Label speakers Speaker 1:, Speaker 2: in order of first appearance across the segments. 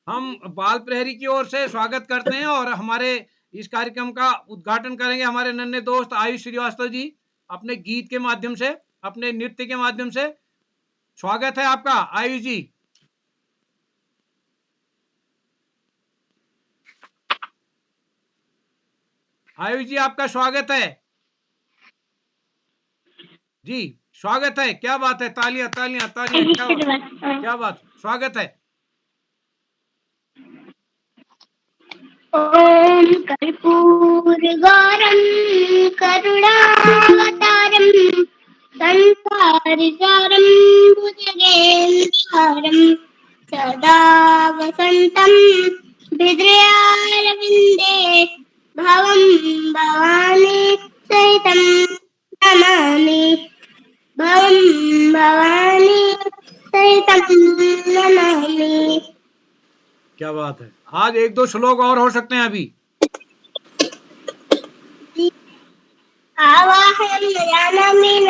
Speaker 1: हम बाल प्रहरी की ओर से स्वागत करते हैं और हमारे इस कार्यक्रम का उद्घाटन करेंगे हमारे नन्हे दोस्त आयुष श्रीवास्तव जी अपने गीत के माध्यम से, अपने नृत्य के माध्यम से। स्वागत है आपका आयुष जी। आयुष जी आपका स्वागत है जी, स्वागत है। क्या बात है, तालियां तालियां तालियां, क्या बात, स्वागत है।
Speaker 2: ओम कर्पूरगौरम करुणावतारम संसारसारम भुजगेन्द्रहारम सदा वसंतं हृदयारविन्दे भवं भवानी सहितं नमामि भवं भवानी सहितं नमामि।
Speaker 1: क्या बात है, आज एक दो श्लोक और हो सकते हैं अभी।
Speaker 2: आवाहनं न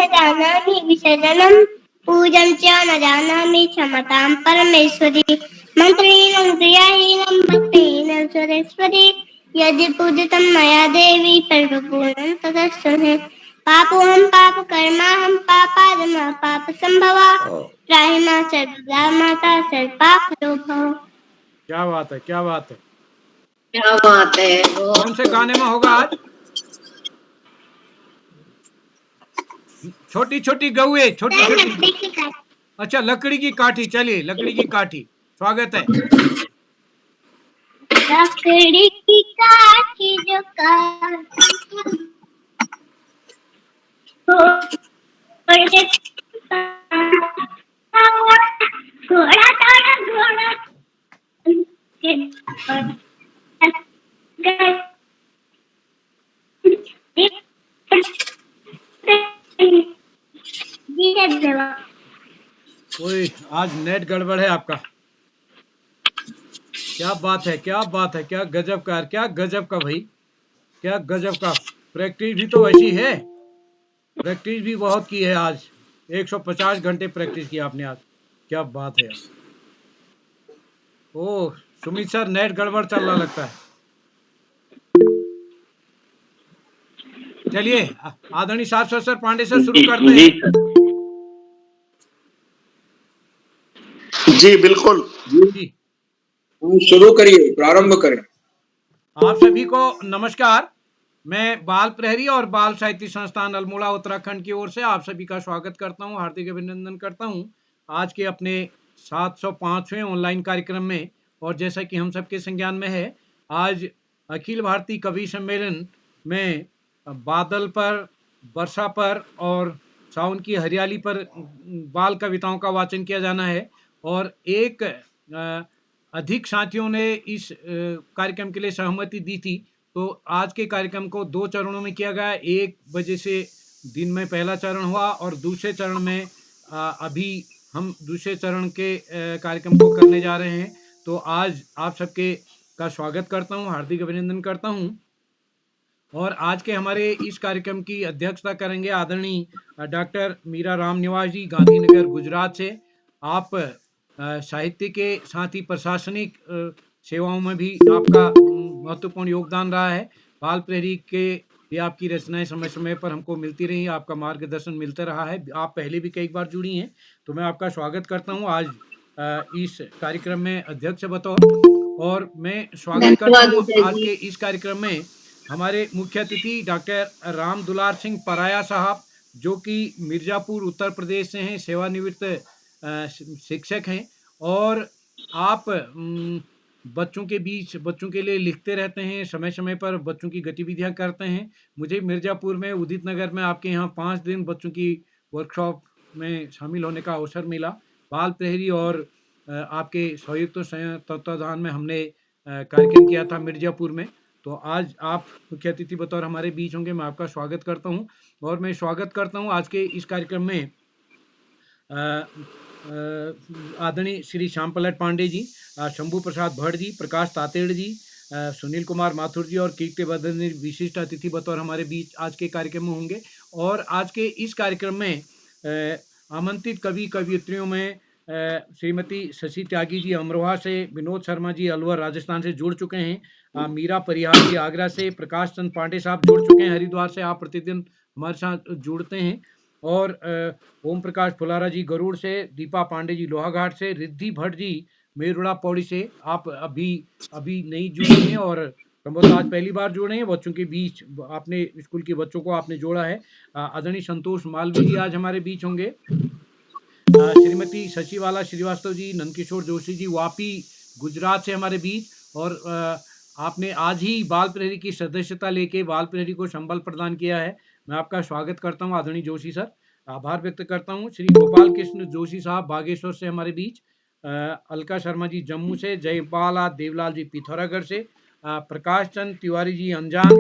Speaker 2: जानामि विसर्जनं पूजं च न जानामि क्षमतां परमेश्वरी मन्त्रहीनं क्रियाहीनं भक्तिहीनं सुरेश्वरी यदि पूजितं मया देवी सर्वपूर्णं तदस्तु मे पापोऽहं पापकर्माहं पापादमः पापसम्भवा त्राहि मां सर्वदा माता सर्वपापहरो भव।
Speaker 1: क्या बात है, क्या बात है,
Speaker 3: क्या बात है।
Speaker 1: कौन से गाने में होगा आज? छोटी छोटी गौए, छोटी छोटी, अच्छा लकड़ी की काठी, चलिए लकड़ी की काठी, स्वागत है।
Speaker 2: लकड़ी की काठी जो काटी घोड़ा थोड़ा घोड़ा
Speaker 1: ओए आज नेट गड़बड़ है आपका। क्या बात है, क्या बात है, क्या गजब का, क्या गजब का भाई, क्या गजब का। प्रैक्टिस भी तो वैसी है, प्रैक्टिस भी बहुत की है आज, 150 घंटे प्रैक्टिस की आपने आज, क्या बात है यार। ओह सुमित सर, नेट गड़बड़ चल रहा लगता है। चलिए आदरणीय शाश्वत सर पांडे सर शुरू करते हैं।
Speaker 4: जी बिल्कुल
Speaker 1: जी
Speaker 4: शुरू करिए, प्रारंभ करें।
Speaker 1: आप सभी को नमस्कार। मैं बाल प्रहरी और बाल साहित्य संस्थान अल्मोड़ा उत्तराखंड की ओर से आप सभी का स्वागत करता हूं, हार्दिक अभिनंदन करता हूं आज के अपने 705वें ऑनलाइन कार्यक्रम में। और जैसा कि हम सबके संज्ञान में है, आज अखिल भारतीय कवि सम्मेलन में बादल पर, वर्षा पर और सावन की हरियाली पर बाल कविताओं का वाचन किया जाना है। और एक अधिक साथियों ने इस कार्यक्रम के लिए सहमति दी थी, तो आज के कार्यक्रम को 2 चरणों में किया गया। 1 बजे से दिन में पहला चरण हुआ और दूसरे चरण में अभी हम दूसरे चरण के कार्यक्रम को करने जा रहे हैं। तो आज आप सबके का स्वागत करता हूं, हार्दिक अभिनंदन करता हूं। और आज के हमारे इस कार्यक्रम की अध्यक्षता करेंगे आदरणीय डॉक्टर मीरा राम निवास जी, गांधीनगर गुजरात से। आप साहित्य के साथ ही प्रशासनिक सेवाओं में भी आपका महत्वपूर्ण योगदान रहा है। बाल प्रहरी के भी आपकी रचनाएं समय समय पर हमको मिलती रही, आपका मार्गदर्शन मिलता रहा है। आप पहले भी कई बार जुड़ी हैं, तो मैं आपका स्वागत करता हूं आज इस कार्यक्रम में अध्यक्ष बतौर। और मैं स्वागत करता हूं आज के इस कार्यक्रम में हमारे मुख्य अतिथि डॉक्टर राम दुलार सिंह पराया साहब, जो कि मिर्जापुर उत्तर प्रदेश से हैं, सेवानिवृत्त शिक्षक हैं। और आप बच्चों के बीच बच्चों के लिए लिखते रहते हैं, समय समय पर बच्चों की गतिविधियां करते हैं। मुझे मिर्जापुर में उदित नगर में आपके यहाँ 5 दिन बच्चों की वर्कशॉप में शामिल होने का अवसर मिला। बाल प्रहरी और आपके संयुक्त तत्वाधान में हमने कार्यक्रम किया था मिर्जापुर में। तो आज आप मुख्य अतिथि बतौर हमारे बीच होंगे, मैं आपका स्वागत करता हूं। और मैं स्वागत करता हूं आज के इस कार्यक्रम में आदरणीय श्री श्याम पलट पांडे जी, शंभू प्रसाद भट्ट जी, प्रकाश तातेड़ जी, सुनील कुमार माथुर जी और कीर्ति वर्धन जी विशिष्ट अतिथि बतौर हमारे बीच आज के कार्यक्रम में होंगे। और आज के इस कार्यक्रम में आमंत्रित कवि कवियत्रियों में श्रीमती शशि त्यागी जी अमरोहा से, विनोद शर्मा जी अलवर राजस्थान से जुड़ चुके हैं, मीरा परिहार जी आगरा से, प्रकाश चंद पांडे साहब जुड़ चुके हैं हरिद्वार से, आप प्रतिदिन हमारे साथ जुड़ते हैं। और ओम प्रकाश फुलारा जी गरुड़ से, दीपा पांडे जी लोहाघाट से, रिद्धि भट्ट जी मेरुड़ा पौड़ी से, आप अभी नहीं जुड़ी हैं और संभवतः आज पहली बार जुड़े हैं। बच्चों के बीच आपने स्कूल के बच्चों को आपने जोड़ा है। आदरणीय संतोष मालवीय जी आज हमारे बीच होंगे। श्रीमती शशिवाला श्रीवास्तव जी, नंदकिशोर जोशी जी वापी गुजरात से हमारे बीच। और आपने आज ही बाल प्रहरी की सदस्यता लेके बाल प्रहरी को संबल प्रदान किया है। मैं आपका स्वागत करता हूं आदरणीय जोशी सर, आभार व्यक्त करता हूं। श्री गोपाल कृष्ण जोशी साहब बागेश्वर से हमारे बीच, अलका शर्मा जी जम्मू से, जयपाल देवलाल जी पिथौरागढ़ से, प्रकाश चंद तिवारी जी अंजान,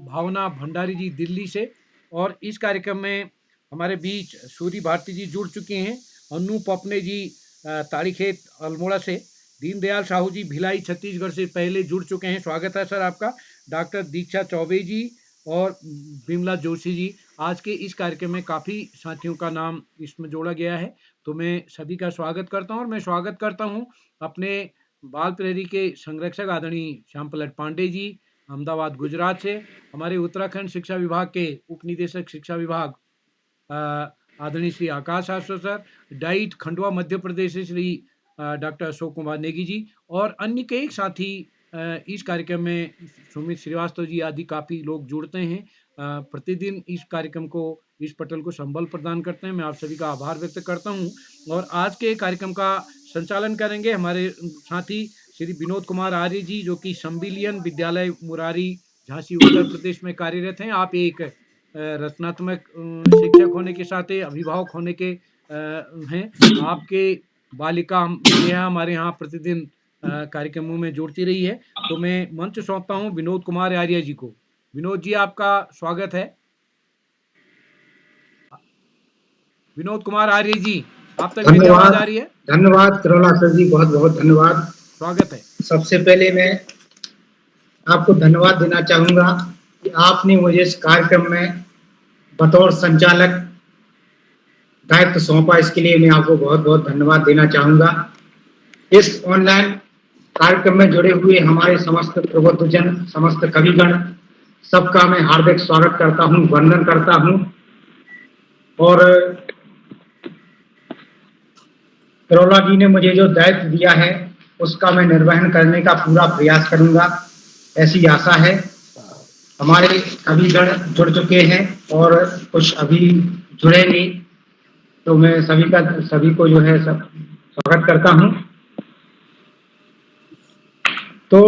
Speaker 1: भावना भंडारी जी दिल्ली से। और इस कार्यक्रम में हमारे बीच सूरी भारती जी जुड़ चुके हैं, अनु पपने जी ताड़ीखेत अल्मोड़ा से, दीनदयाल साहू जी भिलाई छत्तीसगढ़ से पहले जुड़ चुके हैं, स्वागत है सर आपका। डॉक्टर दीक्षा चौबे जी और बिमला जोशी जी, आज के इस कार्यक्रम में काफ़ी साथियों का नाम इसमें जोड़ा गया है, तो मैं सभी का स्वागत करता हूं। और मैं स्वागत करता हूं अपने बाल प्रहरी के संरक्षक आदरणीय श्याम पलट पांडे जी अहमदाबाद गुजरात से, हमारे उत्तराखंड शिक्षा विभाग के उप निदेशक शिक्षा विभाग आदरणीय श्री आकाश आश्रो सर, डाइट खंडवा मध्य प्रदेश से श्री डॉक्टर अशोक कुमार नेगी जी, और अन्य कई साथी इस कार्यक्रम में सुमित श्रीवास्तव जी आदि काफ़ी लोग जुड़ते हैं, प्रतिदिन इस कार्यक्रम को, इस पटल को संबल प्रदान करते हैं। मैं आप सभी का आभार व्यक्त करता हूं। और आज के कार्यक्रम का संचालन करेंगे हमारे साथी श्री विनोद कुमार आर्य जी, जो कि संबिलियन विद्यालय मुरारी झांसी उत्तर प्रदेश में कार्यरत हैं। आप एक रचनात्मक शिक्षक होने के साथ अभिभावक होने के हैं, आपके बालिका यह हमारे यहाँ प्रतिदिन कार्यक्रमों में जुड़ती रही है। तो मैं मंच सौंपता हूँ विनोद कुमार आर्य जी को। विनोद जी आपका स्वागत है। विनोद कुमार आर्य जी, आप तक मेरी आवाज आ रही है?
Speaker 5: धन्यवाद करोला सर जी, बहुत बहुत धन्यवाद।
Speaker 1: स्वागत है। सबसे
Speaker 5: पहले मैं आपको धन्यवाद देना चाहूंगा कि आपने मुझे इस कार्यक्रम में बतौर संचालक दायित्व सौंपा, इसके लिए मैं आपको बहुत बहुत धन्यवाद देना चाहूंगा। इस ऑनलाइन कार्यक्रम में जुड़े हुए हमारे समस्त प्रबुद्धजन, समस्त कविगण, सबका मैं हार्दिक स्वागत करता हूं, वंदन करता हूं। और करोला जी ने मुझे जो दायित्व दिया है उसका मैं निर्वहन करने का पूरा प्रयास करूंगा, ऐसी आशा है। हमारे कविगण जुड़ चुके हैं और कुछ अभी जुड़ेंगे, तो मैं सभी को जो है सब स्वागत करता हूं। तो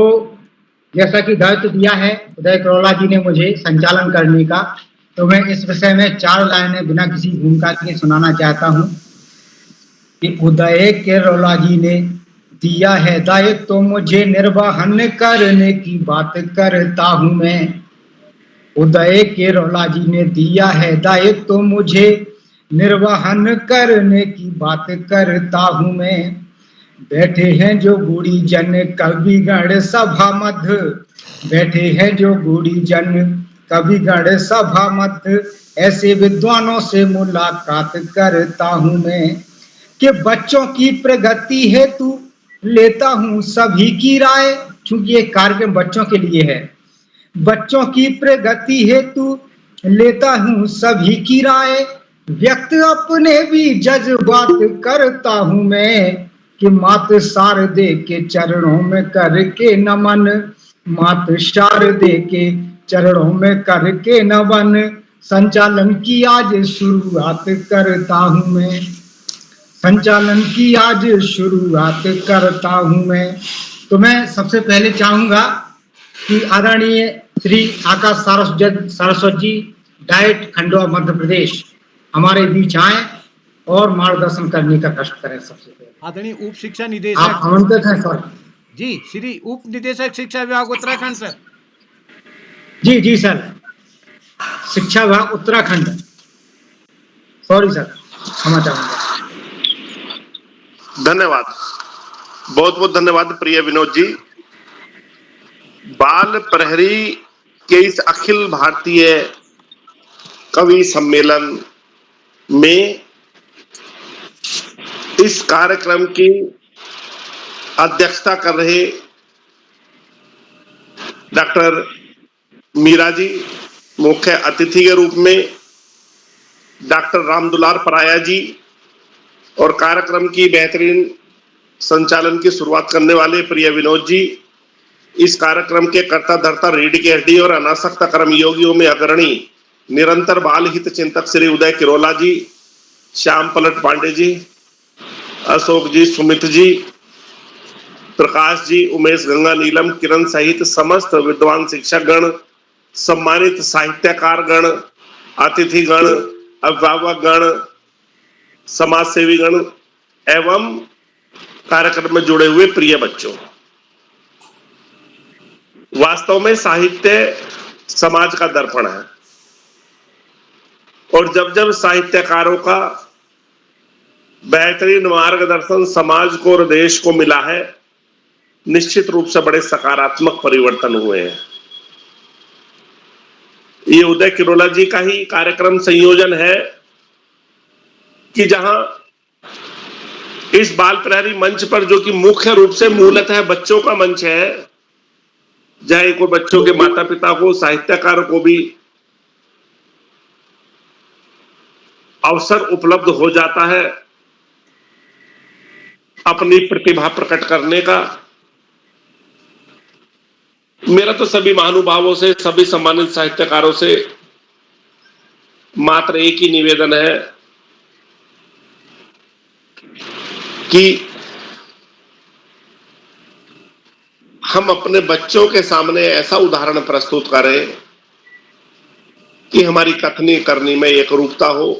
Speaker 5: जैसा कि दायित्व दिया है उदय करोला जी ने मुझे संचालन करने का, तो मैं इस विषय में 4 लाइनें बिना किसी भूमिका के सुनाना चाहता हूं कि उदय करोला जी ने दिया है दायित्व तो मुझे निर्वहन करने की बात करता हूं मैं। उदय करोला जी ने दिया है दायित्व तो मुझे निर्वहन करने की बात करता हूं मैं। बैठे हैं जो गुड़ी जन कविगण सभा मध्य, बैठे हैं जो गुड़ी जन कविगण सभा मध्य, ऐसे विद्वानों से मुलाकात करता हूं मैं कि बच्चों की प्रगति हेतु लेता हूं सभी की राय। चूंकि ये कार्यक्रम बच्चों के लिए है, बच्चों की प्रगति हेतु लेता हूं सभी की राय, व्यक्त अपने भी जज्बात करता हूं मैं कि मात शारदे के चरणों में करके नमन, मात शारदे के चरणों में करके नमन, संचालन की आज शुरुआत करता हूं मैं, संचालन की आज शुरुआत करता हूं मैं। तो मैं सबसे पहले चाहूंगा कि आदरणीय श्री आकाश सारस्वत जी डाइट खंडवा मध्य प्रदेश हमारे बीच आए और मार्गदर्शन करने का कष्ट करें। सबसे पहले
Speaker 1: आदरणीय उप शिक्षा निदेशक,
Speaker 5: आप आमंत्रित हैं सर।
Speaker 1: जी, श्री उप निदेशक शिक्षा विभाग उत्तराखंड सर।
Speaker 5: जी जी सर, शिक्षा विभाग उत्तराखंड, सॉरी सर, क्षमा चाहूंगा।
Speaker 6: धन्यवाद, बहुत बहुत धन्यवाद प्रिय विनोद जी। बाल प्रहरी के इस अखिल भारतीय कवि सम्मेलन में इस कार्यक्रम की अध्यक्षता कर रहे डॉक्टर मीरा जी, मुख्य अतिथि के रूप में डॉक्टर रामदुलार पराया जी और कार्यक्रम की बेहतरीन संचालन की शुरुआत करने वाले प्रिय विनोद जी, इस कार्यक्रम के कर्ता धर्ता रीढ़ की हड्डी और अनासक्त कर्म योगियों में अग्रणी निरंतर बाल हित चिंतक श्री उदय किरोला जी, श्याम पलट पांडे जी, अशोक जी, सुमित जी, प्रकाश जी, उमेश गंगा नीलम, किरण सहित समस्त विद्वान शिक्षक गण, सम्मानित साहित्यकार गण, अतिथि गण, अभिभावक गण, समाज सेवी गण एवं कार्यक्रम में जुड़े हुए प्रिय बच्चों, वास्तव में साहित्य समाज का दर्पण है और जब जब साहित्यकारों का बेहतरीन मार्गदर्शन समाज को और देश को मिला है, निश्चित रूप से बड़े सकारात्मक परिवर्तन हुए हैं। ये उदय किरोला जी का ही कार्यक्रम संयोजन है कि जहां इस बाल प्रहरी मंच पर, जो कि मुख्य रूप से मूलतः बच्चों का मंच है, जहां कोई बच्चों के माता पिता को, साहित्यकारों को भी अवसर उपलब्ध हो जाता है अपनी प्रतिभा प्रकट करने का। मेरा तो सभी महानुभावों से, सभी सम्मानित साहित्यकारों से मात्र एक ही निवेदन है कि हम अपने बच्चों के सामने ऐसा उदाहरण प्रस्तुत करें कि हमारी कथनी करनी में एक रूपता हो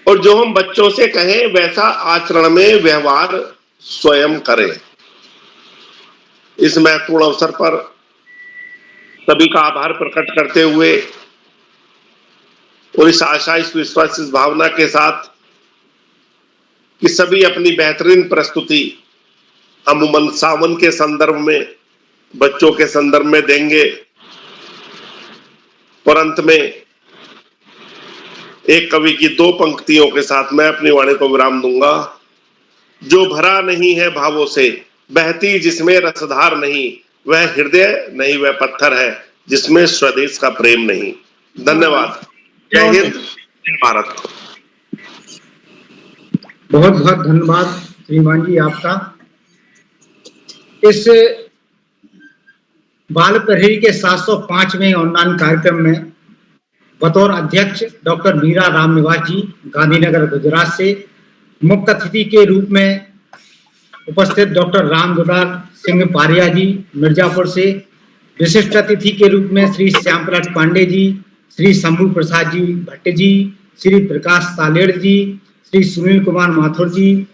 Speaker 6: और जो हम बच्चों से कहें वैसा आचरण में व्यवहार स्वयं करें। इस महत्वपूर्ण अवसर पर सभी का आभार प्रकट करते हुए और इस आशा, इस विश्वास, इस भावना के साथ कि सभी अपनी बेहतरीन प्रस्तुति अमूमन सावन के संदर्भ में, बच्चों के संदर्भ में देंगे और अंत में एक कवि की दो पंक्तियों के साथ मैं अपनी वाणी को विराम दूंगा। जो भरा नहीं है भावों से, बहती जिसमें रसधार नहीं, वह हृदय नहीं, वह पत्थर है जिसमें स्वदेश का प्रेम नहीं। धन्यवाद। जय हिंद, जय भारत।
Speaker 5: बहुत बहुत धन्यवाद श्रीमान जी आपका। इस बाल प्रहरी के 705वें ऑनलाइन कार्यक्रम में बतौर अध्यक्ष डॉक्टर मीरा रामनिवास जी, गांधीनगर, गुजरात से, मुख्य अतिथि के रूप में उपस्थित डॉक्टर रामदुलार सिंह पारिया जी, मिर्जापुर से, विशिष्ट अतिथि के रूप में श्री श्यामपलट पांडे जी, श्री शंभू प्रसाद जी भट्ट जी, श्री प्रकाश तालेड़ जी, श्री सुनील कुमार माथुर जी,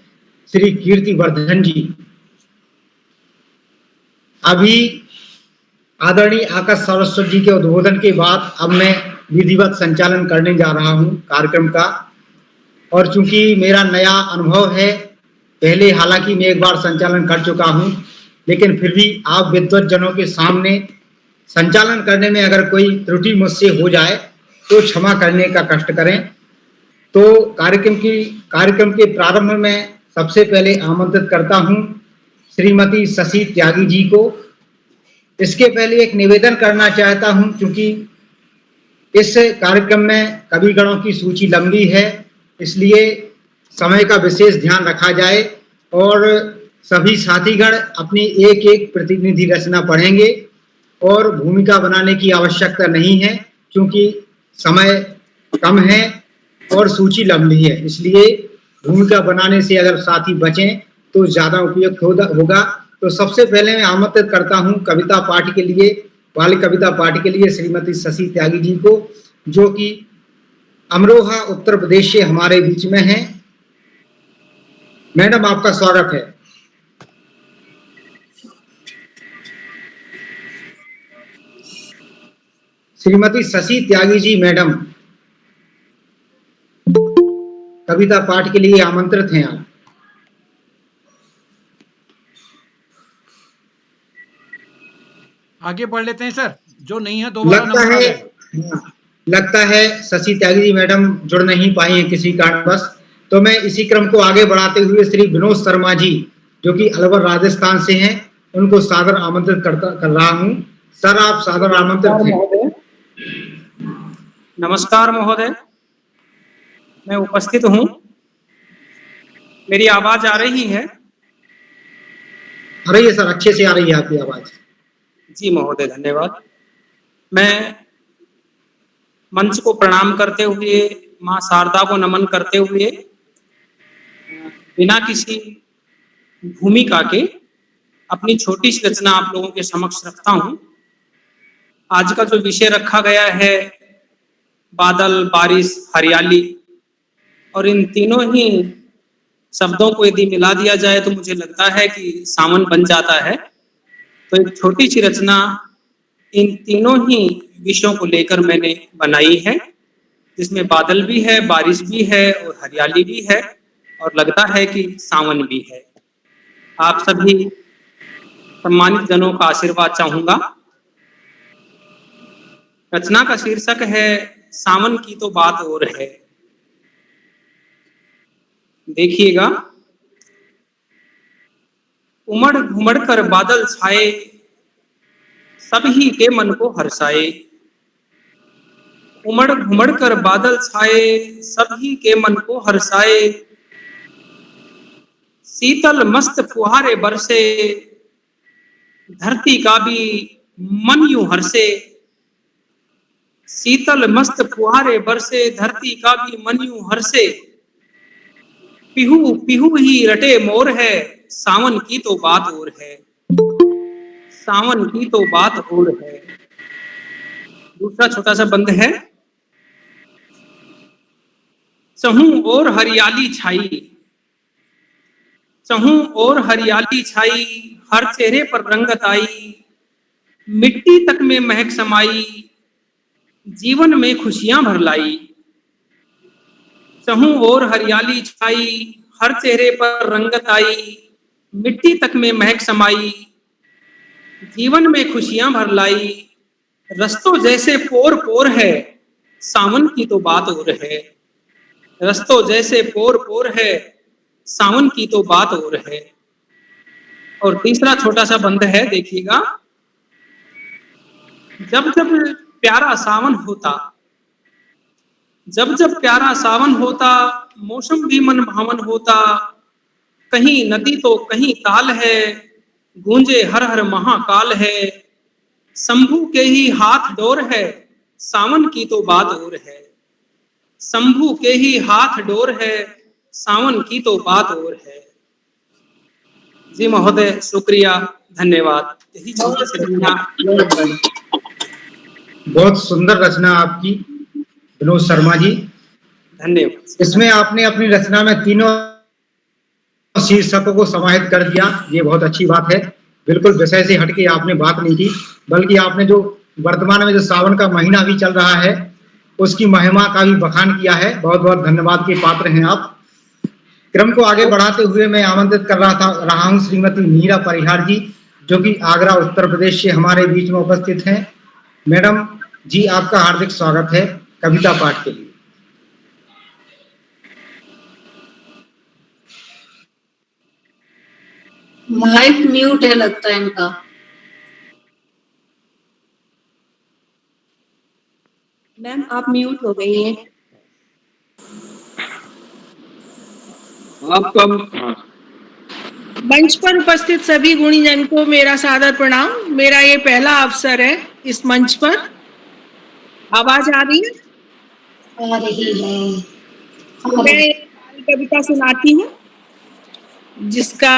Speaker 5: श्री कीर्ति वर्धन जी। अभी आदरणीय आकाश सरस्वती जी के उद्बोधन के बाद अब मैं विधिवत संचालन करने जा रहा हूं कार्यक्रम का। और चूंकि मेरा नया अनुभव है, पहले हालांकि मैं एक बार संचालन कर चुका हूं, लेकिन फिर भी आप विद्वत जनों के सामने संचालन करने में अगर कोई त्रुटि मुझसे हो जाए तो क्षमा करने का कष्ट करें। तो कार्यक्रम के प्रारंभ में सबसे पहले आमंत्रित करता हूं श्रीमती शशि त्यागी जी को। इसके पहले एक निवेदन करना चाहता हूं, क्योंकि इस कार्यक्रम में कविगणों की सूची लंबी है, इसलिए समय का विशेष ध्यान रखा जाए और सभी साथीगण अपनी एक एक प्रतिनिधि रचना पढ़ेंगे और भूमिका बनाने की आवश्यकता नहीं है, क्योंकि समय कम है और सूची लंबी है। इसलिए भूमिका बनाने से अगर साथी बचें तो ज्यादा उपयुक्त होगा। तो सबसे पहले मैं आमंत्रित करता हूं कविता पाठ के लिए, बाल कविता पाठ के लिए श्रीमती शशि त्यागी जी को, जो कि अमरोहा उत्तर प्रदेश से हमारे बीच में हैं। मैडम, आपका स्वागत है। श्रीमती शशि त्यागी जी मैडम, कविता पाठ के लिए आमंत्रित हैं आप।
Speaker 1: आगे बढ़ लेते हैं सर, जो नहीं है दोबारा नंबर
Speaker 5: लगता है शशि त्यागी जी मैडम जुड़ नहीं पाई हैं किसी कारणवश, तो मैं इसी क्रम को आगे बढ़ाते हुए श्री विनोद शर्मा जी, जो कि अलवर राजस्थान से हैं, उनको सादर आमंत्रित कर रहा हूं। सर, आप सादर आमंत्रित हैं।
Speaker 7: नमस्कार महोदय, मैं उपस्थित हूँ। मेरी आवाज आ रही है?
Speaker 5: आ रही है सर, अच्छे से आ रही है आपकी आवाज।
Speaker 7: जी महोदय, धन्यवाद। मैं मंच को प्रणाम करते हुए, माँ शारदा को नमन करते हुए, बिना किसी भूमिका के अपनी छोटी सी रचना आप लोगों के समक्ष रखता हूँ। आज का जो विषय रखा गया है, बादल, बारिश, हरियाली, और इन तीनों ही शब्दों को यदि मिला दिया जाए तो मुझे लगता है कि सावन बन जाता है। तो एक छोटी सी रचना इन तीनों ही विषयों को लेकर मैंने बनाई है, जिसमें बादल भी है, बारिश भी है और हरियाली भी है, और लगता है कि सावन भी है। आप सभी सम्मानित जनों का आशीर्वाद चाहूंगा। रचना का शीर्षक है सावन की तो बात और है। देखिएगा। उमड़ घुमड़ कर बादल छाए, सभी के मन को हर्षाए। उमड़ घुमड़ कर बादल छाए, सभी के मन को हर्षाए। शीतल मस्त फुहारे बरसे, धरती का भी मन यूं हर्षे। शीतल मस्त फुहारे बरसे, धरती का भी मन यूं हर्षे। पिहू पिहू ही रटे मोर है, सावन की तो बात और है। सावन की तो बात और है। दूसरा छोटा सा बंद है। चहूं और हरियाली छाई, चहूं और हरियाली छाई, हर चेहरे पर रंगत आई। मिट्टी तक में महक समाई, जीवन में खुशियां भर लाई। चहूं और हरियाली छाई, हर चेहरे पर रंगत आई। मिट्टी तक में महक समाई, जीवन में खुशियां भर लाई। रस्तों जैसे पोर पोर है, सावन की तो बात और है। रस्तों जैसे पोर पोर है, सावन की तो बात और है। और तीसरा छोटा सा बंद है, देखिएगा। जब जब प्यारा सावन होता, जब जब प्यारा सावन होता, मौसम भी मन भावन होता। कहीं नदी तो कहीं ताल है, गूंजे हर हर महाकाल है। शंभू के ही हाथ डोर है, सावन की तो बात और है। शंभू के ही हाथ डोर है, सावन की तो बात और है। जी महोदय, शुक्रिया, धन्यवाद। यही छोटी सी रचना।
Speaker 5: बहुत सुंदर रचना आपकी विनोद शर्मा जी,
Speaker 7: धन्यवाद।
Speaker 5: इसमें आपने अपनी रचना में तीनों शीर्षकों को समाहित कर दिया, ये बहुत अच्छी बात है। बिल्कुल विषय से हटके आपने बात नहीं की, बल्कि आपने जो वर्तमान में जो सावन का महीना भी चल रहा है, उसकी महिमा का भी बखान किया है। बहुत बहुत धन्यवाद के पात्र हैं आप। क्रम को आगे बढ़ाते हुए मैं आमंत्रित कर रहा हूं श्रीमती मीरा परिहार जी, जो कि आगरा उत्तर प्रदेश से हमारे बीच में उपस्थित हैं। मैडम जी, आपका हार्दिक स्वागत है कविता पाठ के लिए।
Speaker 3: माइक म्यूट है लगता है इनका।
Speaker 8: मैम आप म्यूट हो गई हैं।
Speaker 4: आपका
Speaker 9: मंच पर उपस्थित सभी गुणीजन को मेरा सादर प्रणाम। मेरा ये पहला अवसर है इस मंच पर। आवाज आ रही है?
Speaker 3: आ रही है।
Speaker 9: मैं बाल कविता सुनाती हूँ, जिसका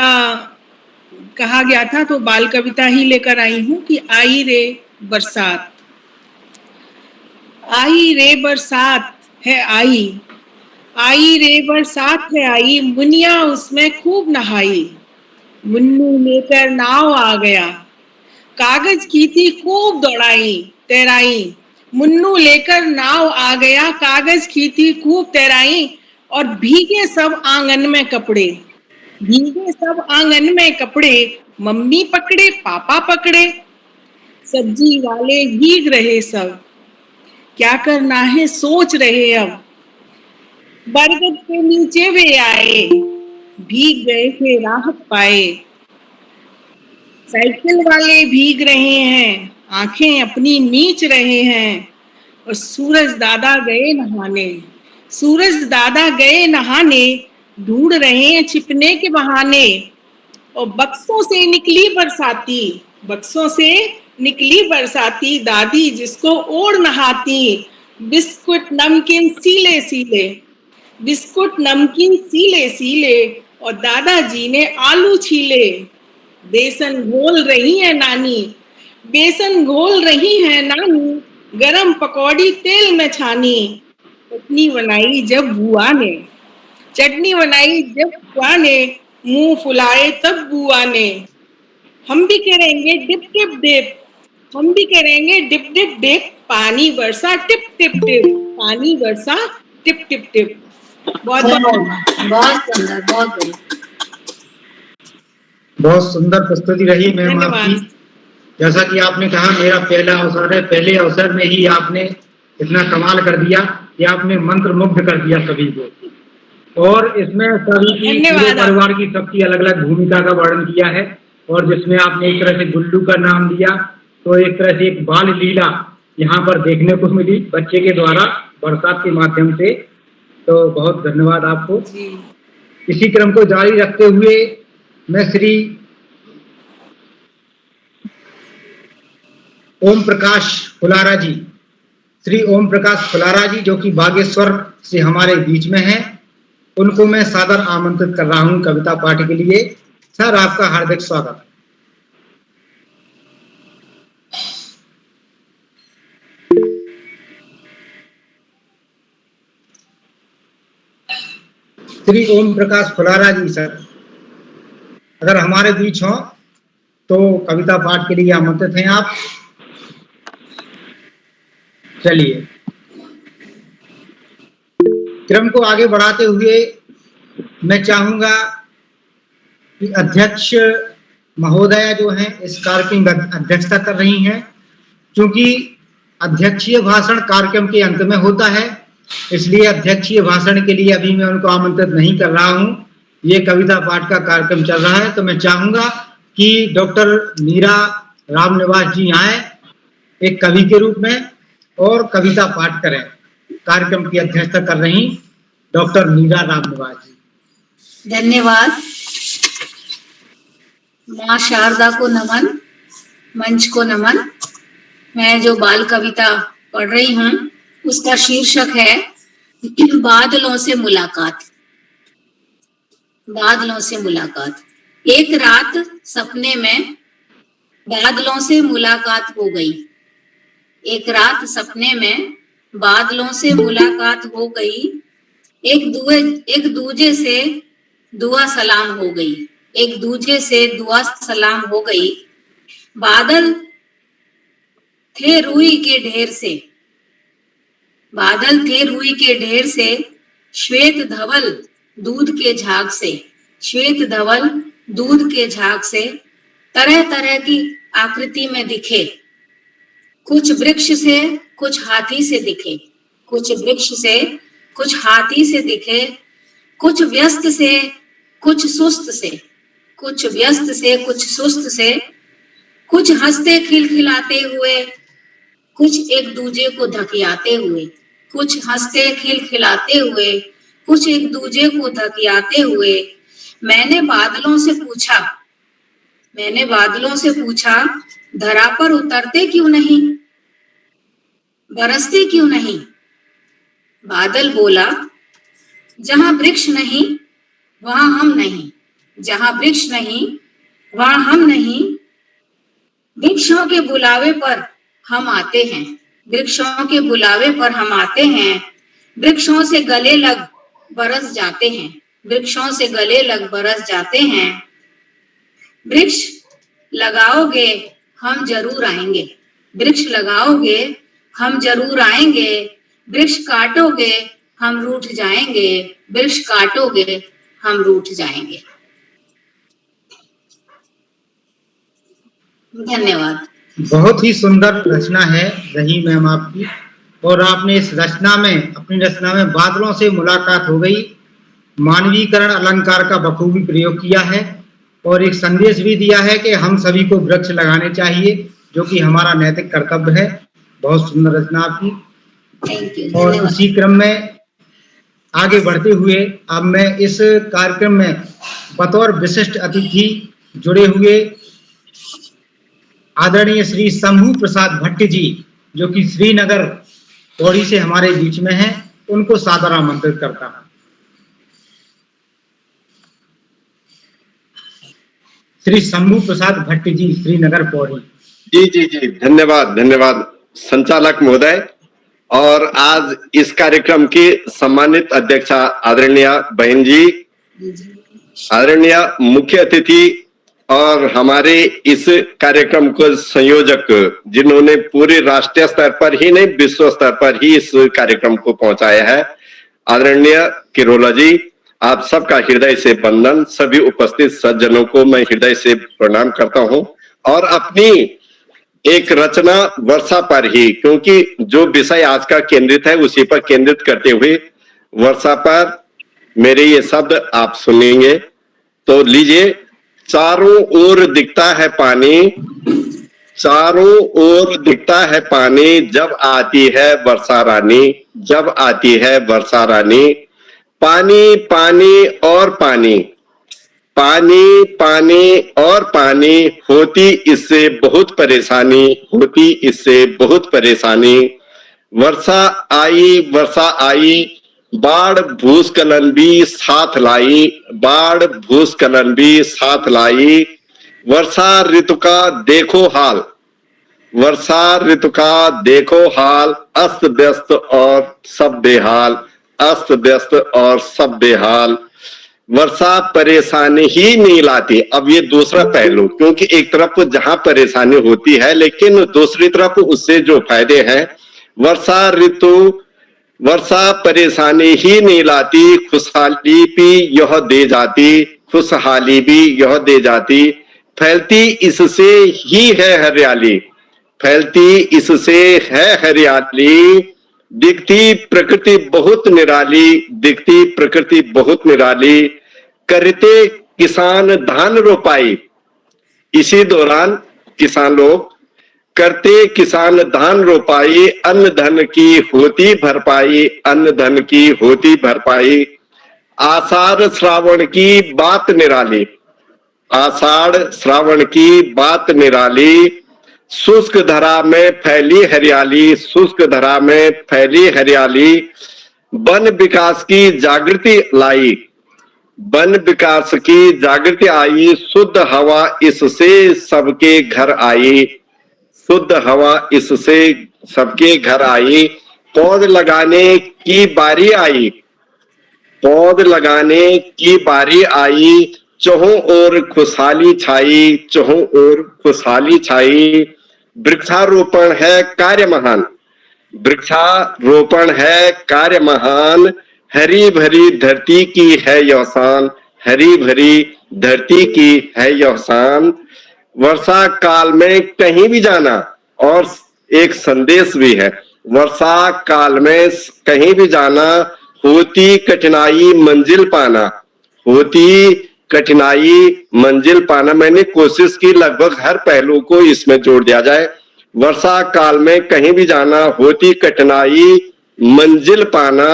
Speaker 9: कहा गया था, तो बाल कविता ही लेकर आई हूँ कि आई रे बरसात। आई रे बरसात है आई, आई रे बरसात है आई, मुनिया उसमें खूब नहाई। मुन्नू लेकर नाव आ गया, कागज की थी खूब दौड़ाई तैराई। मुन्नू लेकर नाव आ गया, कागज की थी खूब तैराई। और भीगे सब आंगन में कपड़े, भीगे सब आंगन में कपड़े। मम्मी पकड़े पापा पकड़े, सब्जी वाले भीग रहे सब। क्या करना है सोच रहे अब, बरगद के नीचे वे आए, भीग गए थे राहत पाए। साइकिल वाले भीग रहे हैं, आंखें अपनी मीच रहे हैं, और सूरज दादा गए नहाने। सूरज दादा गए नहाने, ढूंढ रहे हैं छिपने के बहाने। और बक्सों से निकली बरसाती, बक्सों से निकली बरसाती, दादी जिसको ओढ़ नहाती। बिस्कुट नमकीन सीले सीले, बिस्कुट नमकीन सीले सीले, और दादाजी ने आलू छीले। बेसन घोल रही है नानी, बेसन घोल रही है नानी, गरम पकौड़ी तेल में छानी। चटनी बनाई जब बुआ ने, चटनी बनाई जब बुआ ने, मुंह फुलाए तब बुआ ने। हम भी करेंगे डिप टिप डिप, हम भी करेंगे डिप डिप डिप, पानी बरसा टिप टिप टिप, पानी बरसा टिप टिप टिप। बहुत बहुत
Speaker 3: बहुत सुंदर, बहुत बढ़िया।
Speaker 5: बहुत सुंदर प्रस्तुति रही मैम आपकी। जैसा कि आपने कहा मेरा पहला अवसर है, पहले अवसर में ही आपने इतना कमाल कर दिया कि आपने मंत्र मुग्ध कर दिया सभी को। और इसमें सभी की पूरे परिवार की सबकी अलग अलग भूमिका का वर्णन किया है, और जिसमें आपने एक तरह से गुल्लू का नाम दिया, तो एक तरह से एक बाल लीला यहाँ पर देखने को मिली बच्चे के द्वारा बरसात के माध्यम से। तो बहुत धन्यवाद आपको। इसी क्रम को जारी रखते हुए मैं श्री ओम प्रकाश फुलारा जी, श्री ओम प्रकाश फुलारा जी जो कि बागेश्वर से हमारे बीच में हैं, उनको मैं सादर आमंत्रित कर रहा हूं कविता पाठ के लिए। सर आपका हार्दिक स्वागत। श्री ओम प्रकाश फुलारा जी सर अगर हमारे बीच हो तो कविता पाठ के लिए आमंत्रित हैं आप। चलिए क्रम को आगे बढ़ाते हुए मैं चाहूंगा कि अध्यक्ष महोदया जो हैं इस कार्यक्रम की अध्यक्षता कर रही हैं। क्योंकि अध्यक्षीय भाषण कार्यक्रम के अंत में होता है, इसलिए अध्यक्षीय भाषण के लिए अभी मैं उनको आमंत्रित नहीं कर रहा हूं। ये कविता पाठ का कार्यक्रम चल रहा है, तो मैं चाहूंगा कि डॉक्टर मीरा रामनिवास जी आए एक कवि के रूप में और कविता पाठ करें। कार्यक्रम की अध्यक्षता कर रही डॉक्टर मीरा रामनिवास जी।
Speaker 3: धन्यवाद। माँ शारदा को नमन, मंच को नमन। मैं जो बाल कविता पढ़ रही हूँ उसका शीर्षक है बादलों से मुलाकात। बादलों से मुलाकात। एक रात सपने में बादलों से मुलाकात हो गई। एक रात सपने में बादलों से मुलाकात हो गई। एक दूजे से दुआ सलाम हो गई। एक दूजे से दुआ सलाम हो गई। बादल थे रुई के ढेर से, बादल थे रुई के ढेर से, श्वेत धवल दूध के झाग से, श्वेत धवल दूध के झाग से, तरह तरह की आकृति में दिखे। कुछ वृक्ष से कुछ हाथी से दिखे, कुछ वृक्ष से कुछ हाथी से दिखे, कुछ व्यस्त से कुछ सुस्त से, कुछ व्यस्त से कुछ सुस्त से, कुछ हंसते खिलखिलाते हुए, कुछ एक दूजे को धकियाते हुए, कुछ हंसते खिलखिलाते हुए, कुछ एक दूजे को धकियाते हुए। मैंने बादलों से पूछा, मैंने बादलों से पूछा, धरा पर उतरते क्यों नहीं, बरसते क्यों नहीं। बादल बोला, जहां वृक्ष नहीं वहां हम नहीं, जहां वृक्ष नहीं वहां हम नहीं। वृक्षों के बुलावे पर हम आते हैं, वृक्षों के बुलावे पर हम आते हैं। वृक्षों से गले लग बरस जाते हैं, वृक्षों से गले लग बरस जाते हैं। वृक्ष लगाओगे हम जरूर आएंगे, वृक्ष लगाओगे हम जरूर आएंगे। वृक्ष काटोगे हम रूठ जाएंगे, वृक्ष काटोगे हम रूठ जाएंगे। धन्यवाद।
Speaker 5: बहुत ही सुंदर रचना है रही मैम आपकी, और आपने इस रचना में, अपनी रचना में बादलों से मुलाकात हो गई, मानवीकरण अलंकार का बखूबी प्रयोग किया है और एक संदेश भी दिया है कि हम सभी को वृक्ष लगाने चाहिए, जो कि हमारा नैतिक कर्तव्य है। बहुत सुंदर रचना आपकी।
Speaker 3: थैंक यू,
Speaker 5: और
Speaker 3: धन्यवाद।
Speaker 5: इसी क्रम में आगे बढ़ते हुए अब मैं इस कार्यक्रम में बतौर विशिष्ट अतिथि जुड़े हुए आदरणीय श्री शंभू प्रसाद भट्ट जी, जो कि श्रीनगर पौड़ी से हमारे बीच में हैं, उनको सादर आमंत्रित करता हूं। श्री शंभू प्रसाद भट्ट जी, श्रीनगर पौड़ी।
Speaker 10: जी, धन्यवाद संचालक महोदय। और आज इस कार्यक्रम की सम्मानित अध्यक्षा आदरणीय बहन जी, आदरणीय मुख्य अतिथि और हमारे इस कार्यक्रम को संयोजक, जिन्होंने पूरे राष्ट्रीय स्तर पर ही नहीं विश्व स्तर पर ही इस कार्यक्रम को पहुंचाया है, आदरणीय किरोला जी, आप सबका हृदय से वंदन। सभी उपस्थित सज्जनों को मैं हृदय से प्रणाम करता हूं। और अपनी एक रचना वर्षा पर ही, क्योंकि जो विषय आज का केंद्रित है उसी पर केंद्रित करते हुए वर्षा पर मेरे ये शब्द आप सुनेंगे। तो लीजिए। चारों ओर दिखता है पानी, चारों ओर दिखता है पानी, जब आती है वर्षा रानी, जब आती है वर्षा रानी। पानी पानी और पानी, पानी पानी और पानी, होती इससे बहुत परेशानी, होती इससे बहुत परेशानी। वर्षा आई, बाढ़ भूस्खलन भी साथ लाई, बाढ़ भूस्खलन भी साथ लाई। वर्षा ऋतु का देखो हाल, वर्षा ऋतु का देखो हाल, अस्त व्यस्त और सब बेहाल, अस्त व्यस्त और सब बेहाल। वर्षा परेशानी ही नहीं लाती। अब ये दूसरा पहलू, क्योंकि एक तरफ जहां परेशानी होती है लेकिन दूसरी तरफ उससे जो फायदे हैं, वर्षा ऋतु, वर्षा परेशानी ही नहीं लाती, खुशहाली भी यह दे जाती, खुशहाली भी यह दे जाती। फैलती इससे ही है हरियाली, फैलती इससे है हरियाली। दिखती प्रकृति बहुत निराली, दिखती प्रकृति बहुत निराली। करते किसान धान रोपाई, इसी दौरान किसान लोग करते किसान धान रोपाई, अन्न धन की होती भरपाई, अन्न धन की होती भरपाई। आषाढ़ श्रावण की बात निराली, आषाढ़ श्रावण की बात निराली। शुष्क धरा में फैली हरियाली, शुष्क धरा में फैली हरियाली। वन विकास की जागृति लाई, वन विकास की जागृति आई। शुद्ध हवा इससे सबके घर आई, शुद्ध हवा इससे सबके घर आई। पौध लगाने की बारी आई, पौध लगाने की बारी आई। चहुं ओर खुशहाली छाई, चहुं ओर खुशहाली छाई। वृक्षारोपण है कार्य महान, वृक्षारोपण है कार्य महान। हरी भरी धरती की है यह शान, हरी भरी धरती की है यह शान। वर्षा काल में कहीं भी जाना, और एक संदेश भी है, वर्षा काल में कहीं भी जाना। होती कठिनाई मंजिल पाना, होती कठिनाई मंजिल पाना। मैंने कोशिश की लगभग हर पहलू को इसमें जोड़ दिया जाए। वर्षा काल में कहीं भी जाना, होती कठिनाई मंजिल पाना।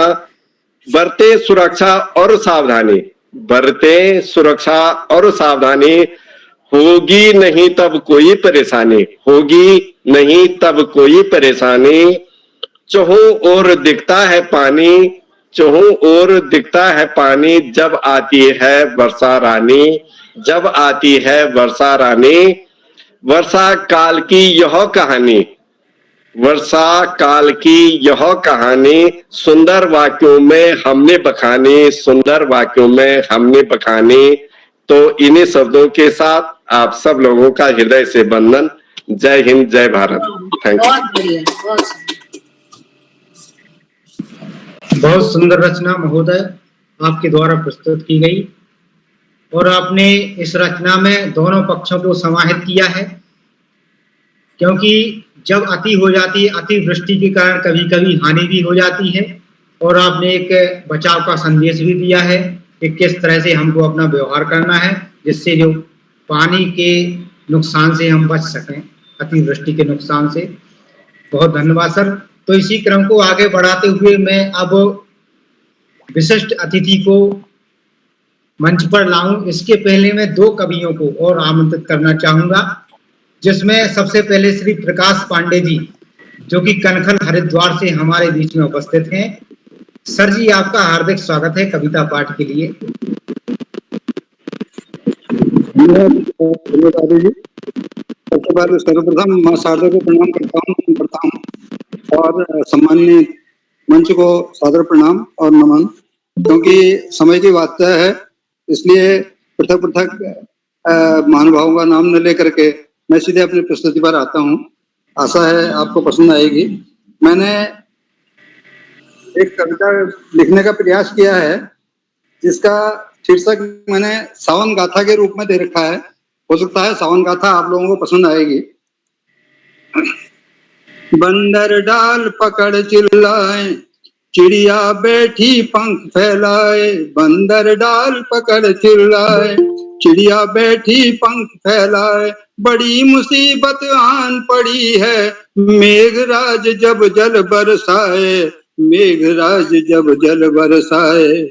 Speaker 10: बरते सुरक्षा और सावधानी, बरते सुरक्षा और सावधानी। होगी नहीं तब कोई परेशानी, होगी नहीं तब कोई परेशानी। चहुं ओर दिखता है पानी, चहुं ओर दिखता है पानी। जब आती है वर्षा रानी, जब आती है वर्षा रानी। वर्षा काल की यह कहानी, वर्षा काल की यह कहानी। सुंदर वाक्यों में हमने बखानी, सुंदर वाक्यों में हमने बखानी। तो इन्हीं शब्दों के साथ आप सब लोगों का हृदय से वंदन। जय हिंद, जय भारत। Thank you.
Speaker 3: बहुत बढ़िया, बहुत
Speaker 5: बहुत सुंदर रचना महोदय आपके द्वारा प्रस्तुत की गई, और आपने इस रचना में दोनों पक्षों को समाहित किया है, क्योंकि जब अति हो जाती है, अतिवृष्टि के कारण कभी कभी हानि भी हो जाती है। और आपने एक बचाव का संदेश भी दिया है कि किस तरह से हमको अपना व्यवहार करना है जिससे जो पानी के नुकसान से हम बच सकें, अतिवृष्टि के नुकसान से। बहुत धन्यवाद सर। तो इसी क्रम को आगे बढ़ाते हुए मैं अब विशिष्ट अतिथि को मंच पर लाऊं, इसके पहले मैं 2 कवियों को और आमंत्रित करना चाहूंगा, जिसमें सबसे पहले श्री प्रकाश पांडे जी, जो कि कनखल हरिद्वार से हमारे बीच में उपस्थित हैं। सर जी, आपका हार्दिक स्वागत है कविता पाठ के लिए।
Speaker 11: धन्यवाद जी। सबसे पहले सर्वप्रथम मां शारदा को प्रणाम करता हूँ और सम्मानित मंच को सादर प्रणाम और नमन। क्योंकि समय की बात है, इसलिए पृथक पृथक महानुभावों का नाम न लेकर के मैं सीधे अपनी प्रस्तुति पर आता हूँ। आशा है आपको पसंद आएगी। मैंने एक कविता लिखने का प्रयास किया है जिसका शीर्षक मैंने सावन गाथा के रूप में दे रखा है। हो सकता है सावन गाथा आप लोगों को पसंद आएगी। बंदर डाल पकड़ चिल्लाए, चिड़िया बैठी पंख फैलाए। बंदर डाल पकड़ चिल्लाए, चिड़िया बैठी पंख फैलाए। बड़ी मुसीबत आन पड़ी है, मेघराज जब जल बरसाए। मेघराज जब जल बरसाए।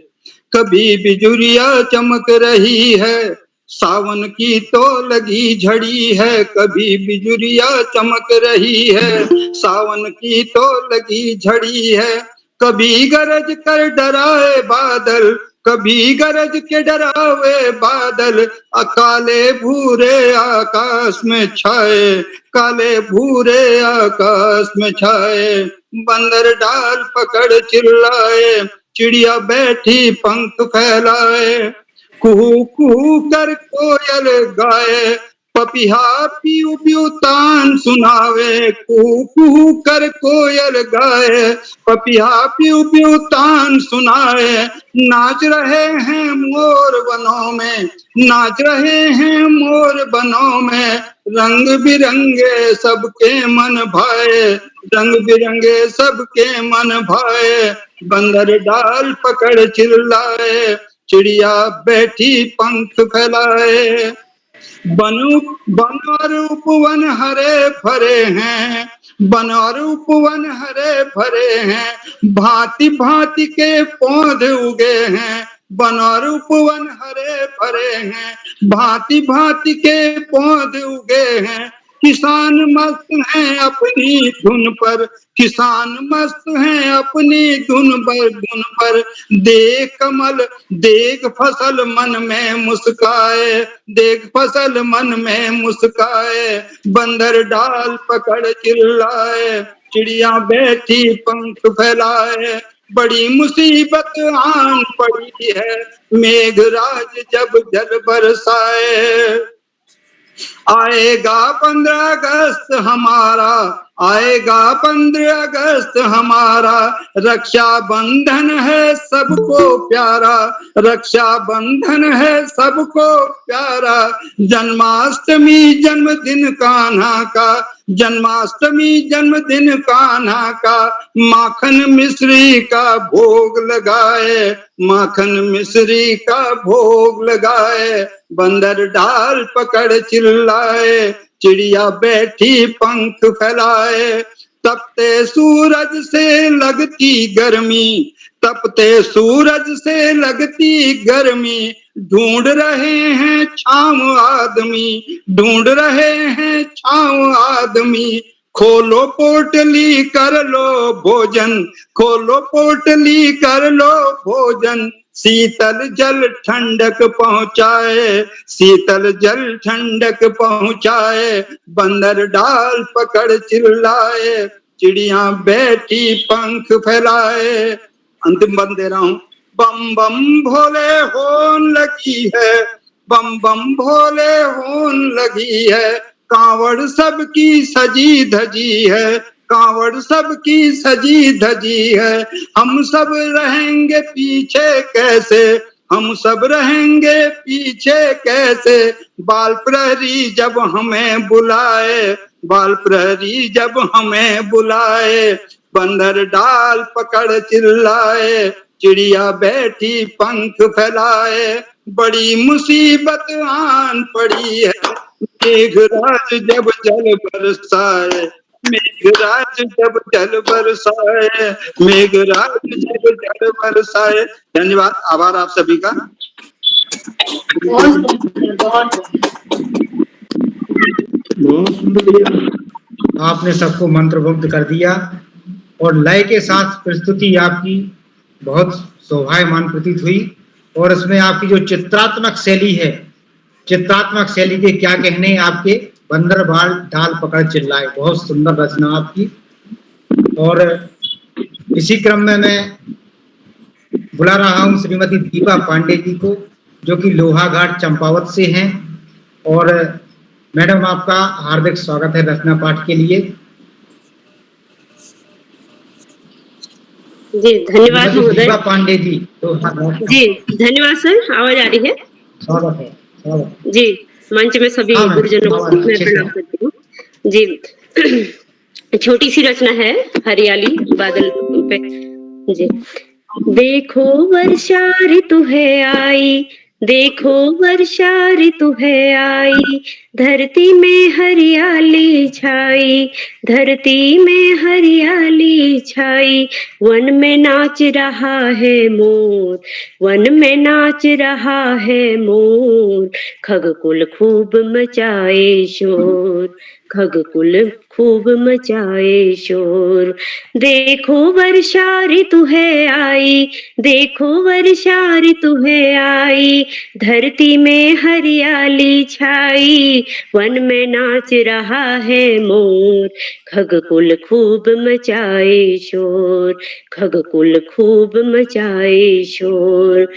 Speaker 11: कभी बिजुरिया चमक रही है, सावन की तो लगी झड़ी है। कभी बिजुरिया चमक रही है, सावन की तो लगी झड़ी है। कभी गरज कर डराए बादल, कभी गरज के डरावे बादल। काले भूरे आकाश में छाए, काले भूरे आकाश में छाए। बंदर डाल पकड़ चिल्लाए, चिड़िया बैठी पंख फैलाए। कुहू कुहू कर कोयल गाए, पपिहा पियू पियू तान सुनावे। कुहू कुहू कर कोयल गाए, पपिहा पियू पियू तान सुनाए। नाच रहे हैं मोर वनों में, नाच रहे हैं मोर बनों में। रंग बिरंगे सबके मन भाए, रंग बिरंगे सबके मन भाए। बंदर डाल पकड़ चिल्लाए, चिड़िया बैठी पंख फैलाए। वन और उपवन हरे भरे हैं, वन और उपवन हरे भरे हैं। भांति भांति के पौधे उगे हैं, वन और उपवन हरे भरे हैं। भांति भांति के पौधे उगे हैं। किसान मस्त हैं अपनी धुन पर, किसान मस्त हैं अपनी धुन पर। देख कमल देख फसल मन में मुस्काए, देख फसल मन में मुस्काए। बंदर डाल पकड़ चिल्लाए, चिड़िया बैठी पंख फैलाए। बड़ी मुसीबत आन पड़ी है, मेघराज जब जल बरसाए। आएगा 15 अगस्त हमारा, आएगा 15 अगस्त हमारा। रक्षा बंधन है सबको प्यारा, रक्षा बंधन है सबको प्यारा। जन्माष्टमी जन्मदिन कान्हा का, जन्माष्टमी जन्मदिन कान्हा का। माखन मिश्री का भोग लगाए, माखन मिश्री का भोग लगाए। बंदर डाल पकड़ चिल्लाए, चिड़िया बैठी पंख फैलाए। तपते सूरज से लगती गर्मी, तपते सूरज से लगती गर्मी। ढूंढ रहे हैं छांव आदमी, ढूंढ रहे हैं छांव आदमी। खोलो पोटली कर लो भोजन, खोलो पोटली कर लो भोजन। शीतल जल ठंडक पहुँचाए, शीतल जल ठंडक पहुँचाए। बंदर डाल पकड़ चिल्लाए, चिड़िया बैठी पंख फैलाए। अंतिम बंद दे रहा हूँ। बम बम भोले होन लगी है, बम बम भोले होन लगी है। कांवड़ सबकी सजी धजी है, कांवड़ सबकी सजी धजी है। हम सब रहेंगे पीछे कैसे, हम सब रहेंगे पीछे कैसे। बाल प्रहरी जब हमें बुलाए, बाल प्रहरी जब हमें बुलाए, बंदर डाल पकड़ चिल्लाए, चिड़िया बैठी पंख फैलाए, बड़ी मुसीबत आन पड़ी है, मेघराज जब जल बरसाए, मेघराज जब जल बरसाए, मेघराज जब जल बरसाए। धन्यवाद, आभार आप सभी का।
Speaker 3: बहुत सुंदर, बहुत
Speaker 5: आपने सबको मंत्रमुग्ध कर दिया और लय के साथ प्रस्तुति आपकी बहुत शोभायमान प्रतीत हुई। और इसमें आपकी जो चित्रात्मक शैली है, चित्रात्मक शैली के क्या कहने आपके, बंदर बाल डाल पकड़ चिल्लाए, बहुत सुंदर रचना आपकी। और इसी क्रम में मैं बुला रहा हूं श्रीमती दीपा पांडे जी को, जो कि लोहाघाट चंपावत से हैं। और मैडम आपका हार्दिक स्वागत है रचना पाठ के लिए।
Speaker 12: जी धन्यवाद महोदय।
Speaker 5: दीपा पांडे जी
Speaker 12: जी धन्यवाद सर, आवाज आ रही है?
Speaker 5: स्वागत है, स्वागत।
Speaker 12: जी, मंच में सभी गुरुजनों को मैं प्रणाम करती हूँ। जी छोटी सी रचना है, हरियाली बादल पे। जी, देखो वर्षा ऋतु है आई, देखो वर्षा ऋतु है आई, धरती में हरियाली छाई, धरती में हरियाली छाई, वन में नाच रहा है मोर, वन में नाच रहा है मोर, खगकुल खूब मचाए शोर, खगकुल खूब मचाए शोर। देखो वर्षा ऋतु है आई, देखो वर्षा ऋतु है आई, धरती में हरियाली छाई, वन में नाच रहा है मोर, खगकुल खूब मचाए शोर, खगकुल खूब मचाए शोर।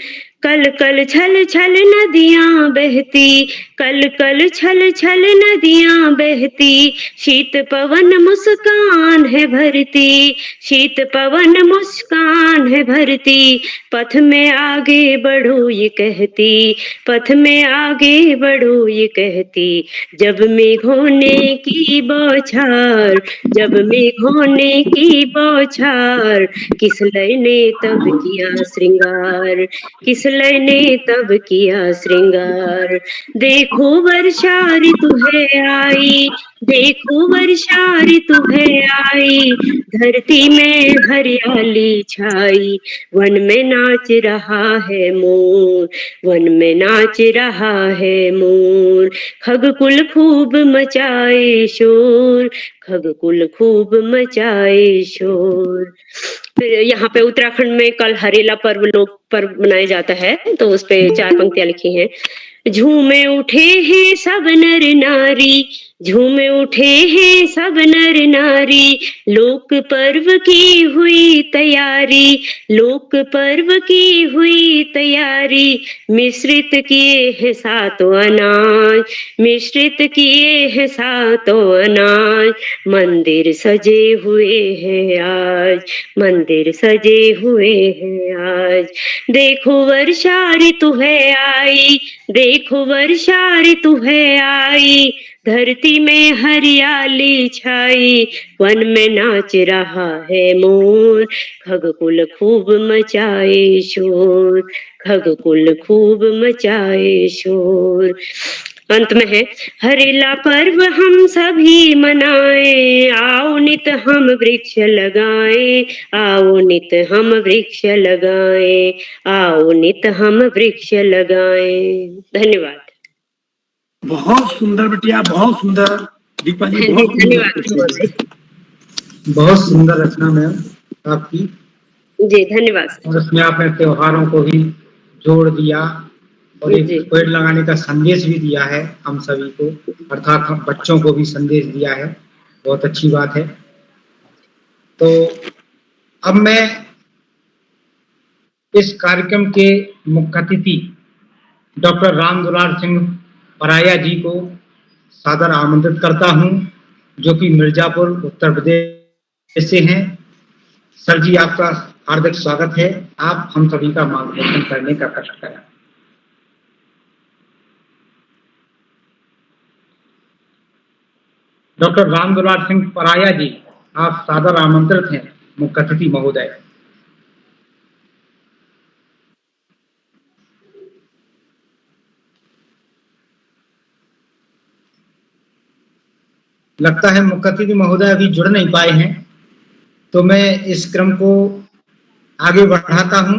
Speaker 12: कल कल छल छल नदियां बहती, कल कल छल छल नदियां बहती, शीत पवन मुस्कान है भरती, शीत पवन मुस्कान है भरती, पथ में आगे बढ़ो ये कहती, पथ में आगे बढ़ो ये कहती, जब मेघों ने की बौछार, जब मेघों ने की बौछार, किस लय ने तब किया श्रृंगार, किस लय ने तब किया श्रृंगार। देखो वर्षा ऋतु है आई, देखो वर्षा ऋतु है आई, धरती में हरियाली छाई, वन में नाच रहा है मोर, वन में नाच रहा है मोर, खगकुल खूब मचाए शोर, खगकुल खूब मचाए शोर। फिर यहाँ पे उत्तराखंड में कल हरेला पर्व लोक पर्व मनाया जाता है, तो उस पे 4 पंक्तियां लिखी हैं। झूमे उठे हैं सब नर नारी, झूमे उठे हैं सब नर नारी, लोक पर्व की हुई तैयारी, लोक पर्व की हुई तैयारी, मिश्रित किए हैं सातों अनाज, मिश्रित किए हैं सातों अनाज, मंदिर सजे हुए हैं आज, मंदिर सजे हुए हैं आज। देखो वर्षा ऋतु है आई, देखो वर्षा ऋतु है आई, धरती में हरियाली छाई, वन में नाच रहा है मोर, खगकुल खूब मचाए शोर, खगकुल खूब मचाए शोर। अंत में है, हरेला पर्व हम सभी मनाएं, आओ नित हम वृक्ष लगाएं, आओ नित हम वृक्ष लगाएं, आओ नित हम वृक्ष लगाएं। धन्यवाद।
Speaker 13: बहुत सुंदर बेटिया, बहुत सुंदर दीपा जी, बहुत
Speaker 12: धन्यवाद।
Speaker 5: बहुत सुंदर रचना मैम आपकी।
Speaker 12: जी धन्यवाद।
Speaker 5: और उसमें आपने त्योहारों को भी जोड़ दिया और एक पेड़ लगाने का संदेश भी दिया है हम सभी को, अर्थात हम बच्चों को भी संदेश दिया है, बहुत अच्छी बात है। तो अब मैं इस कार्यक्रम के मुख्य अतिथि डॉक्टर रामदुलार सिंह पराया जी को सादर आमंत्रित करता हूं, जो कि मिर्जापुर उत्तर प्रदेश से हैं। सर जी आपका हार्दिक स्वागत है, आप हम सभी का मार्गदर्शन करने का कष्ट करें। डॉक्टर रामदुलार सिंह पराया जी, आप सादर आमंत्रित हैं मुख्य अतिथि महोदय। लगता है मुख्य अतिथि महोदय अभी जुड़ नहीं पाए हैं, तो मैं इस क्रम को आगे बढ़ाता हूं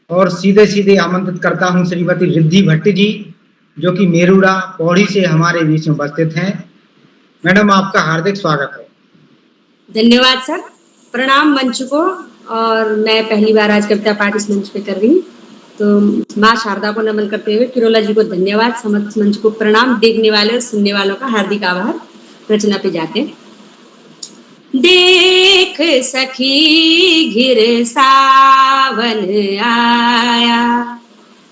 Speaker 5: और सीधे सीधे आमंत्रित करता हूं श्रीमती रिद्धि भट्ट जी, जो कि मेरुड़ा पौड़ी से हमारे बीच में उपस्थित हैं। मैडम, आपका हार्दिक स्वागत है।
Speaker 8: धन्यवाद सर। प्रणाम मंच को। और मैं पहली बार आज कविता पाठ इस मंच पे कर रही हूँ, तो माँ शारदा को नमन करते हुए किरोला जी को धन्यवाद, समस्त मंच को प्रणाम, देखने वाले और सुनने वालों का हार्दिक आभार। रचना पे जाते हैं। देख सखी घिर सावन आया,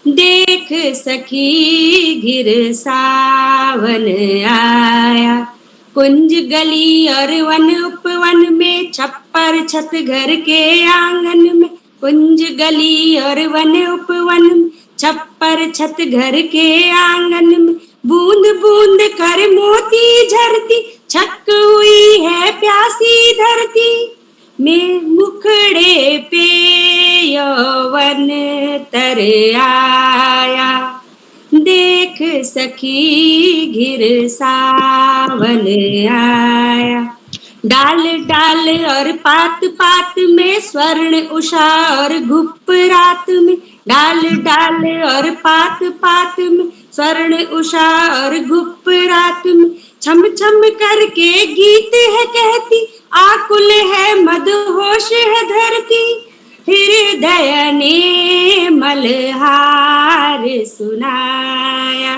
Speaker 8: देख सखी घिर सावन आया, कुंज गली और वन उपवन में, छप्पर छत घर के आंगन में, कुंज गली और वन उपवन में, छप्पर छत घर के आंगन में, बूंद बूंद कर मोती झरती, छक हुई है प्यासी धरती, में मुखड़े पे यौवन तर आया, देख सखी घिर सावन आया, डाल डाल और पात पात में, स्वर्ण उषा और गुप्त रात में, डाल डाल और पात पात में, स्वर्ण उषा और गुप्त रात में, छम छम करके गीत है कहती, आकुल है मदहोश है धरती, हृदय ने मलहार सुनाया,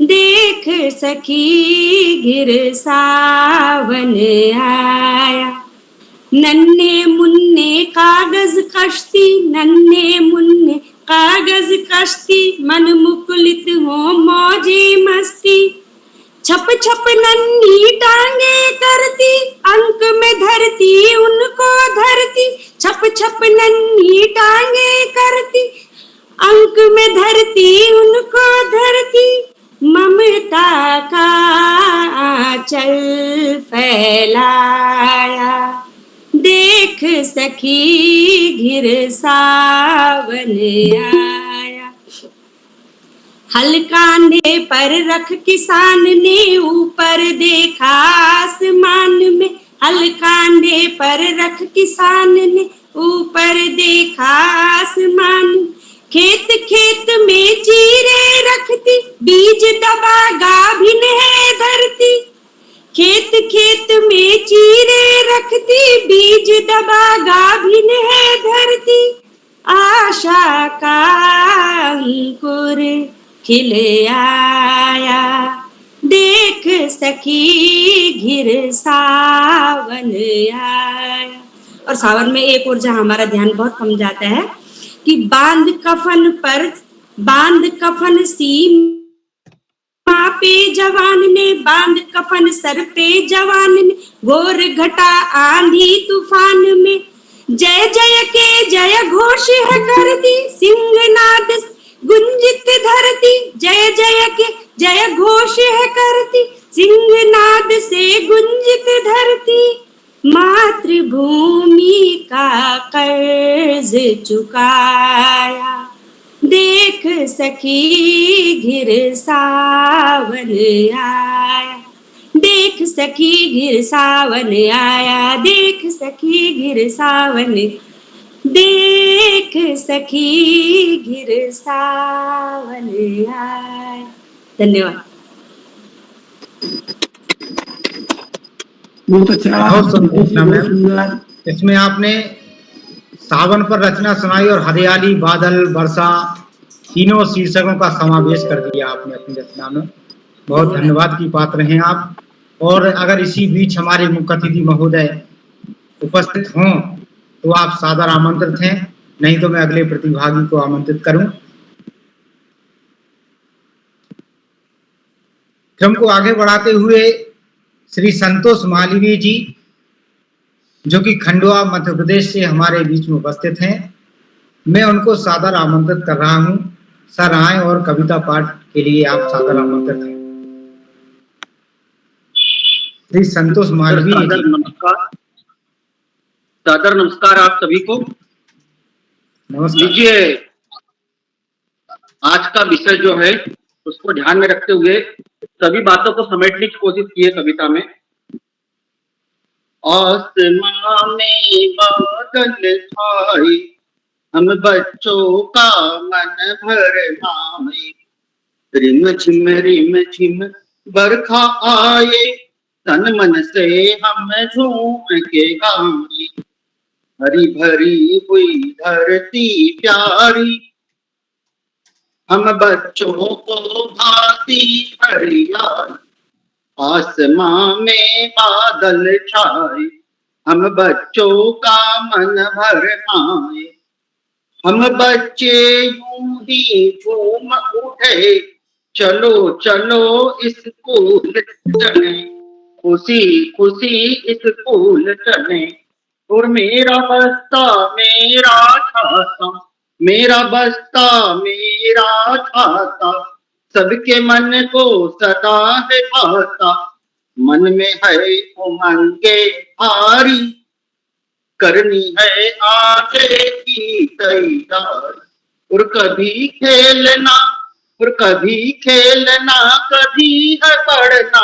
Speaker 8: देख सखी घिर सावन आया, नन्हे मुन्ने कागज कश्ती, नन्हे मुन्ने कागज कश्ती, मन मुकुलित हो मौजे मस्ती, छप छप नन्ही टांगे करती, अंक में धरती उनको धरती, छप छप नन्ही टांगे करती, अंक में धरती उनको धरती, ममता का आंचल फैलाया, देख सखी घिर सावन आया, हल कांधे पर रख किसान ने ऊपर देखा आसमान में, हल कांधे पर रख किसान ने ऊपर देखा आसमान, खेत खेत में चीरे रखती, बीज दबा गाभिन है धरती, खेत खेत में चीरे रखती, बीज दबा गाभिन है धरती, आशा का अंकुर खिल आया, देख सखी घिर सावन आया। और सावन में एक और जहाँ हमारा ध्यान बहुत कम जाता है कि बांध कफन सी माँ पे जवान ने, बांध कफन सर पे जवान ने, घोर घटा आंधी तूफान में, जय जय के जय घोष है करती, सिंहनाद गुंजित धरती, जय जय के जय घोष है करती, सिंहनाद से गुंजित धरती, मातृभूमि का कर्ज चुकाया, देख सखी घिर सावन आया, देख सखी घिर सावन आया, देख सखी घिर सावन, देख सखी घिर सावन आया। धन्यवाद।
Speaker 13: बहुत अच्छा,
Speaker 5: बहुत सुंदर। इसमें आपने सावन पर रचना सुनाई और हरियाली, बादल, वर्षा, तीनों शीर्षकों का समावेश कर दिया आपने अपनी रचना में। बहुत धन्यवाद की पात्र हैं आप। और अगर इसी बीच हमारे मुख्य अतिथि महोदय उपस्थित हों तो आप सादर आमंत्रित हैं, नहीं तो मैं अगले प्रतिभागी को आमंत्रित करूं। क्रम को आगे बढ़ाते हुए श्री संतोष मालवीय जी, जो कि खंडवा मध्य प्रदेश से हमारे बीच में उपस्थित हैं, मैं उनको सादर आमंत्रित कर रहा हूं। सर आए और कविता पाठ के लिए आप सादर आमंत्रित हैं। श्री संतोष मालवीय
Speaker 14: सादर
Speaker 5: जी।
Speaker 14: नमस्कार, सादर नमस्कार आप सभी को।
Speaker 5: नमस्कार।
Speaker 14: लीजिए, आज का विषय जो है उसको ध्यान में रखते हुए सभी बातों को समेटने की कोशिश की है कविता में। आसमां में बादल छाए, हम बच्चों का मन भरमाए, रिम झिम बरखा आए, तन मन से हम झूम के गाए, हरी भरी हुई धरती प्यारी, हम बच्चों को भाती हरियाली, आसमां में बादल छाए, हम बच्चों का मन भरमाए, हम बच्चे यूं ही झूम उठे, चलो चलो स्कूल चले, खुशी खुशी स्कूल चले, और मेरा बस्ता मेरा छाता, मेरा बस्ता मेरा छाता, सबके मन को सदा है भाता, मन में है उमंगे भारी, करनी है आगे की तैयारी, और कभी खेलना कभी है पढ़ना,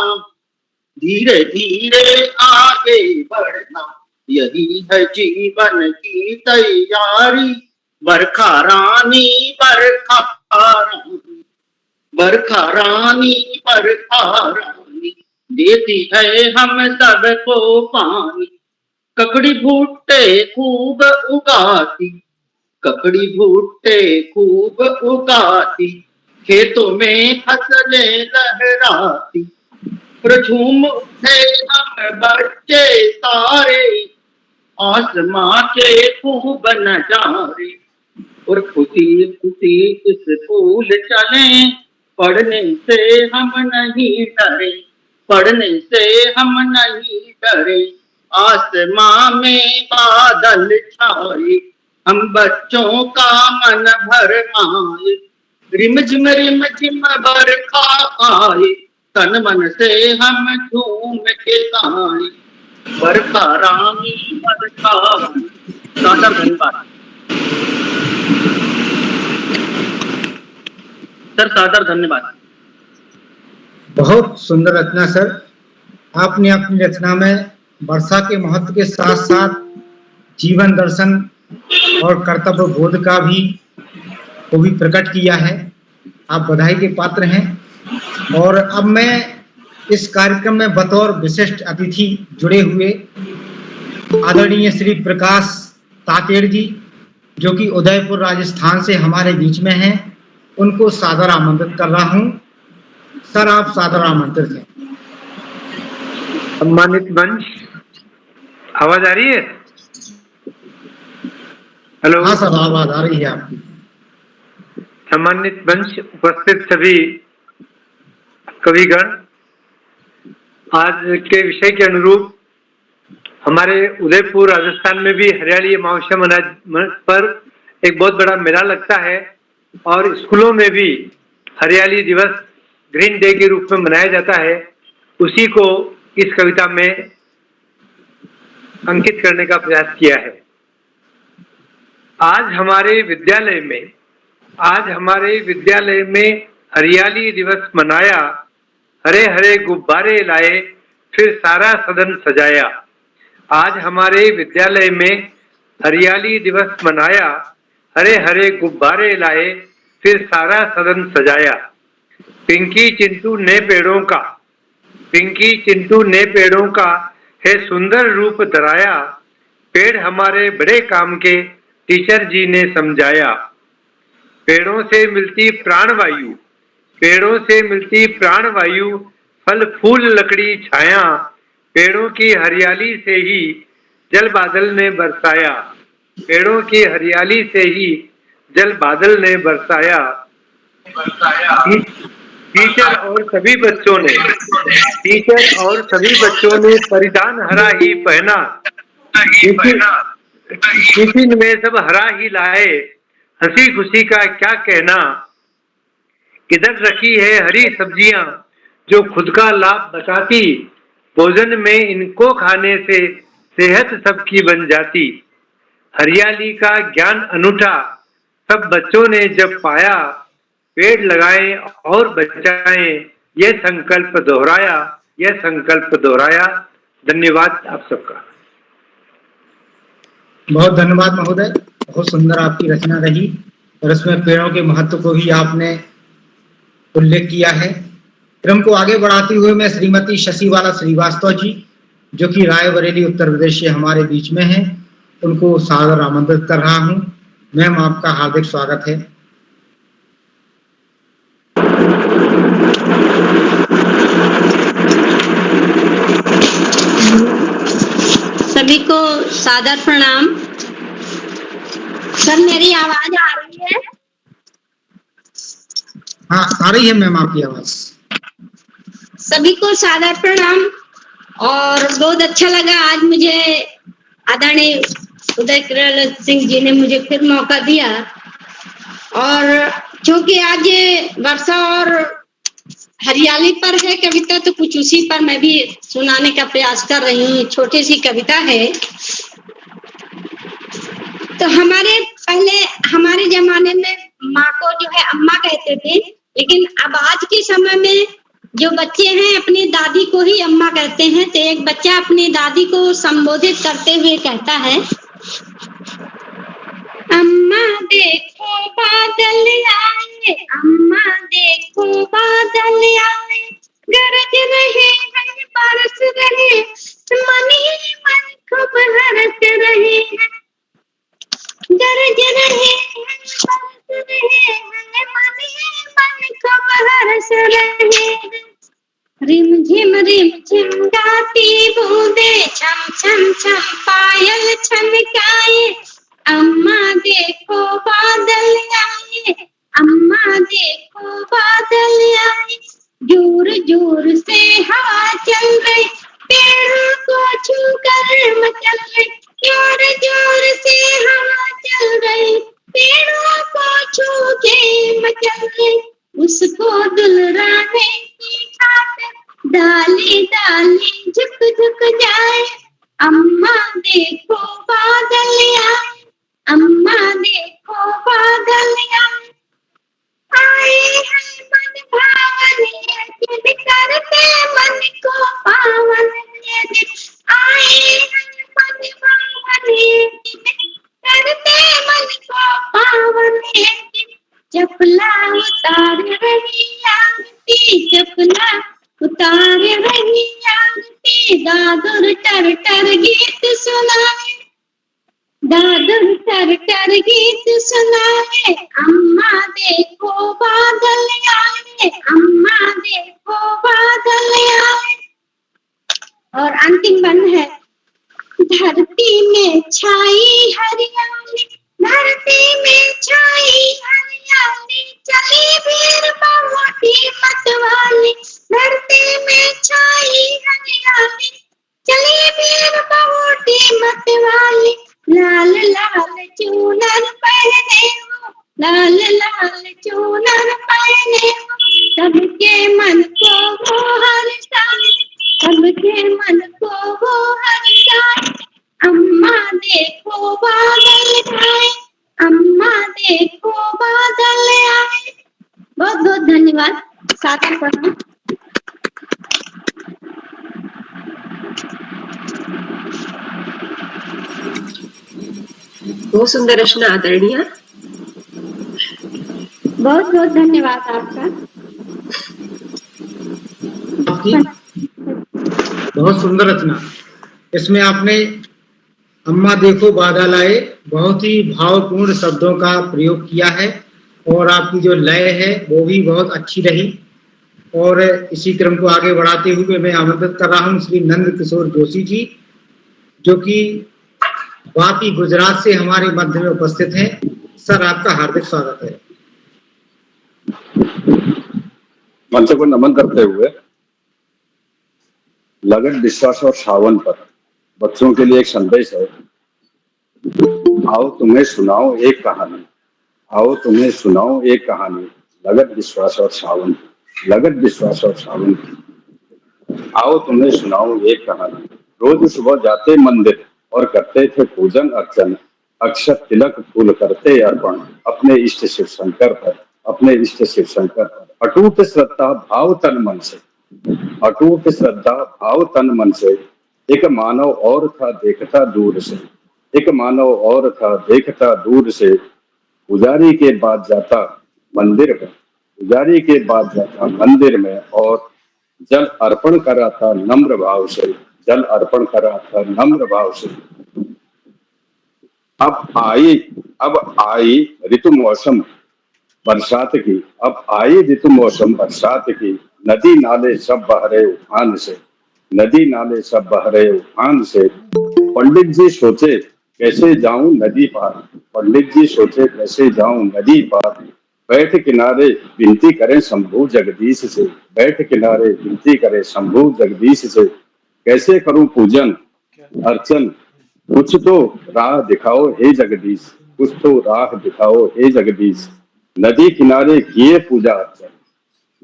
Speaker 14: धीरे धीरे आगे बढ़ना, यही है जीवन की तैयारी, बरखा रानी बरखा रानी, बरखा रानी बरखा रानी, देती है हम सबको पानी, ककड़ी भुट्टे खूब उगाती, ककड़ी भुट्टे खूब उगाती, खेतों में फसलें लहराती, और झूम उठे हम बच्चे सारे, आसमां के खूब नजारे, और खुशी खुशी स्कूल चले, पढ़ने से हम नहीं डरे, पढ़ने से हम नहीं डरे, आसमां में बादल छाए, हम बच्चों का मन भरमाए, रिम झिम बरखा आए, तन मन से हम झूम के गाए, बरखा रानी बरखा रानी। सादर धन्यवाद सर, सादर धन्यवाद।
Speaker 5: बहुत सुंदर रचना सर। आपने अपनी रचना में वर्षा के महत्व के साथ साथ जीवन दर्शन और कर्तव्य बोध का भी को भी प्रकट किया है। आप बधाई के पात्र हैं। और अब मैं इस कार्यक्रम में बतौर विशिष्ट अतिथि जुड़े हुए आदरणीय श्री प्रकाश तातेड़ जी, जो कि उदयपुर राजस्थान से हमारे बीच में हैं, उनको सादर आमंत्रित कर रहा हूं। सर, आप सादर आमंत्रित हैं।
Speaker 15: सम्मानित मंच, आवाज आ रही है? हेलो।
Speaker 5: हाँ सर, आवाज आ रही है आपकी।
Speaker 15: सम्मानित मंच, उपस्थित सभी कविगण, आज के विषय के अनुरूप हमारे उदयपुर राजस्थान में भी हरियाली महोत्सव पर एक बहुत बड़ा मेला लगता है, और स्कूलों में भी हरियाली दिवस ग्रीन डे के रूप में मनाया जाता है। उसी को इस कविता में अंकित करने का प्रयास किया है। आज हमारे विद्यालय में हरियाली दिवस मनाया, हरे हरे गुब्बारे लाए, फिर सारा सदन सजाया। आज हमारे विद्यालय में हरियाली दिवस मनाया, हरे हरे गुब्बारे लाए, फिर सारा सदन सजाया। पिंकी चिंटू ने पेड़ों का है सुंदर रूप धराया, पेड़ हमारे बड़े काम के टीचर जी ने समझाया। पेड़ों से मिलती प्राणवायु, फल फूल लकड़ी छाया, पेड़ों की हरियाली से ही जल बादल ने बरसाया, पेड़ों की हरियाली से ही जल बादल ने बरसाया। टीचर और सभी बच्चों ने परिधान हरा ही पहना, टिफिन में सब हरा ही लाए, हंसी खुशी का क्या कहना। किधर रखी है हरी सब्जियां जो खुद का लाभ बताती, भोजन में इनको खाने से सेहत सबकी बन जाती। हरियाली का ज्ञान अनूठा सब बच्चों ने जब पाया, पेड़ लगाएं और बचाएं, यह संकल्प दोहराया। धन्यवाद आप सबका।
Speaker 5: बहुत धन्यवाद महोदय, बहुत सुंदर आपकी रचना रही और इसमें पेड़ों के महत्व को भी आपने उल्लेख किया है। क्रम को आगे बढ़ाते हुए मैं श्रीमती शशिबाला श्रीवास्तव जी, जो कि रायबरेली उत्तर प्रदेश से हमारे बीच में हैं, उनको सादर आमंत्रित कर रहा हूं। मैम, आपका हार्दिक स्वागत है।
Speaker 16: सभी को सादर प्रणाम। सर, मेरी आवाज आ रही है?
Speaker 5: हाँ, आ रही है मैम आपकी आवाज।
Speaker 16: सभी को सादर प्रणाम। और बहुत अच्छा लगा आज मुझे आदरणीय उदय करोला सिंह जी ने मुझे फिर मौका दिया। और क्योंकि आज ये वर्षा और हरियाली पर है कविता, तो कुछ उसी पर मैं भी सुनाने का प्रयास कर रही हूँ। छोटी सी कविता है। तो हमारे जमाने में माँ को जो है अम्मा कहते थे, लेकिन अब आज के समय में जो बच्चे हैं अपनी दादी को ही अम्मा कहते हैं। तो एक बच्चा अपनी दादी को संबोधित करते हुए कहता है, अम्मा देखो बादल आए, अम्मा देखो बादल आए, गरज रहे हैं बरस रहे, मन ही मन खूब हरस रहे हैं, गरज रहे हैं बरस रहे हैं, मन ही मन खूब हरस रहे हैं। रिम झिम गाती बूंदे, छम छम छम पायल छनकाए, अम्मा देखो बादल आए, अम्मा देखो बादल आए, जोर जोर से हवा चल रही, पेड़ों को छू कर मचल रही, जोर जोर से हवा चल रही, पेड़ों को छू के मचल रही, उसको दुलराने की खातिर डाली डाली झुक झुक जाए, अम्मा देखो बादल आए, अम्मा देखो बादल आए, आए हैं मन भावन ये दिन, करते मन को पावन ये दिन, आए हैं मन भावन ये दिन, करते मन को पावन ये दिन, चपला उतार रही आरती, चपला उतार रही आरती, दादुर टर टर गीत सुनाए, दादुर टर टर गीत सुनाए, अम्मा देखो बादल आए, अम्मा देखो बादल आए। और अंतिम बंद है, धरती में छाई हरियाली, धरती में छाई हरियाली, चली भीड़ बहुटी मतवाली, धरती में छाई हरियाली, चली भीड़ बहुटी मतवाली, लाल लाल चूनर पहने वो, लाल लाल चूनर पहने वो, सबके मन को वो हर्षाए, सबके मन को वो हर्षाए, अम्मा देखो बादल आए, अम्मा देखो बादल आए। बहुत बहुत धन्यवाद। सादर प्रणाम।
Speaker 12: बहुत सुंदर रचना आदरणीय।
Speaker 16: बहुत बहुत धन्यवाद आपका।
Speaker 5: बहुत सुंदर रचना। इसमें आपने अम्मा देखो बादल आए बहुत ही भावपूर्ण शब्दों का प्रयोग किया है और आपकी जो लय है वो भी बहुत अच्छी रही। और इसी क्रम को आगे बढ़ाते हुए मैं आमंत्रित कर रहा हूं श्री नंद किशोर जोशी जी, जो कि वापी गुजरात से हमारे मध्य में उपस्थित हैं। सर, आपका हार्दिक स्वागत है।
Speaker 17: मंच को नमन करते हुए लगन, विश्वास और सावन पर बच्चों के लिए एक संदेश है। आओ तुम्हें सुनाओ एक कहानी, आओ तुम्हें सुनाओ एक कहानी, लगन, विश्वास और सावन, लगन, विश्वास और सावन। आओ तुम्हें सुनाऊं एक कहानी। रोज सुबह जाते मंदिर और करते थे पूजन अर्चन, अक्षत तिलक फूल करते अर्पण अपने इष्ट शिव शंकर पर, अपने इष्ट शिव शंकर पर। अटूट श्रद्धा भाव तन मन से, अटूट श्रद्धा भाव तन मन से। एक मानव और था देखता दूर से, एक मानव और था देखता दूर से। पुजारी के बाद जाता मंदिर में, पुजारी के बाद जाता मंदिर में और जल अर्पण कराता नम्र भाव से, जल अर्पण कराता नम्र भाव से। अब आई ऋतु मौसम बरसात की, अब आई ऋतु मौसम बरसात की। नदी नाले सब बह रहे उफान से, नदी नाले सब बह रहे उफान से। पंडित जी सोचे कैसे जाऊं नदी पार, पंडित जी सोचे कैसे जाऊं नदी पार। बैठ किनारे विनती करें शंभु जगदीश से, बैठ किनारे विनती करें शंभु जगदीश से। कैसे करूं पूजन अर्चन, कुछ तो राह दिखाओ हे जगदीश, कुछ तो राह दिखाओ हे जगदीश। नदी किनारे किए पूजा अर्चन,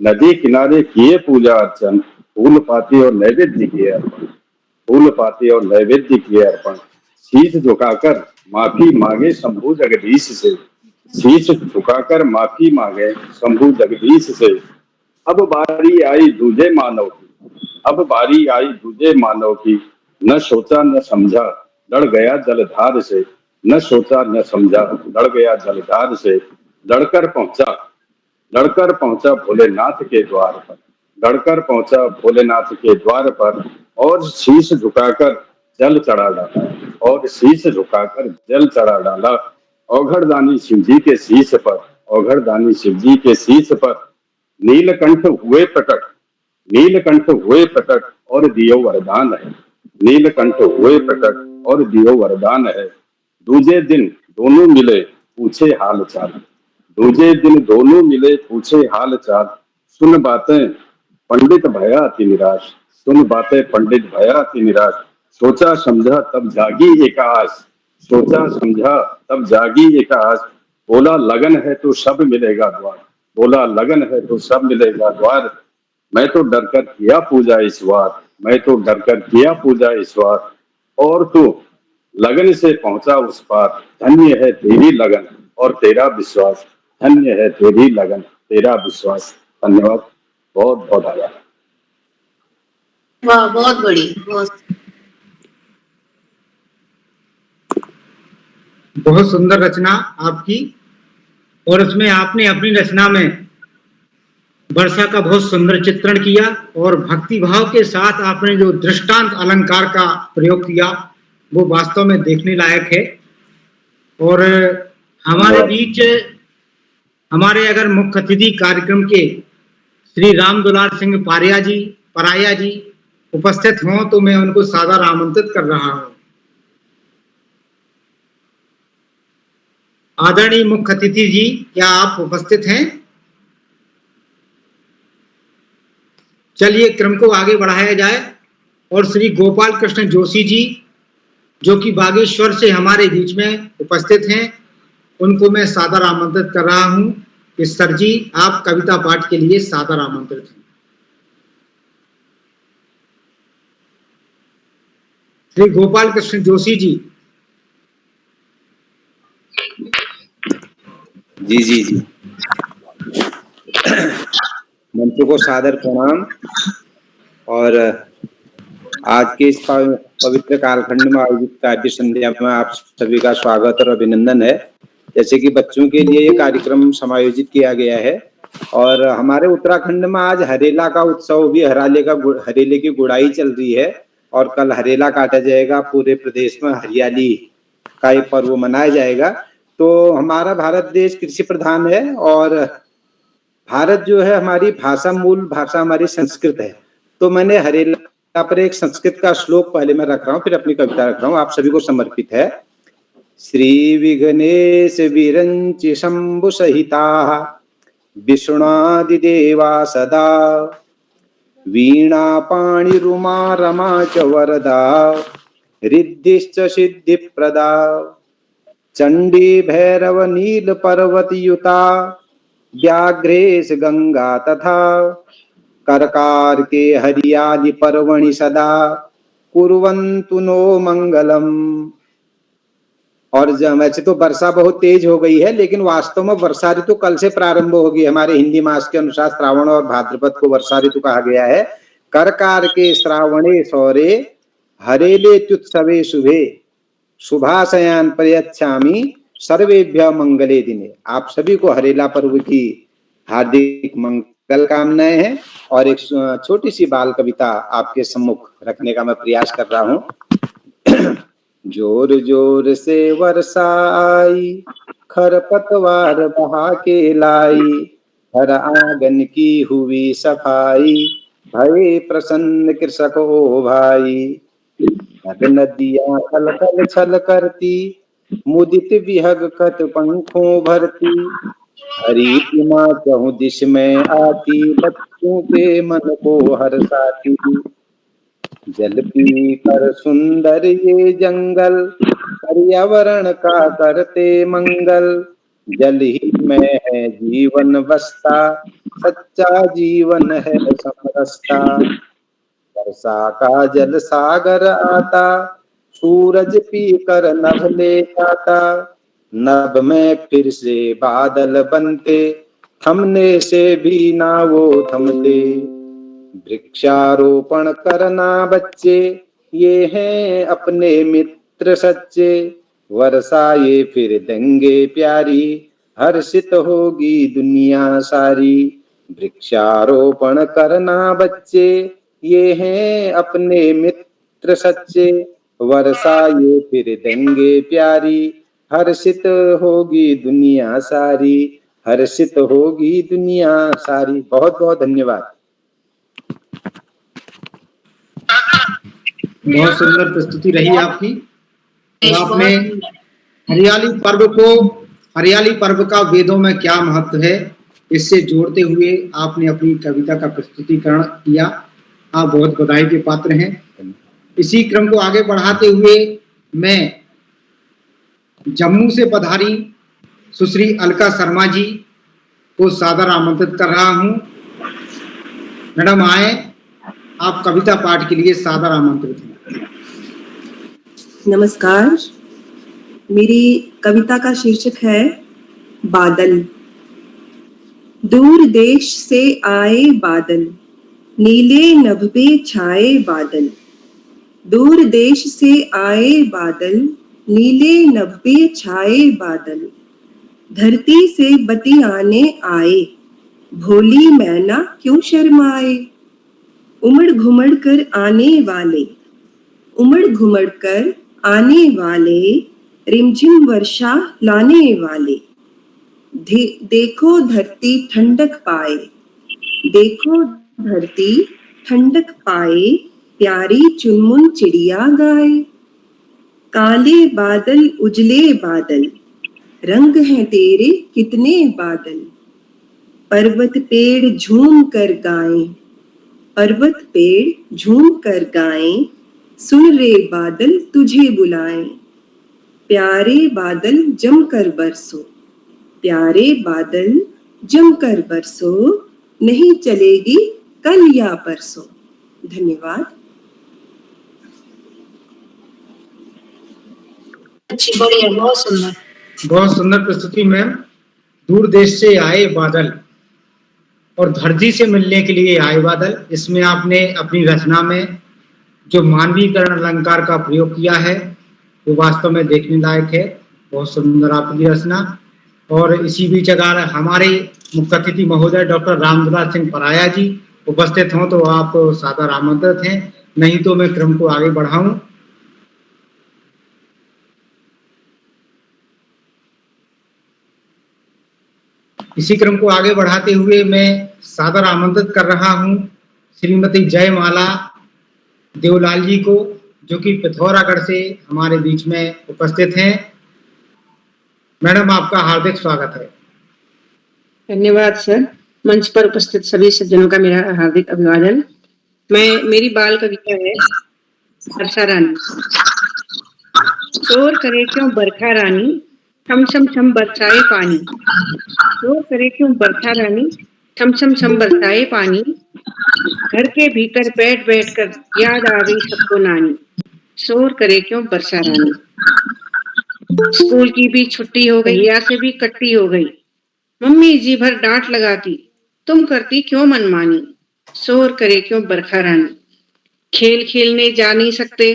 Speaker 17: नदी किनारे किए पूजा अर्चन। फूल पाती और नैवेद्य किए अर्पण, फूल पाती और नैवेद्य किए अर्पण। शीश झुकाकर माफी मांगे शंभु जगदीश से, शीश झुकाकर माफी मांगे शंभु जगदीश से। अब बारी आई दूजे मानव की, अब बारी आई दूजे मानव की। न सोचा न समझा लड़ गया जलधार से, न सोचा न समझा लड़ गया जलधार से। लड़कर पहुंचा भोलेनाथ के द्वार पर, लड़कर पहुंचा भोलेनाथ के द्वार पर। और शीश झुकाकर जल चढ़ा डाला, और शीश झुकाकर जल चढ़ा डाला। औघड़दानी शिव जी के शीश पर, औघड़दानी शिव जी के शीश पर। नीलकंठ हुए प्रकट, नीलकंठ हुए प्रकट और दियो वरदान है, नीलकंठ हुए प्रकट और दियो वरदान है। दूजे दिन दोनों मिले पूछे हाल चाल, दूजे दिन दोनों मिले पूछे हाल चाल। सुन बातें पंडित भया अति निराश, सुन बातें पंडित भया अति निराश। सोचा समझा तब जागी एक आस, सोचा समझा तब जागी एक आस। बोला लगन है तो सब मिलेगा द्वार, बोला लगन है तो सब मिलेगा द्वार। मैं तो डरकर किया पूजा इस बार, मैं तो डरकर किया पूजा इस बार। और तू लगन से पहुंचा उस पार। धन्य है तेरी लगन और तेरा विश्वास, धन्य है तेरी लगन तेरा विश्वास। धन्यवाद, बहुत बहुत आभार।
Speaker 3: वाह, बहुत बड़ी,
Speaker 5: बहुत सुंदर रचना आपकी, और उसमें आपने अपनी रचना में वर्षा का बहुत सुंदर चित्रण किया और भक्ति भाव के साथ आपने जो दृष्टांत अलंकार का प्रयोग किया वो वास्तव में देखने लायक है। और हमारे बीच हमारे अगर मुख्य अतिथि कार्यक्रम के श्री राम दुलार सिंह पराया जी उपस्थित हों तो मैं उनको सादर आमंत्रित कर रहा हूं। आदरणीय मुख्य अतिथि जी, क्या आप उपस्थित हैं? चलिए क्रम को आगे बढ़ाया जाए और श्री गोपाल कृष्ण जोशी जी जो कि बागेश्वर से हमारे बीच में उपस्थित हैं, उनको मैं सादर आमंत्रित कर रहा हूं कि सर जी आप कविता पाठ के लिए सादर आमंत्रित हैं। श्री गोपाल कृष्ण जोशी जी।
Speaker 18: जी जी जी, मंच को सादर प्रणाम। और आज के इस पवित्र कालखंड में आयोजित काव्य संध्या में आप सभी का स्वागत और अभिनंदन है। जैसे कि बच्चों के लिए ये कार्यक्रम समायोजित किया गया है और हमारे उत्तराखंड में आज हरेला का उत्सव भी, हरेले की गुड़ाई चल रही है और कल हरेला काटा जाएगा। पूरे प्रदेश में हरियाली का ये पर्व मनाया जाएगा। तो हमारा भारत देश कृषि प्रधान है और भारत जो है हमारी भाषा, मूल भाषा हमारी संस्कृत है। तो मैंने हरेला पर एक संस्कृत का श्लोक पहले मैं रख रहा हूँ, फिर अपनी कविता रख रहा हूँ, आप सभी को समर्पित है। श्री विघ्नेश विरंच शंभु सहिता विष्णुआदिदेवा सदा वीणा पाणि रुमा रमा च वरदा रिद्धिश्च सिद्धिप्रदा चंडी भैरव नील पर्वतयुता व्याघ्रेश गंगा तथा करकार के हरियाली पर्वणि सदा कुर्वन्तु नो मंगलम। और वैसे तो वर्षा बहुत तेज हो गई है, लेकिन वास्तव में वर्षा ऋतु कल से प्रारंभ होगी। हमारे हिंदी मास के अनुसार श्रावण और भाद्रपद को वर्षा ऋतु कहा गया है। करकार के श्रावणे सौरे हरेले त्युत्सवे शुभे शुभाशयान प्रयच्छामि सर्वेभ्य मंगले दिने। आप सभी को हरेला पर्व की हार्दिक मंगल कामनाएं हैं और एक छोटी सी बाल कविता आपके सम्मुख रखने का मैं प्रयास कर रहा हूं। जोर जोर से वर्षा आई, खरपतवार बहा के लाई, हर आंगन की हुई सफाई, भये प्रसन्न कृषक ओ भाई। नद नदियां छल कल छल करती, मुदित विहग कत पंखों भरती, हरी माँ चहुं दिश में आती, बच्चों के मन को हर्षाती। जल पी कर सुंदर ये जंगल, पर्यावरण का करते मंगल, जल ही में है जीवन बसता, सच्चा जीवन है समरसता। वर्षा का जल सागर आता, सूरज पी कर नभ ले जाता, नभ में फिर से बादल बनते, थमने से भी ना वो थमते। वृक्षारोपण करना बच्चे, ये हैं अपने मित्र सच्चे, वर्षा ये फिर देंगे प्यारी, हर्षित होगी दुनिया सारी। वृक्षारोपण करना बच्चे, ये हैं अपने मित्र सच्चे, वर्षा ये फिर देंगे प्यारी, हर्षित होगी दुनिया सारी, हर्षित होगी दुनिया सारी। बहुत बहुत धन्यवाद।
Speaker 5: बहुत सुंदर प्रस्तुति रही आपकी। तो आपने हरियाली पर्व का वेदों में क्या महत्व है, इससे जोड़ते हुए आपने अपनी कविता का प्रस्तुतिकरण किया। आप बहुत बधाई के पात्र हैं। इसी क्रम को आगे बढ़ाते हुए मैं जम्मू से पधारी सुश्री अलका शर्मा जी को सादर आमंत्रित कर रहा हूं। मैडम आए, आप कविता पाठ के लिए सादर आमंत्रित हैं।
Speaker 19: नमस्कार, मेरी कविता का शीर्षक है बादल। दूर देश से आए बादल, नीले नभ पे छाए बादल। दूर देश से आए बादल, नीले नभ पे छाए बादल। धरती से बतियाने आए, भोली मैना क्यों शर्माए। उमड़ घुमड़ कर आने वाले, उमड़ घुमड़ कर आने वाले, रिमझिम वर्षा लाने वाले। देखो धरती ठंडक पाए, देखो धरती ठंडक पाए, प्यारी चुनमुन चिड़िया गाए। काले बादल उजले बादल, रंग हैं तेरे कितने बादल। पर्वत पेड़ झूम कर गाएं, पर्वत पेड़ झूम कर गाएं, सुन रे बादल तुझे बुलाएं। प्यारे बादल जमकर बरसो, प्यारे बादल जमकर बरसो, नहीं चलेगी कल या परसों। धन्यवाद।
Speaker 3: अच्छी, बढ़िया, बहुत सुंदर।
Speaker 5: बहुत सुंदर प्रस्तुति मैम। दूर देश से आए बादल और धरती से मिलने के लिए आए बादल, इसमें आपने अपनी रचना में जो मानवीकरण अलंकार का प्रयोग किया है वो वास्तव में देखने लायक है। बहुत सुंदर आपकी रचना। और इसी बीच अगर हमारे मुख्य अतिथि महोदय डॉक्टर रामदुलार सिंह पराया जी उपस्थित हों तो आप सादर आमंत्रित हैं, नहीं तो मैं क्रम को आगे बढ़ाऊं। इसी क्रम को आगे बढ़ाते हुए मैं सादर आमंत्रित कर रहा हूं श्रीमती जयमाला देवलाल जी को, जो कि पिथौरागढ़ से हमारे बीच में उपस्थित हैं। मैडम, आपका हार्दिक स्वागत है।
Speaker 20: धन्यवाद सर। मंच पर उपस्थित सभी सज्जनों का मेरा हार्दिक अभिवादन। मेरी बाल कविता है वर्षा रानी। शोर करे क्यों बरखा रानी, ठम छम छम बरसाए पानी। शोर करे क्यों बरखा रानी, छम छम छम बरसाए पानी, घर के भीतर बैठ बैठ कर याद आ गई सबको नानी, शोर करे क्यों वर्षा रानी। स्कूल की भी छुट्टी हो गई, या से भी कट्टी हो गई, मम्मी जी भर डांट लगाती, तुम करती क्यों मनमानी, शोर करे क्यों बरखा रानी। खेल खेलने जा नहीं सकते,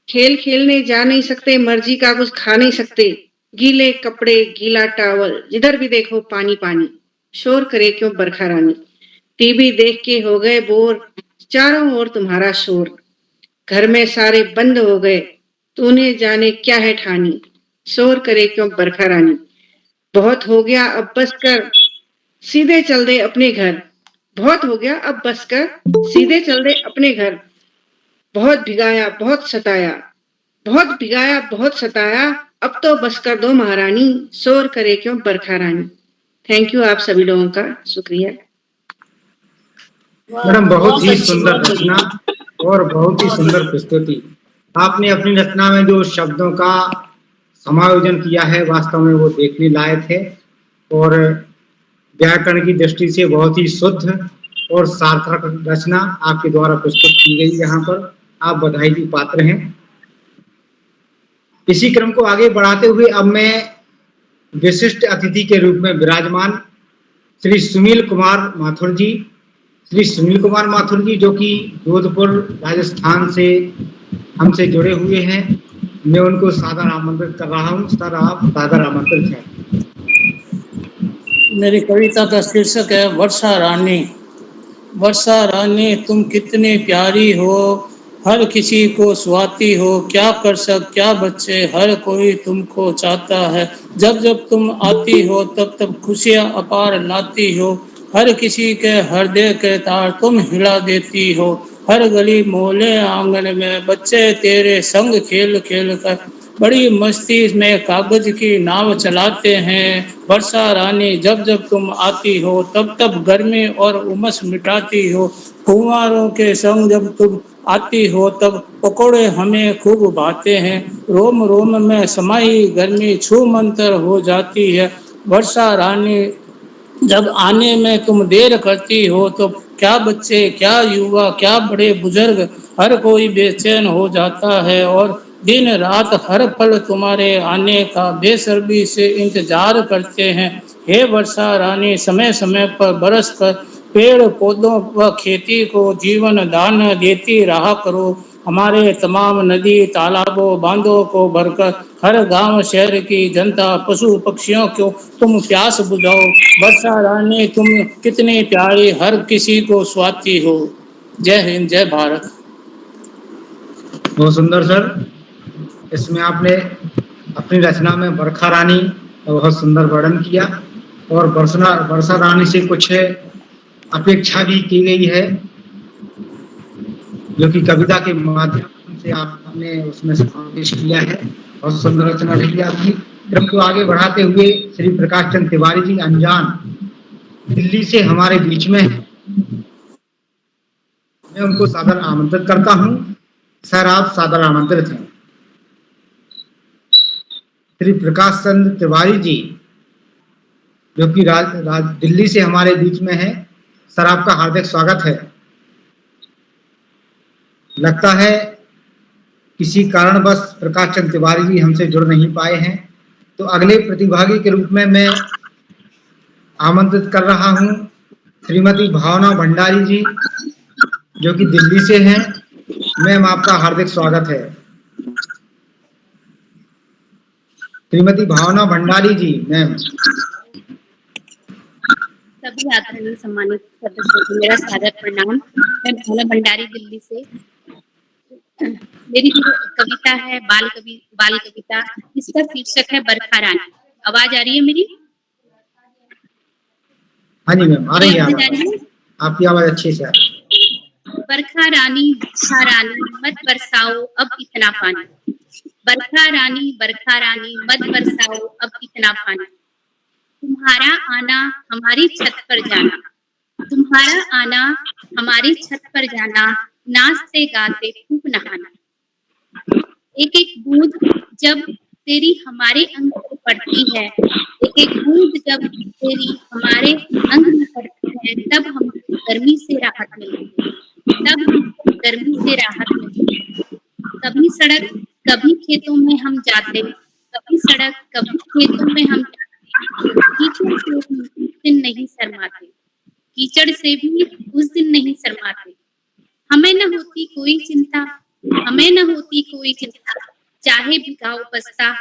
Speaker 20: खेल खेलने जा नहीं सकते, मर्जी का कुछ खा नहीं सकते, गीले कपड़े गीला टावल, जिधर भी देखो पानी पानी, शोर करे क्यों बरखा रानी। टीवी देख के हो गए बोर, चारों ओर तुम्हारा शोर, घर में सारे बंद हो गए, तूने जाने क्या है ठानी, शोर करे क्यों बरखा रानी। बहुत हो गया अब बस कर, सीधे चल दे अपने घर, बहुत हो गया अब बस कर, सीधे चल दे अपने घर। बहुत भिगाया बहुत सताया, बहुत भिगाया बहुत सताया, अब तो बस कर दो महारानी, शोर करे क्यों बरखा रानी। थैंक यू आप सभी लोगों का शुक्रिया।
Speaker 5: मैडम बहुत ही सुंदर रचना और बहुत ही सुंदर प्रस्तुति। आपने अपनी रचना में जो शब्दों का समायोजन किया है वास्तव में वो देखने लायक है और व्याकरण की दृष्टि से बहुत ही शुद्ध और सार्थक रचना आपके द्वारा प्रस्तुत की गई। यहाँ पर आप बधाई की पात्र हैं। इसी क्रम को आगे बढ़ाते हुए अब मैं विशिष्ट अतिथि के रूप में विराजमान श्री सुनील कुमार माथुर जी, श्री सुनील कुमार माथुर जी जो कि जोधपुर राजस्थान से हमसे जुड़े हुए हैं, मैं उनको सादर आमंत्रित कर रहा हूँ। सर आप सादर आमंत्रित हैं।
Speaker 21: मेरी कविता का शीर्षक है वर्षा रानी। वर्षा रानी तुम कितनी प्यारी हो, हर किसी को सुहाती हो, क्या कर सक क्या बच्चे हर कोई तुमको चाहता है। जब जब तुम आती हो तब तब खुशियाँ अपार लाती हो, हर किसी के हृदय के तार तुम हिला देती हो। हर गली मोहल्ले आंगन में बच्चे तेरे संग खेल खेल कर बड़ी मस्ती में कागज की नाव चलाते हैं। वर्षा रानी जब जब तुम आती हो तब तब गर्मी और उमस मिटाती हो। कुंवारों के संग जब तुम आती हो तब पकोड़े हमें खूब भाते हैं। रोम रोम में समाई गर्मी छू मंतर हो जाती है। वर्षा रानी जब आने में तुम देर करती हो तो क्या बच्चे क्या युवा क्या बड़े बुजुर्ग हर कोई बेचैन हो जाता है और दिन रात हर पल तुम्हारे आने का बेसब्री से इंतजार करते हैं। हे वर्षा रानी समय समय पर बरस कर पेड़ पौधों व खेती को जीवन दान देती रहा करो। हमारे तमाम नदी तालाबों बांधों को भरकर हर गांव शहर की जनता पशु पक्षियों को तुम प्यास बुझाओ। वर्षा रानी तुम कितनी प्यारी हर किसी को सुहाती हो। जय हिंद जय भारत।
Speaker 5: बहुत सुंदर सर, इसमें आपने अपनी रचना में बरखा रानी का बहुत सुंदर वर्णन किया और वर्षा रानी से कुछ अपेक्षा भी की गई है जो कि कविता के माध्यम से आपने उसमें समावेश किया है। बहुत सुंदर रचना रही आपकी। क्रम को आगे बढ़ाते हुए श्री प्रकाश चंद्र तिवारी जी अनजान दिल्ली से हमारे बीच में हैं, मैं उनको सादर आमंत्रित करता हूं। सर आप सादर आमंत्रित हैं। श्री प्रकाश चंद्र तिवारी जी जो कि दिल्ली से हमारे बीच में है, सर आपका हार्दिक स्वागत है। लगता है किसी कारणवश प्रकाश चंद्र तिवारी जी हमसे जुड़ नहीं पाए हैं, तो अगले प्रतिभागी के रूप में मैं आमंत्रित कर रहा हूं श्रीमती भावना भंडारी जी जो कि दिल्ली से हैं। मैम आपका हार्दिक स्वागत है। श्रीमती भावना भंडारी जी मैम।
Speaker 22: सभी आदरणीय सम्मानित सदस्यों को मेरा सादर प्रणाम। मैं भावना भंडारी दिल्ली से। मेरी जो कविता है बाल कविता, इसका शीर्षक है बरखा रानी। आवाज आ रही है मेरी?
Speaker 5: हाँ जी मैम आ रही है, आपकी आवाज अच्छी से आ रही है।
Speaker 22: बरखा रानी मत बरसाओ अब इतना पानी। बरखा रानी मत बरसाओ अब इतना पानी। तुम्हारा आना हमारी छत पर जाना, तुम्हारा आना हमारी छत पर जाना, नाचते गाते खूब नहाना। एक एक बूंद जब तेरी हमारे अंग पर पड़ती है, एक एक बूंद जब तेरी हमारे अंग में पड़ती है, तब हमको गर्मी से राहत मिलती है, तब हमको गर्मी से राहत मिलती है। कभी सड़क कभी खेतों में हम जाते, कभी सड़क कभी खेतों में हम जाते, कीचड़ से भी उस दिन नहीं शर्माते, कीचड़ से भी उस दिन नहीं शर्माते। हमें न होती कोई चिंता, हमें न होती कोई चिंता, चाहे भिगाओ बस्ता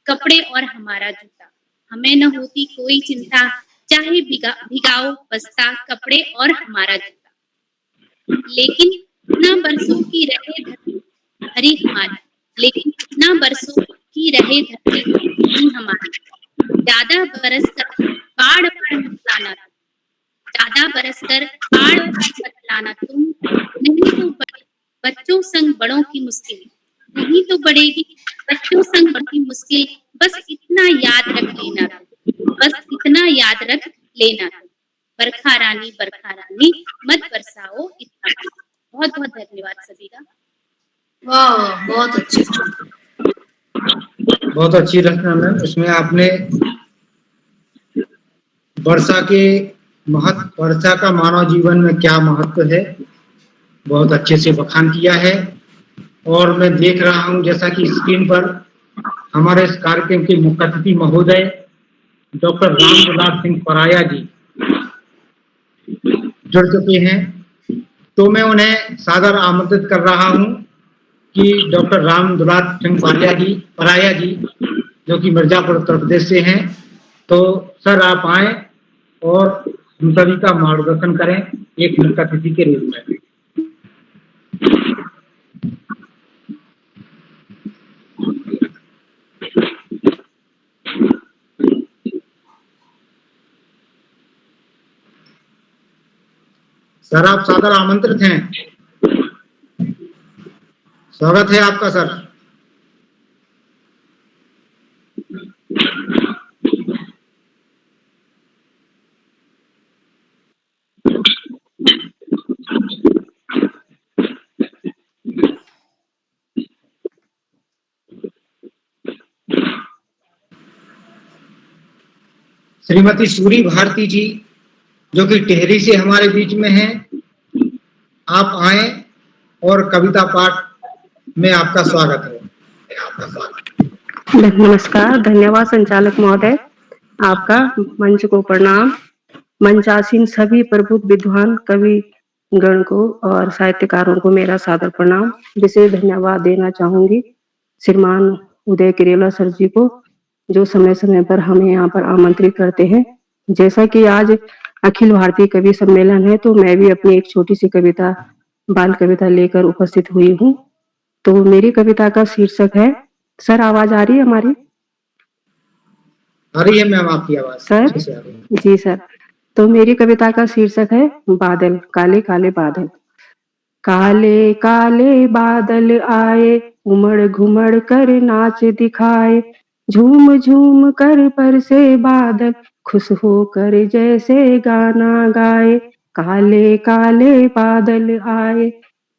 Speaker 22: कपड़े और हमारा जूता। हमें न होती कोई चिंता, चाहे भिगाओ बस्ता कपड़े और हमारा जूता। लेकिन इतना बरसों की रहे धरती हरी हमारी, लेकिन इतना बरसों की रहे धरती हरी हमारी, ज्यादा बरस कर बाढ़ बाढ़ मत लाना, ज्यादा बरस कर बाढ़ मत लाना तुम, नहीं तो बच्चों संग बड़ों की मुश्किल, नहीं तो बढ़ेगी बच्चों संग बड़ों की मुश्किल। बस इतना याद रख लेना तुम, बस इतना याद रख लेना तुम, बरखा रानी मत बरसाओ इतना। बहुत बहुत धन्यवाद सभी का।
Speaker 3: वाह, बहुत अच्छी।
Speaker 5: बहुत अच्छी रचना मैम। इसमें आपने वर्षा के महत्व, वर्षा का मानव जीवन में क्या महत्व है, बहुत अच्छे से बखान किया है। और मैं देख रहा हूं जैसा कि स्क्रीन पर हमारे इस कार्यक्रम के मुख्य अतिथि महोदय डॉक्टर रामदुलार सिंह पराया जी जुड़ चुके हैं, तो मैं उन्हें सादर आमंत्रित कर रहा हूं कि डॉक्टर रामदुलार सिंह पराया जी जो कि मिर्जापुर उत्तर प्रदेश से हैं, तो सर आप आए और हम सभी का मार्गदर्शन करें एक मुख्य अतिथि के रूप में। सर आप सादर आमंत्रित हैं, स्वागत है आपका सर। श्रीमती सूरी भारती जी जो कि टिहरी से हमारे बीच में हैं, आप आए और कविता पाठ में आपका स्वागत है।
Speaker 2: नमस्कार, धन्यवाद संचालक महोदय, आपका मंच को प्रणाम। मंचासीन सभी प्रबुद्ध विद्वान कवि गण को और साहित्यकारों को मेरा सादर प्रणाम। विशेष धन्यवाद देना चाहूंगी श्रीमान उदय किरेला सर जी को, जो समय समय पर हमें यहाँ पर आमंत्रित करते हैं। जैसा कि आज अखिल भारतीय कवि सम्मेलन है, तो मैं भी अपनी एक छोटी सी कविता, बाल कविता लेकर उपस्थित हुई हूँ। तो मेरी कविता का शीर्षक है, सर आवाज आ रही है हमारी?
Speaker 5: आ रही है मैम आपकी आवाज
Speaker 2: सर? जी सर। तो मेरी कविता का शीर्षक है बादल, काले काले बादल। काले काले बादल आए, उमड़ घुमड़ कर नाच दिखाए, झूम झूम कर बरसे बादल, खुश होकर जैसे गाना गाए। काले काले बादल आए,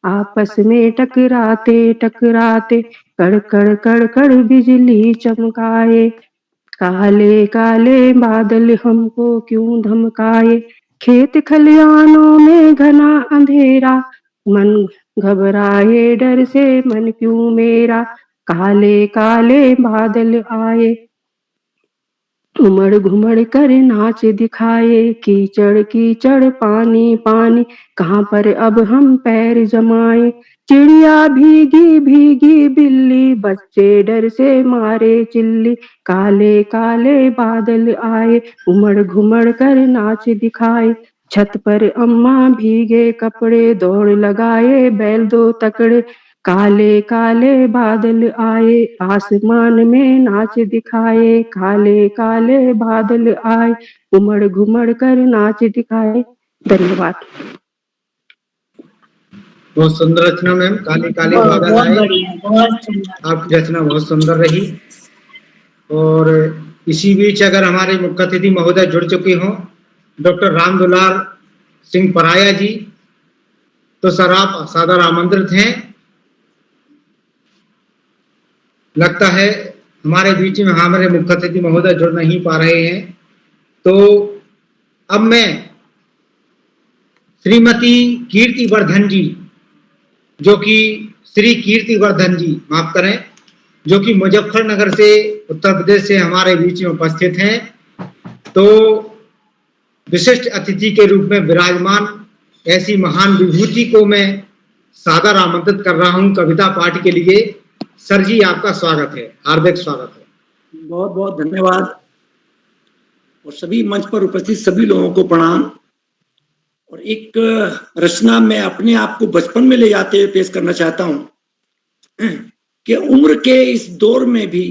Speaker 2: आपस में टकराते टकराते, कड़ कड़ कड़ कड़ बिजली चमकाए। काले काले बादल हमको क्यों धमकाए, खेत खलियानों में घना अंधेरा, मन घबराए डर से मन क्यों मेरा। काले काले बादल आए, उमड़ घुमड़ कर नाच दिखाए, कीचड़ कीचड़ पानी पानी, कहाँ पर अब हम पैर जमाए। चिड़िया भीगी भीगी बिल्ली, बच्चे डर से मारे चिल्ली। काले काले बादल आए, उमड़ घुमड़ कर नाच दिखाए, छत पर अम्मा भीगे कपड़े, दौड़ लगाए बैल दो तकड़े। काले काले बादल आए, आसमान में नाच दिखाए। काले काले बादल आए, उमड़ घुमड़ कर नाच दिखाए। धन्यवाद।
Speaker 5: बहुत सुंदर रचना मैम, काले काले बादल आए, आपकी रचना बहुत सुंदर रही। और इसी बीच अगर हमारे मुख्य अतिथि महोदय जुड़ चुके हों, डॉक्टर रामदुलार सिंह पराया जी, तो सर आप सादर आमंत्रित हैं। लगता है हमारे बीच में हमारे मुख्य अतिथि महोदय जुड़ नहीं पा रहे हैं, तो अब मैं श्रीमती कीर्तिवर्धन जी, जो कि श्री कीर्तिवर्धन जी माफ करें, जो कि मुजफ्फरनगर से उत्तर प्रदेश से हमारे बीच में उपस्थित हैं, तो विशिष्ट अतिथि के रूप में विराजमान ऐसी महान विभूति को मैं सादर आमंत्रित कर रहा हूं कविता पाठ के लिए। सर जी, आपका स्वागत है, हार्दिक स्वागत है।
Speaker 13: बहुत बहुत धन्यवाद और सभी मंच पर उपस्थित सभी लोगों को प्रणाम। और एक रचना मैं अपने आप को बचपन में ले जाते हुए पेश करना चाहता हूं कि उम्र के इस दौर में भी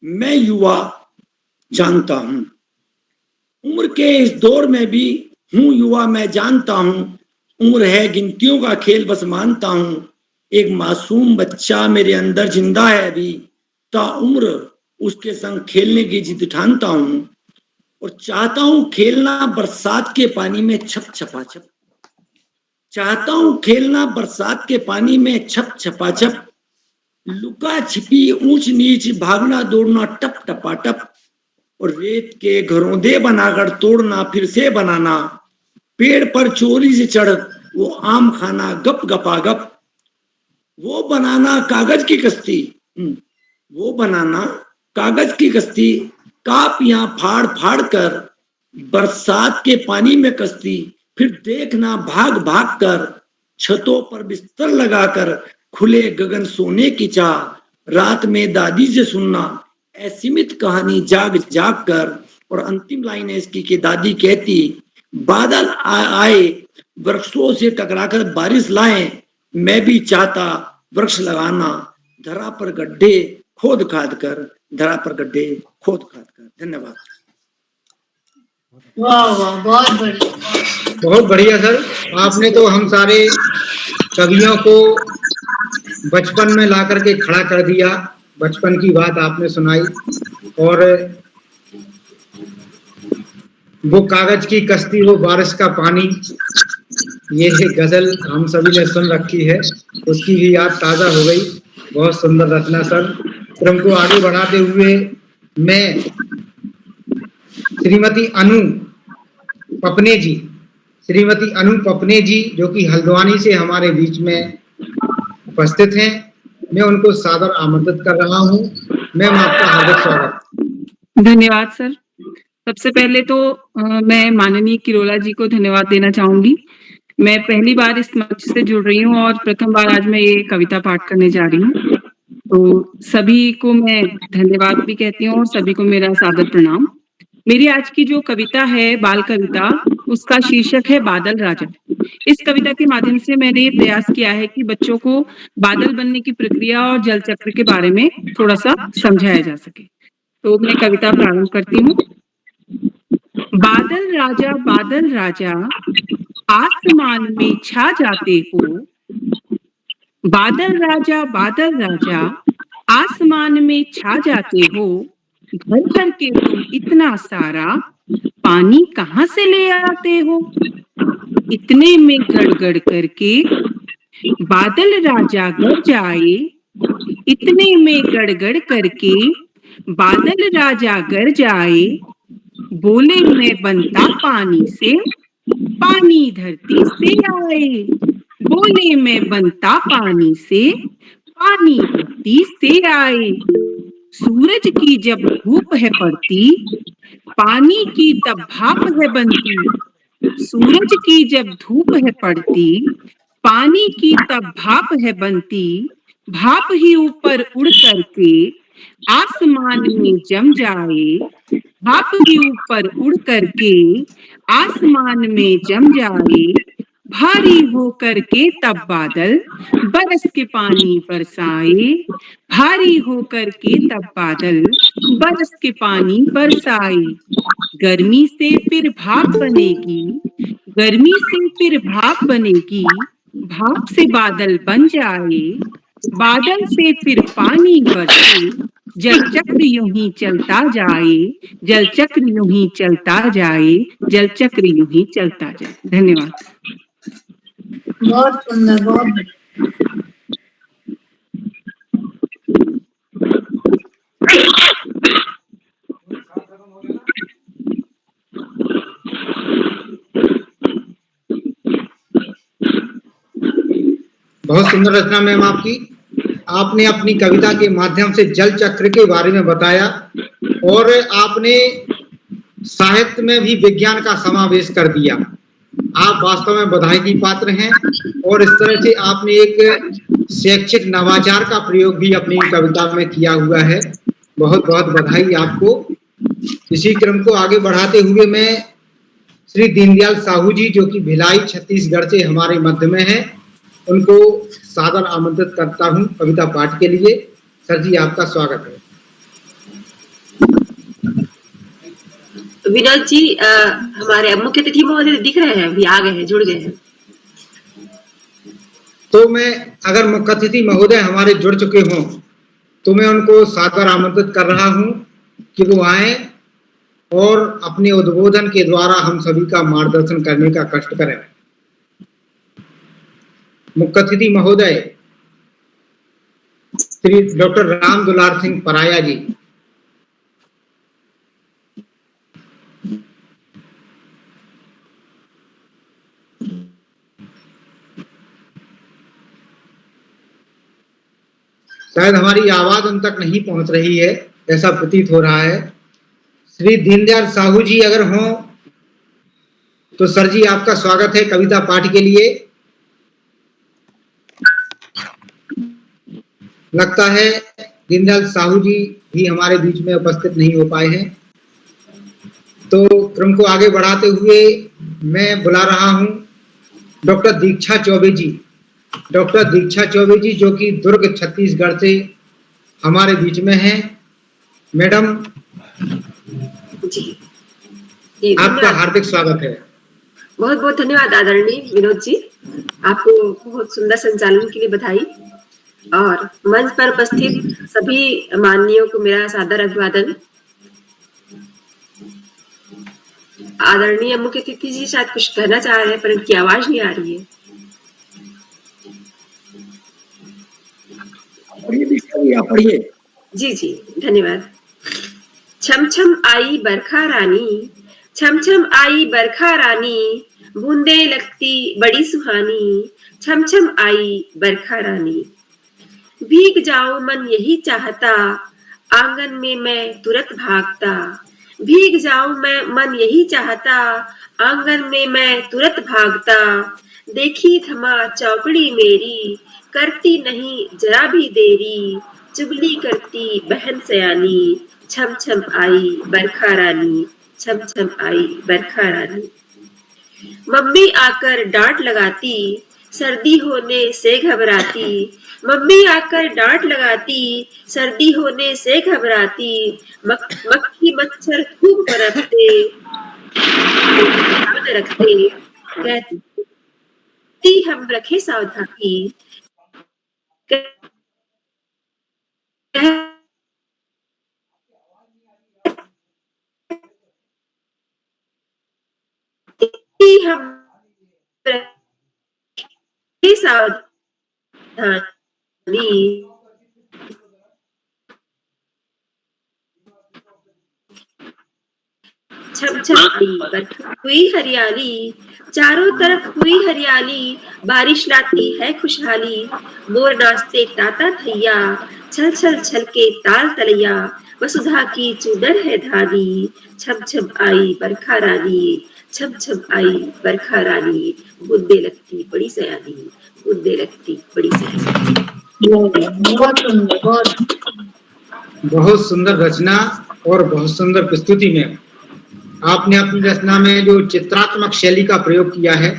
Speaker 13: मैं युवा जानता हूं, उम्र के इस दौर में भी हूं युवा मैं जानता हूं, उम्र है गिनतियों का खेल बस मानता हूं, एक मासूम बच्चा मेरे अंदर जिंदा है अभी, ता उम्र उसके संग खेलने की जिद ठानता हूं और चाहता हूं खेलना बरसात के पानी में छप छपा छप, चाहता हूं खेलना बरसात के पानी में छप छपा छप, लुका छिपी ऊंच नीच भागना दौड़ना टप टपा टप, और रेत के घरौंदे बनाकर तोड़ना फिर से बनाना, पेड़ पर चोरी से चढ़ वो आम खाना गप गपा गप, वो बनाना कागज की कश्ती, वो बनाना कागज की कश्ती, कापियां फाड़ फाड़ कर बरसात के पानी में कश्ती, फिर देखना भाग भाग कर छतों पर बिस्तर लगाकर, खुले गगन सोने की चाह, रात में दादी से सुनना असीमित कहानी जाग जाग कर। और अंतिम लाइन है इसकी कि दादी कहती बादल आए वृक्षों से टकराकर बारिश लाए, मैं भी चाहता वृक्ष लगाना, धरा पर गड्ढे खोद खाद कर, धरा पर गड्ढे खोद खाद कर। धन्यवाद।
Speaker 3: वाह वाह, बहुत बढ़िया,
Speaker 5: बहुत बढ़िया सर, आपने तो हम सारे कवियों को बचपन में ला करके खड़ा कर दिया, बचपन की बात आपने सुनाई, और वो कागज की कश्ती, वो बारिश का पानी, ये गजल हम सभी ने सुन रखी है, उसकी भी याद ताजा हो गई। बहुत सुंदर रचना सर। फिर हमको आगे बढ़ाते हुए मैं श्रीमती अनु पपने जी, श्रीमती अनु पपने जी जो कि हल्द्वानी से हमारे बीच में उपस्थित हैं, मैं उनको सादर आमंत्रित कर रहा हूं। मैम, आपका हार्दिक स्वागत।
Speaker 1: धन्यवाद सर। सबसे पहले तो मैं माननीय किरोला जी को धन्यवाद देना चाहूंगी। मैं पहली बार इस मंच से जुड़ रही हूँ और प्रथम बार आज मैं ये कविता पाठ करने जा रही हूँ, तो सभी को मैं धन्यवाद भी कहती हूँ और सभी को मेरा सादर प्रणाम। मेरी आज की जो कविता है, बाल कविता, उसका शीर्षक है बादल राजा। इस कविता के माध्यम से मैंने ये प्रयास किया है कि बच्चों को बादल बनने की प्रक्रिया और जल चक्र के बारे में थोड़ा सा समझाया जा सके। तो मैं कविता प्रारंभ करती हूँ। बादल राजा आसमान में छा जाते हो, बादल राजा आसमान में छा जाते हो, घर घर के तुम इतना सारा पानी कहाँ से ले आते हो। इतने में गड़गड़ करके बादल राजा गरज आए, इतने में गड़गड़ करके बादल राजा गरज आए, बोले मैं बनता पानी से, पानी धरती से आए। बोले मैं बनता पानी से, पानी धरती से आए। सूरज की जब धूप है पड़ती, पानी की तब भाप है बनती। सूरज की जब धूप है पड़ती, पानी की तब भाप है बनती। भाप ही ऊपर उड़ करके आसमान में जम जाए, भाप ही ऊपर उड़ करके आसमान में जम जाए। भारी हो करके तब बादल बरस के पानी बरसाए, भारी हो करके तब बादल बरस के पानी बरसाए। गर्मी से फिर भाप बनेगी, गर्मी से फिर भाप बनेगी, भाप से बादल बन जाए। बादल से फिर पानी बरसे, जल चक्र यूं ही चलता जाए, जल चक्र यूं ही चलता जाए, जल चक्र यूं ही चलता जाए। धन्यवाद।
Speaker 3: बहुत सुंदर, बहुत बढ़िया।
Speaker 5: बहुत सुंदर रचना मैम आपकी। आपने अपनी कविता के माध्यम से जल चक्र के बारे में बताया और आपने साहित्य में भी विज्ञान का समावेश कर दिया। आप वास्तव में बधाई की पात्र हैं और इस तरह से आपने एक शैक्षिक नवाचार का प्रयोग भी अपनी कविता में किया हुआ है। बहुत बहुत बधाई आपको। इसी क्रम को आगे बढ़ाते हुए मैं श्री दीनदयाल साहू जी, जो कि भिलाई छत्तीसगढ़ से हमारे मध्य में हैं, उनको सादर आमंत्रित करता हूं कविता पाठ के लिए। सर जी, आपका स्वागत है।
Speaker 6: विनोद जी, हमारे मुख्य अतिथि महोदय दिख रहे हैं, अभी आ गए हैं, जुड़ गए हैं।
Speaker 5: तो मैं, अगर मुख्य अतिथि महोदय हमारे जुड़ चुके हों तो मैं उनको सादर आमंत्रित कर रहा हूं कि वो आए और अपने उद्बोधन के द्वारा हम सभी का मार्गदर्शन करने का कष्ट करें। मुख्य अतिथि महोदय श्री डॉक्टर राम दुलार सिंह पराया जी। शायद हमारी आवाज उन तक नहीं पहुंच रही है, ऐसा प्रतीत हो रहा है। श्री दीनदयाल साहू जी अगर हों तो सर जी, आपका स्वागत है कविता पाठ के लिए। लगता है दीनदयाल साहू जी भी हमारे बीच में उपस्थित नहीं हो पाए हैं। तो क्रम को आगे बढ़ाते हुए मैं बुला रहा हूं डॉक्टर दीक्षा चौबे जी। डॉक्टर दीक्षा चौबे जी, जो कि दुर्ग छत्तीसगढ़ से हमारे बीच में हैं। मैडम
Speaker 6: जी,
Speaker 5: आपका हार्दिक स्वागत है।
Speaker 6: बहुत बहुत धन्यवाद आदरणीय विनोद जी, आपको बहुत सुंदर संचालन के लिए बधाई। और मंच पर उपस्थित सभी माननीयों को मेरा सादर अभिवादन। आदरणीय मुख्य अतिथि जी शायद कुछ कहना चाह रहे हैं, पर उनकी आवाज नहीं आ रही है।
Speaker 13: पढ़िए।
Speaker 6: जी जी, धन्यवाद। छम छम आई बरखा रानी, छम छम आई बरखा रानी, बूंदे लगती बड़ी सुहानी, छम छम आई बरखा रानी। भीग जाऊं मन यही चाहता, आंगन में मैं तुरंत भागता। भीग जाऊं मैं मन यही चाहता, आंगन में मैं तुरंत भागता। देखी थमा चौकड़ी मेरी, करती नहीं जरा भी देरी, चुगली करती बहन सयानी, छम छम आई बरखा रानी, छम छम आई बरखा रानी। मम्मी आकर डांट लगाती, सर्दी होने से घबराती। मम्मी आकर डांट लगाती, सर्दी होने से घबराती। मक्खी मच्छर खूब बरसते, रखते, कहती हम रखे सावधानी। हम रखे सावधानी। छम छम हुई हरियाली, चारों तरफ हुई हरियाली, बारिश लाती है खुशहाली। मोर नाचते ताता थैया, छल छल छल के ताल तलैया, वसुधा की चूदर है धानी, छम छम आई बरखा रानी, छम छम आई बरखा रानी। बूंदे लगती बड़ी सयानी, बूंदे लगती बड़ी सयानी।
Speaker 5: बहुत सुंदर रचना और बहुत सुंदर प्रस्तुति में आपने अपनी रचना में जो चित्रात्मक शैली का प्रयोग किया है,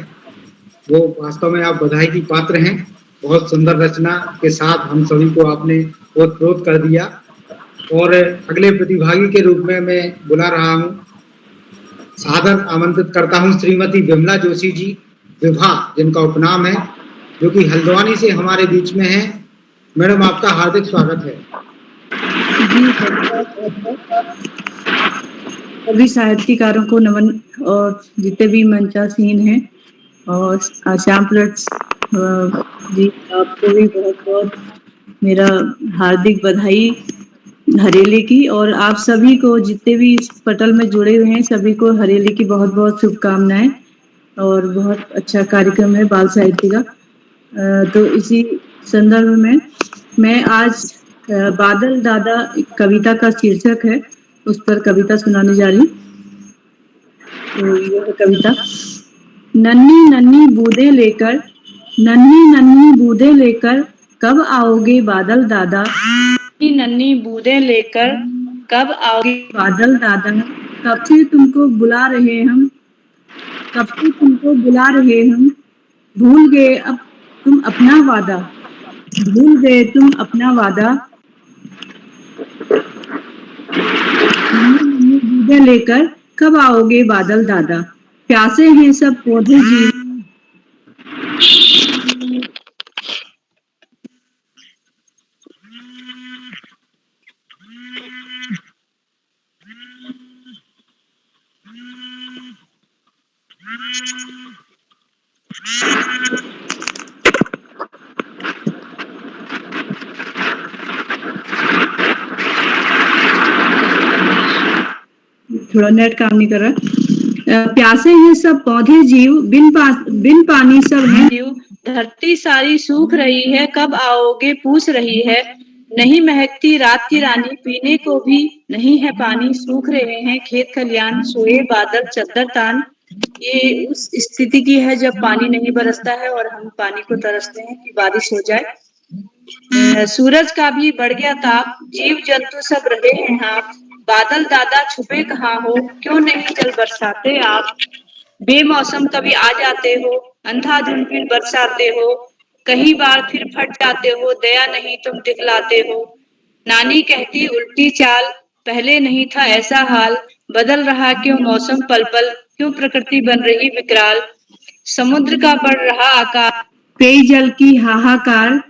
Speaker 5: वो वास्तव में आप बधाई की पात्र हैं। बहुत सुंदर रचना के साथ हम सभी को आपने ओतप्रोत कर दिया। और अगले प्रतिभागी के रूप में मैं बुला रहा हूँ, सादर आमंत्रित करता हूँ श्रीमती विमला जोशी जी, विभा जिनका उपनाम है, जो कि हल्द्वानी से हमारे बीच में है। मैडम, आपका हार्दिक स्वागत है।
Speaker 7: सभी साहित्यकारों को नमन, और जितने भी मंचासीन हैं, और श्याम प्लट्स जी, आपको भी बहुत बहुत मेरा हार्दिक बधाई हरेली की। और आप सभी को, जितने भी इस पटल में जुड़े हुए हैं, सभी को हरेली की बहुत बहुत शुभकामनाएं। और बहुत अच्छा कार्यक्रम है बाल साहित्य का। तो इसी संदर्भ में मैं आज बादल दादा एक कविता का शीर्षक है, उस पर कविता सुनाने जा रही हूँ। तो यह कविता, नन्ही नन्ही बूंदें लेकर, नन्ही नन्ही बूंदें लेकर कब आओगे बादल दादा, नन्ही नन्ही बूंदें लेकर कब आओगे बादल दादा, कब से तुमको बुला रहे हम, कब से तुमको बुला रहे हम, भूल गए अब तुम अपना वादा, भूल गए तुम अपना वादा, बूंदें लेकर कब आओगे बादल दादा, प्यासे हैं सब पौधे जीव, थोड़ा नेट काम नहीं कर रहा। प्यासे हैं सब पौधे जीव, बिन पानी सब हैं जीव, धरती सारी सूख रही है कब आओगे पूछ रही है, नहीं महकती रात की रानी, पीने को भी नहीं है पानी, सूख रहे हैं खेत खलियान, सोए बादल चद्दर तान। ये उस स्थिति की है जब पानी नहीं बरसता है और हम पानी को तरसते हैं कि बारिश हो जाए। सूरज का भी बढ़ गया ताप, जीव जंतु सब रहे हैं आप, बादल दादा छुपे कहाँ हो, क्यों नहीं जल बरसाते आप, बेमौसम कभी आ जाते हो, अंधाधुंध फिर बरसाते हो, कहीं बार फिर फट जाते हो, दया नहीं तुम दिखलाते हो, नानी कहती उल्टी चाल, पहले नहीं था ऐसा हाल, बदल रहा क्यों मौसम पल पल, क्यों प्रकृति बन रही विकराल, समुद्र का बढ़ रहा आकार, पेयजल की हाहाकार,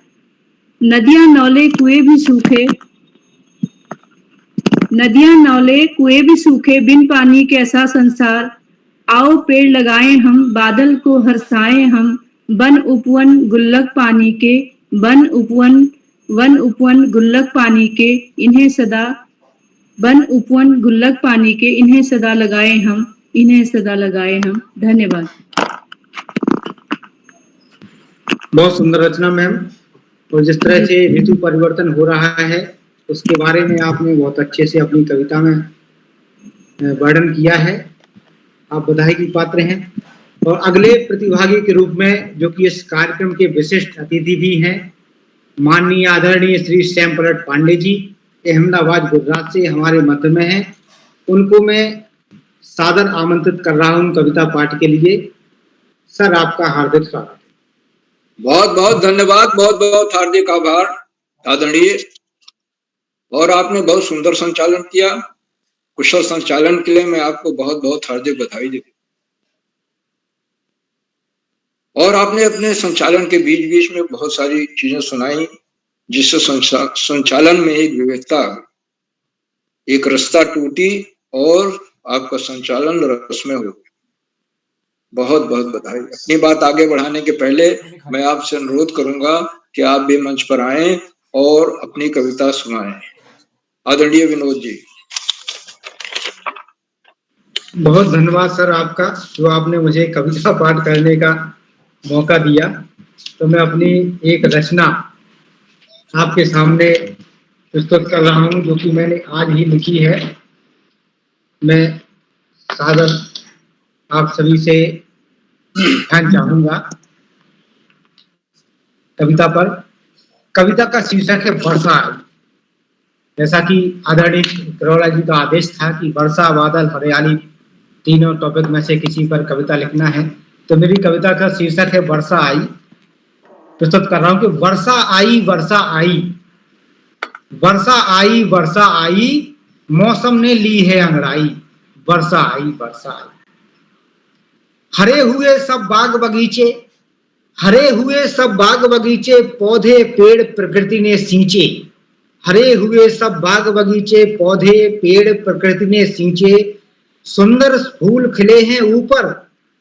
Speaker 7: नदियां नौले कुएं भी सूखे, नदियां नौले कुएं भी सूखे, बिन पानी कैसा संसार, आओ पेड़ लगाएं हम, बादल को हर्षाएं हम, वन उपवन गुल्लक पानी के, वन उपवन गुल्लक पानी के, इन्हें सदा वन उपवन गुल्लक पानी के, इन्हें सदा लगाएं हम, इन्हें सदा लगाएं हम। धन्यवाद।
Speaker 5: बहुत सुंदर रचना मैम। और जिस तरह से ऋतु परिवर्तन हो रहा है उसके बारे में आपने बहुत अच्छे से अपनी कविता में वर्णन किया है, आप बधाई की पात्र हैं। और अगले प्रतिभागी के रूप में जो कि इस कार्यक्रम के विशिष्ट अतिथि भी हैं, माननीय आदरणीय श्री श्याम प्रसाद पांडे जी, अहमदाबाद गुजरात से हमारे मध्य में हैं, उनको मैं सादर आमंत्रित कर रहा हूं कविता पाठ के लिए। सर आपका हार्दिक स्वागत।
Speaker 4: बहुत बहुत धन्यवाद, बहुत बहुत हार्दिक आभार आदरणीय। और आपने बहुत सुंदर संचालन किया, कुशल संचालन के लिए मैं आपको बहुत बहुत हार्दिक बधाई देता हूं। और आपने अपने संचालन के बीच बीच में बहुत सारी चीजें सुनाई जिससे संचालन में एक विविधता, एक रास्ता टूटी और आपका संचालन रसमय हो गया। बहुत बहुत बधाई। अपनी बात आगे बढ़ाने के पहले मैं आपसे अनुरोध करूंगा कि आप भी मंच पर आएं और अपनी कविता सुनाएं। आदरणीय विनोद जी।
Speaker 5: बहुत धन्यवाद सर आपका, जो आपने मुझे कविता पाठ करने का मौका दिया। तो मैं अपनी एक रचना आपके सामने प्रस्तुत कर रहा हूं जो कि मैंने आज ही लिखी है। मैं सादर आप सभी से ध्यान चाहूंगा कविता पर। कविता का शीर्षक है वर्षा। जैसा कि आदरणीय करोला जी का आदेश था कि वर्षा, बादल, हरियाली तीनों टॉपिक में से किसी पर कविता लिखना है, तो मेरी कविता का शीर्षक है वर्षा आई। प्रस्तुत कर रहा हूं कि वर्षा आई, वर्षा आई, वर्षा आई, वर्षा आई, मौसम ने ली है अंगड़ाई, वर्षा आई, वर्षा आई। हरे हुए सब बाग बगीचे, हरे हुए सब बाग बगीचे, पौधे पेड़ प्रकृति ने सींचे, हरे हुए सब बाग बगीचे, पौधे पेड़ प्रकृति ने सींचे, सुंदर फूल खिले हैं ऊपर,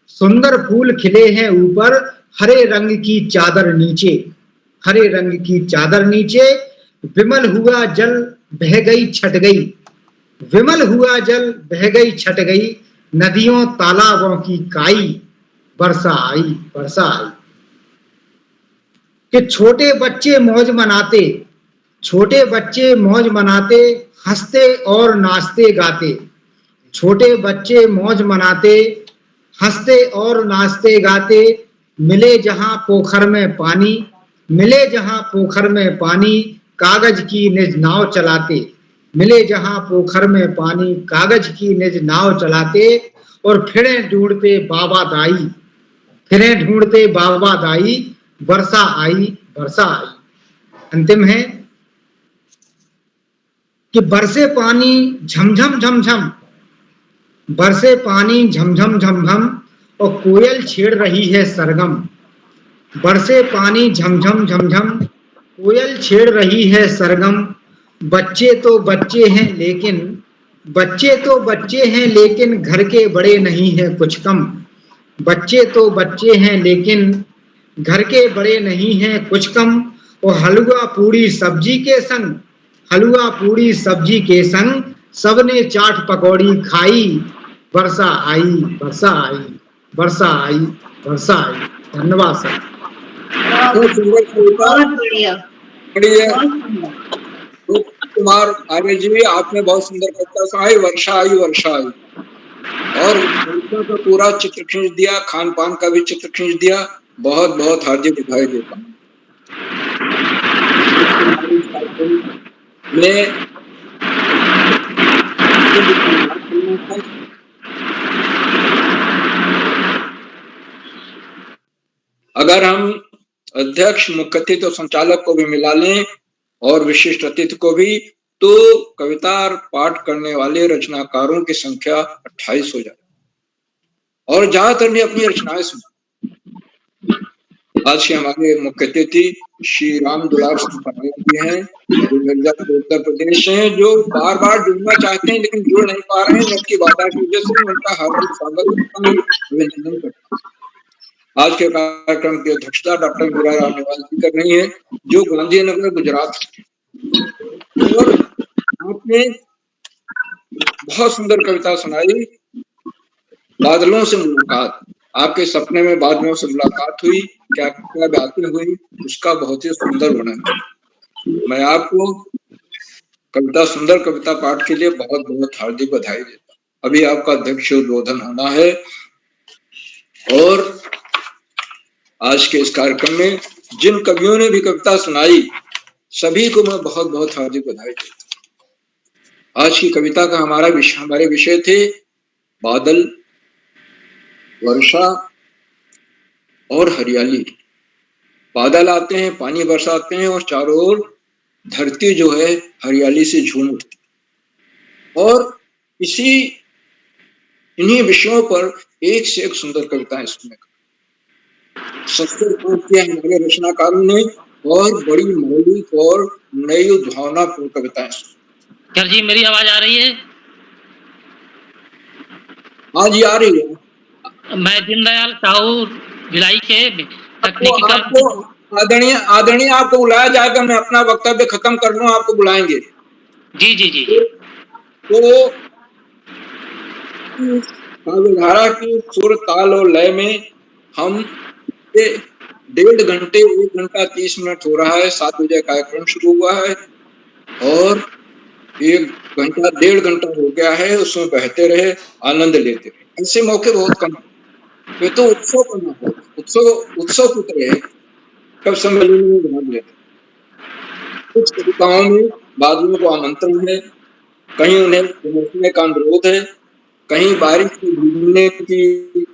Speaker 5: सुंदर फूल खिले हैं ऊपर, हरे रंग की चादर नीचे, हरे रंग की चादर नीचे, विमल हुआ जल बह गई छट गई, विमल हुआ जल बह गई छट गई, नदियों तालाबों की काई, वर्षा आई, वर्षा आई। कि छोटे बच्चे मौज मनाते, छोटे बच्चे मौज मनाते, हंसते और नाचते गाते। छोटे बच्चे मौज मनाते, हंसते और नाचते गाते। मिले जहां पोखर में पानी, मिले जहां पोखर में पानी, कागज की निज नाव चलाते। मिले जहां पोखर में पानी, कागज की निज नाव चलाते। और फिरे ढूंढते बाबा दाई, फिरे ढूंढते बाबा दाई, वर्षा आई, वर्षा आई। अंतिम है कि बरसे पानी झमझम झमझम, बरसे पानी झमझम झमझम, और कोयल छेड़ रही है सरगम। बरसे पानी झमझम झमझम, कोयल छेड़ रही है सरगम। बच्चे तो बच्चे हैं लेकिन, बच्चे तो बच्चे हैं लेकिन घर के बड़े नहीं हैं कुछ कम। बच्चे तो बच्चे हैं लेकिन घर के बड़े नहीं हैं कुछ कम। और हलवा पूड़ी सब्जी के संग, हलवा पूड़ी सब्जी के संग, सबने चाट पकौड़ी खाई। वर्षा आई, वर्षा आई, वर्षा आई, वर्षा आई। धन्यवाद सर।
Speaker 4: बहुत सुंदर कविता।
Speaker 3: बहुत बढ़िया,
Speaker 4: बढ़िया।
Speaker 3: बहुत सुंदर।
Speaker 4: कुमार आर्य जी, आपने बहुत सुंदर कविता सुनाई, वर्षा आई, वर्षा आई। और वर्षा का पूरा चित्र खींच दिया, खान पान का भी चित्र खींच दिया। बहुत बहुत हार्दिक बधाई देता हूँ। मैं अगर हम अध्यक्ष, मुख्य अतिथि और संचालक को भी मिला लें और विशिष्ट अतिथि को भी, तो कविता पाठ करने वाले रचनाकारों की संख्या 28 हो जाए। और ज्यादातर ने अपनी रचनाएं सुना। आज के हमारे मुख्य अतिथि श्री राम दुलार सिंह पटेल जी हैं, जो मिर्जापुर उत्तर प्रदेश से हैं, जो बार बार जुड़ना चाहते हैं लेकिन जुड़ नहीं पा रहे हैं। नेट की बाधा की वजह से उनका हार्दिक स्वागत करता हूं, अभिनंदन करता हूं। आज के कार्यक्रम की अध्यक्षता डॉक्टर मीरा राम निवाल जी कर रही हैं, जो गांधीनगर गुजरात। और आपने बहुत सुंदर कविता सुनाई, बादलों से मुलाकात। आपके सपने में बादलों से मुलाकात हुई, क्या क्या बातें हुई, उसका बहुत ही सुंदर वर्णन है। मैं आपको कविता, सुंदर कविता पाठ के लिए बहुत बहुत हार्दिक बधाई देता हूं। अभी आपका अध्यक्ष उद्बोधन होना है और आज के इस कार्यक्रम में जिन कवियों ने भी कविता सुनाई, सभी को मैं बहुत बहुत हार्दिक बधाई देता हूं। आज की कविता का हमारे विषय थे बादल, वर्षा और हरियाली। बादल आते हैं, पानी बरसाते हैं और चारों ओर धरती जो है हरियाली से झूम उठती। और इन्हीं विषयों पर एक से एक सुंदर कविताएं सुनने का सस्ते किया हमारे रचनाकारों ने, और बड़ी मौलिक और नई भावनापूर्ण कविताएं सुनी।
Speaker 9: सर जी, मेरी आवाज आ रही है?
Speaker 4: हाँ जी, आ रही है।
Speaker 9: मैं दीनदयाल साहू भिलाई के तकनीकी
Speaker 4: आपको आदरणीय आपको बुलाया जाएगा। मैं अपना वक्तव्य खत्म कर लूं, आपको बुलाएंगे।
Speaker 9: जी जी जी।
Speaker 4: तो काव्यधारा की सुर, ताल और लय में हम 1.5 घंटे, 1 घंटा 30 मिनट हो रहा है। 7 बजे कार्यक्रम शुरू हुआ है और 1 घंटा 1.5 घंटा हो गया है, उसमें बहते रहे, आनंद लेते रहे। ऐसे मौके बहुत कम। ये तो उत्सव करना है, उत्सव की तरह है। कब सम्मेलन में भाग लेते। कुछ कविताओं में बादलों को आमंत्रण है, कहीं उन्हें पहुंचने का अनुरोध है, कहीं बारिश में भीगने की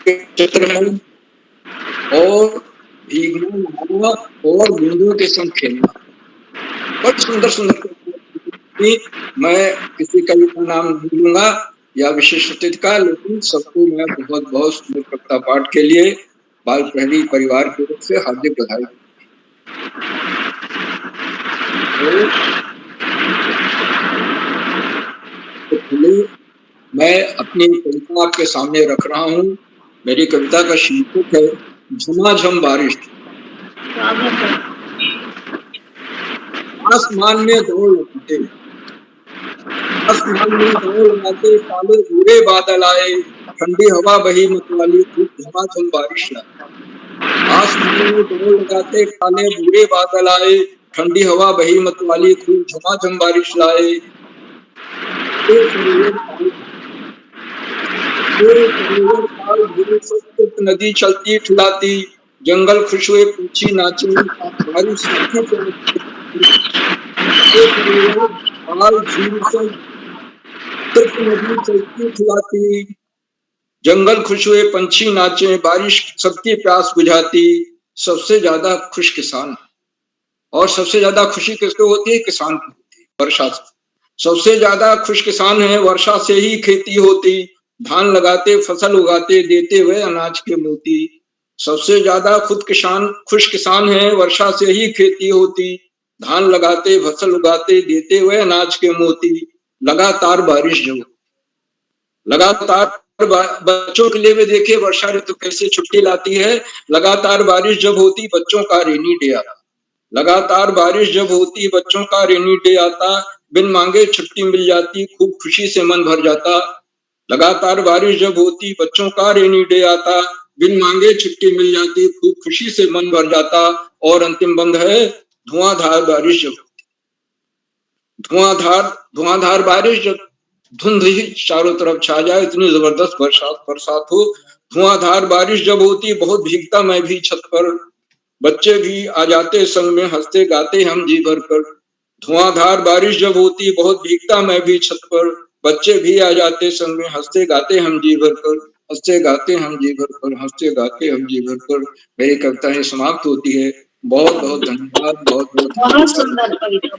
Speaker 4: चित्र है, और भीगना, नहाना और बूंदों के संग खेलना। बहुत सुंदर सुंदर। मैं किसी कवि का नाम नहीं लूंगा या विशिष्ट अतिथि का, लेकिन सबको मैं बहुत बहुत सुंदर कविता पाठ के लिए बाल प्रहरी परिवार की ओर से हार्दिक बधाई। तो मैं अपनी कविता आपके सामने रख रहा हूँ। मेरी कविता का शीर्षक है झमाझम बारिश। आसमान में दौड़ लगाते, आसमान में दौड़ लगाते, काले भूरे बादल आए, ठंडी हवा बही मतवाली, खूब झमाझम बारिश आई। आसमान में दौड़ लगाते काले बूढ़े बादल आए, ठंडी हवा बही मतवाली खूब झमाझम बारिश लाए। नदी चलती ठुलाती, जंगल खुश हुए पूछी नाची, बारिश सबकी नदी चलती ठुलाती, जंगल खुश हुए पंछी नाचे, बारिश सबकी प्यास बुझाती। सबसे ज्यादा खुश किसान, और सबसे ज्यादा खुशी किसको होती है? किसान को होती है, वर्षा से। सबसे ज्यादा खुश किसान है, वर्षा से ही खेती होती, धान लगाते फसल उगाते देते हुए अनाज के मोती। सबसे ज्यादा खुश किसान है, वर्षा से ही खेती होती, धान लगाते फसल उगाते देते हुए अनाज के मोती। लगातार बारिश जब लगातार बच्चों के लिए भी देखिए वर्षा ऋतु कैसे छुट्टी लाती है। लगातार बारिश जब होती बच्चों का रेनी डे आता, लगातार बारिश जब होती बच्चों का रेनी डे आता, बिन मांगे छुट्टी मिल जाती खूब खुशी से मन भर जाता। लगातार बारिश जब होती बच्चों का रेनी डे आता, बिन मांगे छुट्टी मिल जाती खूब खुशी से मन भर जाता। और अंतिम बंद है, धुआंधार बारिश जब होती, धुआंधार बारिश जब धुंध ही चारों तरफ छा जाए, इतनी जबरदस्त बरसात हो। धुआंधार बारिश जब होती बहुत भीगता मैं भी छत पर, बच्चे भी आ जाते संग में हंसते गाते हम जी भर कर। धुआंधार बारिश जब होती बहुत भीगता मैं भी छत पर, बच्चे भी आ जाते संग में हंसते गाते हम जी भर कर, हंसते गाते हम जी भर कर, हंसते गाते हम जी भर कर। मेरी कविताएं समाप्त होती है। बहुत बहुत धन्यवाद। बहुत
Speaker 3: सुंदर कविता,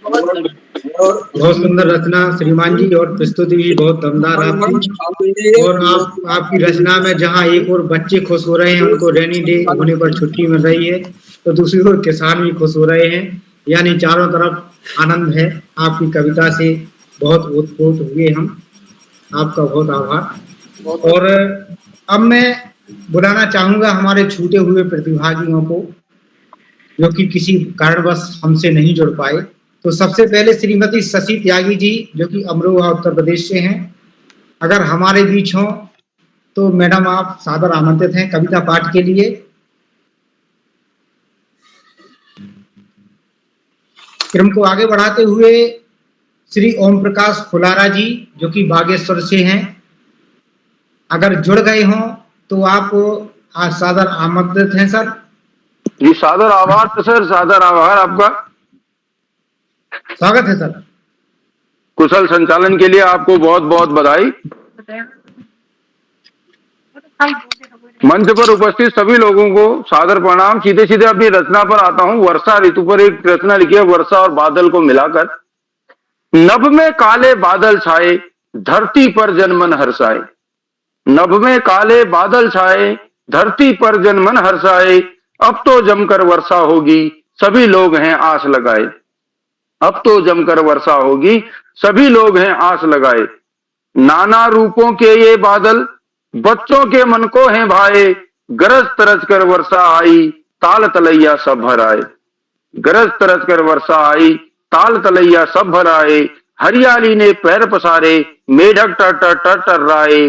Speaker 5: बहुत सुंदर रचना श्रीमान जी, और प्रस्तुति भी बहुत दमदार आपकी। और आपकी रचना में जहाँ एक और बच्चे खुश हो रहे हैं, उनको रेनी डे होने पर छुट्टी मिल रही है, तो दूसरी ओर किसान भी खुश हो रहे हैं, यानी चारों तरफ आनंद है। आपकी कविता से बहुत ओतप्रोत हुए हम, आपका बहुत आभार। और अब मैं बुलाना चाहूंगा हमारे छूटे हुए प्रतिभागियों को, जो कि किसी कारणवश हमसे नहीं जुड़ पाए। तो सबसे पहले श्रीमती शशि त्यागी जी, जो कि अमरोहा उत्तर प्रदेश से हैं, अगर हमारे बीच हों तो मैडम आप सादर आमंत्रित हैं कविता पाठ के लिए। क्रम को आगे बढ़ाते हुए श्री ओम प्रकाश फुलारा जी, जो कि बागेश्वर से हैं, अगर जुड़ गए हों तो आप आज सादर आमंत्रित हैं सर।
Speaker 10: जी सादर आभार सर, सादर आभार आपका।
Speaker 5: स्वागत है सर।
Speaker 10: कुशल संचालन के लिए आपको बहुत बहुत बधाई। मंच पर उपस्थित सभी लोगों को सादर प्रणाम। सीधे सीधे अपनी रचना पर आता हूँ। वर्षा ऋतु पर एक रचना लिखी है, वर्षा और बादल को मिलाकर। नभ में काले बादल छाए, धरती पर जनमन हर्षाए। नभ में काले बादल छाए, धरती पर जनमन हर्षाए। अब तो जमकर वर्षा होगी, सभी लोग हैं आस लगाए। अब तो जमकर वर्षा होगी, सभी लोग हैं आस लगाए। नाना रूपों के ये बादल बच्चों के मन को हैं भाए। गरज तरज कर वर्षा आई, ताल तलैया सब भर आए। गरज तरज कर वर्षा आई, ताल तलैया सब भर आए। हरियाली ने पैर पसारे, मेढक टर टर टर टर्राए।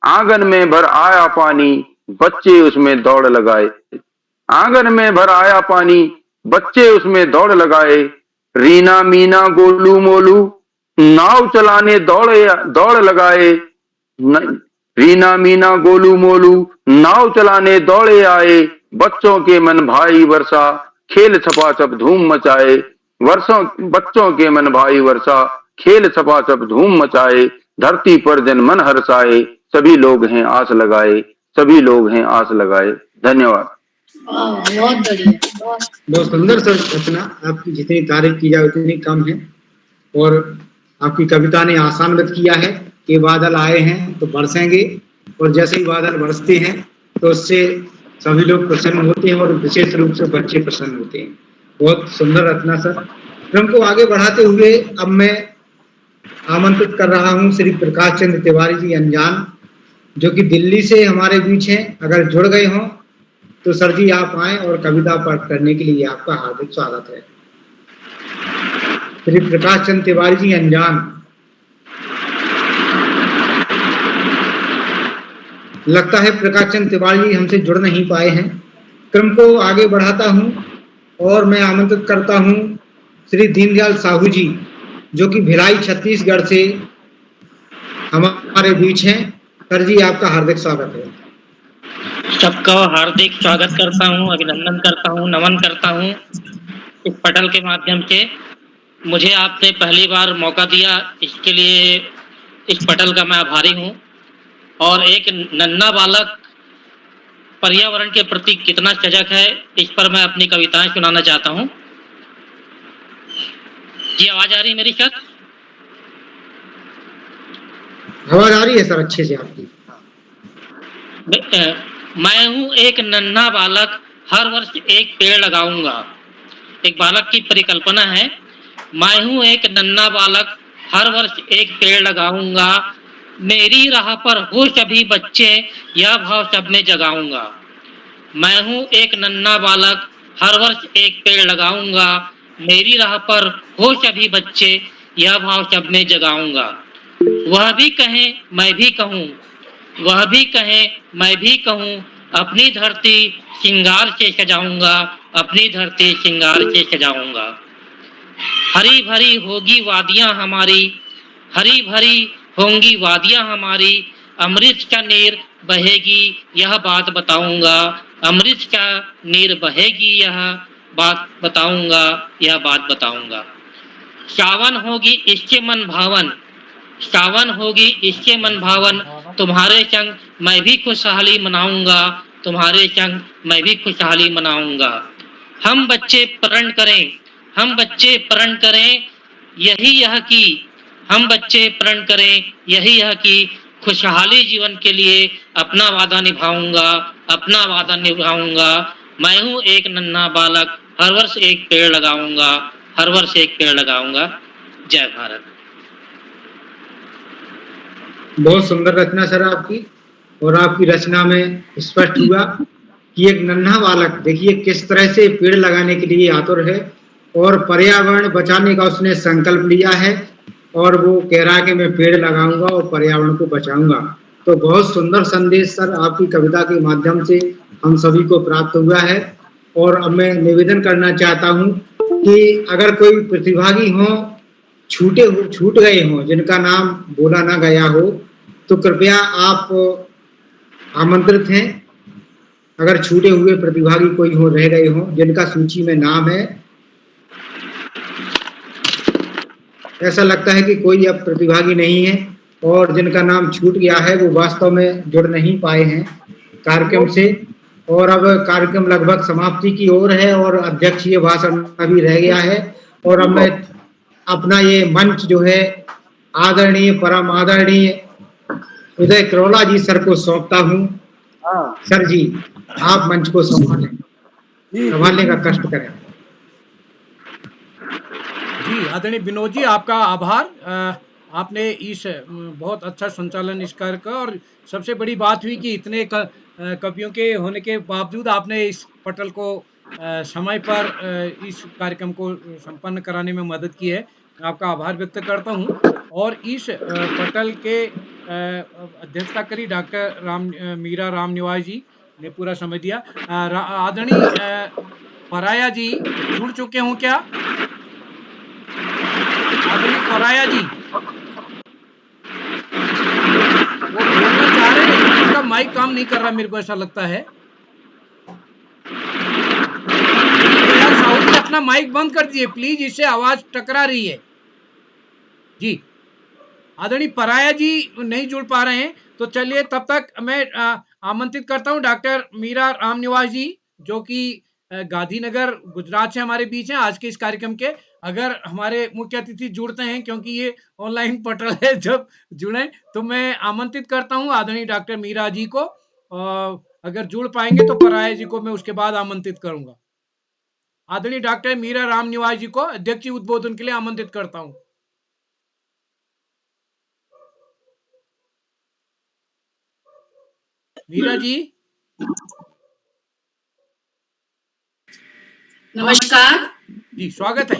Speaker 10: आंगन में भर आया पानी, बच्चे उसमें दौड़ लगाए। आंगन में भर आया पानी, बच्चे उसमें दौड़ लगाए। रीना मीना गोलू मोलू नाव चलाने दौड़ लगाए। रीना मीना गोलू मोलू नाव चलाने दौड़े आए। बच्चों के मन भाई वर्षा, खेल छपाछप धूम मचाए। बच्चों के मन भाई वर्षा, खेल छपाछप धूम मचाए। धरती पर जनमन हर्षाए, सभी लोग हैं आस लगाए। सभी लोग हैं आस लगाए। धन्यवाद।
Speaker 3: बहुत बढ़िया,
Speaker 5: बहुत सुंदर सर रचना। आपकी जितनी तारीफ की जाए उतनी कम है। और आपकी कविता ने आसान व्यक्त किया है कि बादल आए हैं तो बरसेंगे, और जैसे ही बादल बरसते हैं तो उससे सभी लोग प्रसन्न होते हैं, और विशेष रूप से बच्चे प्रसन्न होते हैं। बहुत सुंदर रचना सर। क्रम को आगे बढ़ाते हुए अब मैं आमंत्रित कर रहा हूँ श्री प्रकाश चंद्र तिवारी जी अनजान, जो कि दिल्ली से हमारे बीच हैं। अगर जुड़ गए हों तो सर जी आप आए और कविता पाठ करने के लिए आपका हार्दिक स्वागत है। श्री प्रकाश चंद्र तिवारी जी अनजान। लगता है प्रकाश चंद्र तिवारी जी हमसे जुड़ नहीं पाए हैं। कार्यक्रम को आगे बढ़ाता हूं और मैं आमंत्रित करता हूं श्री दीनदयाल साहू जी, जो कि भिलाई छत्तीसगढ़ से हमारे बीच हैं। सर जी, आपका हार्दिक स्वागत है।
Speaker 9: सबका हार्दिक स्वागत करता हूँ, अभिनंदन करता हूँ, नमन करता हूँ इस पटल के माध्यम से। मुझे आपने पहली बार मौका दिया, इसके लिए इस पटल का मैं आभारी हूँ। और एक नन्हा बालक पर्यावरण के प्रति कितना सजग है, इस पर मैं अपनी कविताएं सुनाना चाहता हूँ। जी आवाज आ रही है मेरी सर?
Speaker 5: आवाज आ रही है सर अच्छे से आपकी।
Speaker 9: मैं हूँ एक नन्हा बालक, हर वर्ष एक पेड़ लगाऊंगा। एक बालक की परिकल्पना है। मैं हूँ एक नन्हा बालक, हर वर्ष एक पेड़ लगाऊंगा। मेरी राह पर हो सभी बच्चे, यह भाव सब में जगाऊंगा। मैं हूँ एक नन्हा बालक, हर वर्ष एक पेड़ लगाऊंगा। मेरी राह पर हो सभी बच्चे, यह भाव सब में जगाऊंगा। वह भी कहें मैं भी कहूँ, वह भी कहें मैं भी कहूँ, अपनी धरती श्रृंगार से सजाऊंगा, अपनी धरती श्रृंगार से सजाऊंगा। हरी भरी होगी वादियां हमारी, हरी भरी होंगी वादियां हमारी। अमृत का नीर बहेगी, यह बात बताऊंगा। अमृत का नीर बहेगी, यह बात बताऊंगा, यह बात बताऊंगा। सावन होगी इसके मन भावन, सावन होगी इसके मन भावन। तुम्हारे संग मैं भी खुशहाली मनाऊंगा, तुम्हारे संग मैं भी खुशहाली मनाऊंगा। हम बच्चे प्रण करें, हम बच्चे प्रण करें, यही यह की, हम बच्चे प्रण करें, यही यह की। खुशहाली जीवन के लिए अपना वादा निभाऊंगा, अपना वादा निभाऊंगा। मैं हूँ एक नन्हा बालक, हर वर्ष एक पेड़ लगाऊंगा, हर वर्ष एक पेड़ लगाऊंगा। जय भारत।
Speaker 5: बहुत सुंदर रचना सर आपकी। और आपकी रचना में स्पष्ट हुआ कि एक नन्हा बालक, देखिए किस तरह से पेड़ लगाने के लिए आतुर है और पर्यावरण बचाने का उसने संकल्प लिया है। और वो कह रहा है कि मैं पेड़ लगाऊंगा और पर्यावरण को बचाऊंगा। तो बहुत सुंदर संदेश सर आपकी कविता के माध्यम से हम सभी को प्राप्त हुआ है। और अब मैं निवेदन करना चाहता हूँ कि अगर कोई प्रतिभागी हो, छूट गए हों, जिनका नाम बोला ना गया हो, तो कृपया आप आमंत्रित हैं। अगर छूटे हुए प्रतिभागी कोई हो, रह गए हों, जिनका सूची में नाम है, ऐसा लगता है कि कोई अब प्रतिभागी नहीं है और जिनका नाम छूट गया है वो वास्तव में जुड़ नहीं पाए हैं कार्यक्रम से। और अब कार्यक्रम लगभग समाप्ति की ओर है और अध्यक्षीय भाषण अभी रह गया है। और अब मैं अपना ये मंच जो है आदरणीय परम आदरणीय उदय करोला जी सर को सौंपता हूँ। सर जी, आप मंच को संभालने का कष्ट करें।
Speaker 8: जी आदरणीय विनोद जी, आपका आभार। आपने इस बहुत अच्छा संचालन इस कार्य का, और सबसे बड़ी बात हुई कि इतने कवियों के होने के बावजूद आपने इस पटल को समय पर इस कार्यक्रम को संपन्न कराने में मदद की है। आपका आभार व्यक्त करता हूँ। और इस पटल के अध्यक्षता करी डॉक्टर मीरा राम निवास जी ने पूरा समय दिया। आदरणीय पराया जी जुड़ चुके हों क्या? आदरणीय पराया जी वो बोलना चाह रहे हैं, लेकिन उनका माइक काम नहीं कर रहा, मेरे को ऐसा लगता है। साहू जी अपना माइक बंद कर दिए प्लीज, इससे आवाज टकरा रही है। जी आदरणीय पराया जी नहीं जुड़ पा रहे हैं, तो चलिए तब तक मैं आमंत्रित करता हूं डॉक्टर मीरा राम निवास जी, जो कि गांधीनगर गुजरात से हमारे बीच हैं आज के इस कार्यक्रम के। अगर हमारे मुख्य अतिथि जुड़ते हैं, क्योंकि ये ऑनलाइन पटल है, जब जुड़े तो मैं आमंत्रित करता हूं आदरणीय डॉक्टर मीरा जी को। अगर जुड़ पाएंगे तो पराया जी को मैं उसके बाद आमंत्रित करूंगा। आदरणीय डॉक्टर मीरा राम निवास जी को अध्यक्षीय उद्बोधन के लिए आमंत्रित करता हूं। मीरा जी।
Speaker 3: नमस्कार
Speaker 8: जी, स्वागत है।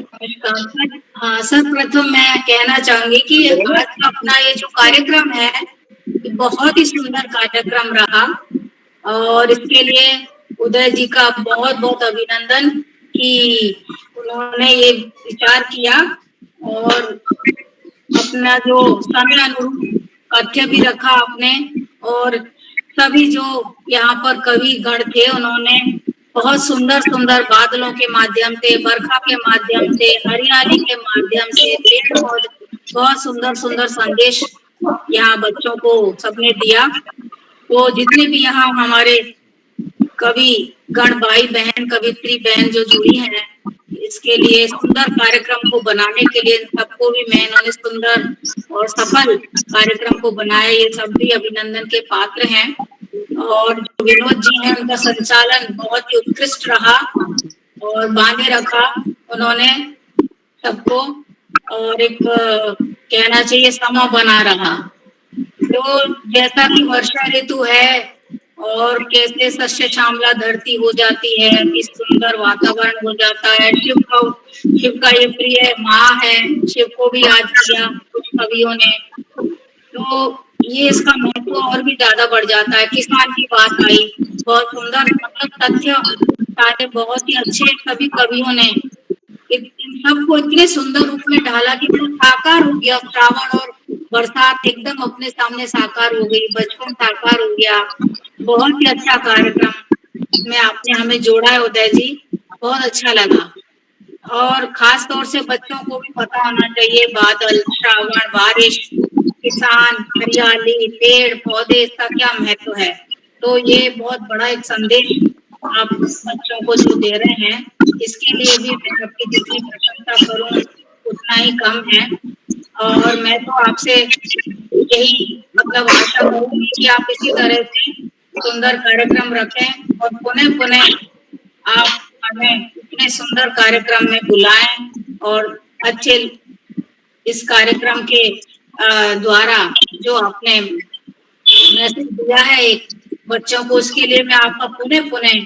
Speaker 3: हाँ सर, प्रथम मैं कहना चाहूंगी कि आज का अपना ये जो कार्यक्रम है, ये बहुत ही सुंदर कार्यक्रम रहा और इसके लिए उदय जी का बहुत बहुत अभिनंदन कि उन्होंने ये विचार किया और अपना जो समय अनुरूप तथ्य भी रखा आपने, और सभी जो यहाँ पर कवि गण थे उन्होंने बहुत सुंदर सुंदर बादलों के माध्यम से, बरखा के माध्यम से, हरियाली के माध्यम से, पेड़ पौधे, बहुत सुंदर सुंदर संदेश यहाँ बच्चों को सबने दिया। तो जितने भी यहाँ हमारे कवि गण भाई बहन, कवित्री बहन जो जुड़ी हैं, इसके लिए सुंदर कार्यक्रम को बनाने के लिए सबको भी मैं, इन्होंने सुंदर और सफल कार्यक्रम को बनाया, ये सब भी अभिनंदन के पात्र हैं। और जो विनोद जी हैं, उनका संचालन बहुत ही उत्कृष्ट रहा और बांधे रखा उन्होंने सबको, और एक कहना चाहिए समा बना रहा। तो जैसा कि वर्षा ऋतु है और कैसे सस्य श्यामला धरती हो जाती है, इस सुंदर वातावरण हो जाता है, शिव का ये प्रिय माह है, शिव को भी याद किया कुछ कवियों ने, तो ये इसका महत्व और भी ज्यादा बढ़ जाता है। किसान की बात आई, बहुत सुंदर, मतलब तथ्य सारे बहुत ही अच्छे सभी कवियों ने इन सबको इतने सुंदर रूप में ढाला कि वो साकार हो गया। श्रावण और बरसात एकदम अपने सामने साकार हो गई, बचपन साकार हो गया। बहुत ही अच्छा कार्यक्रम में आपने हमें जोड़ा है उदय जी, बहुत अच्छा लगा। और खास तौर से बच्चों को भी पता होना चाहिए बादल, श्रावण, बारिश, किसान, हरियाली, पेड़ पौधे, इसका क्या महत्व है। तो ये बहुत बड़ा एक संदेश आप बच्चों को जो दे रहे हैं, इसके लिए भी मैं आपकी जितनी प्रशंसा करूं उतना ही कम है। और मैं तो आपसे यही मतलब आशा करूंगी कि आप इसी तरह से सुंदर कार्यक्रम रखें और पुनः पुनः आप हमें इतने सुंदर कार्यक्रम में बुलाएं, और अच्छे इस कार्यक्रम के द्वारा जो आपने मैसेज दिया है एक बच्चों को, उसके लिए मैं आपका पुनः पुनः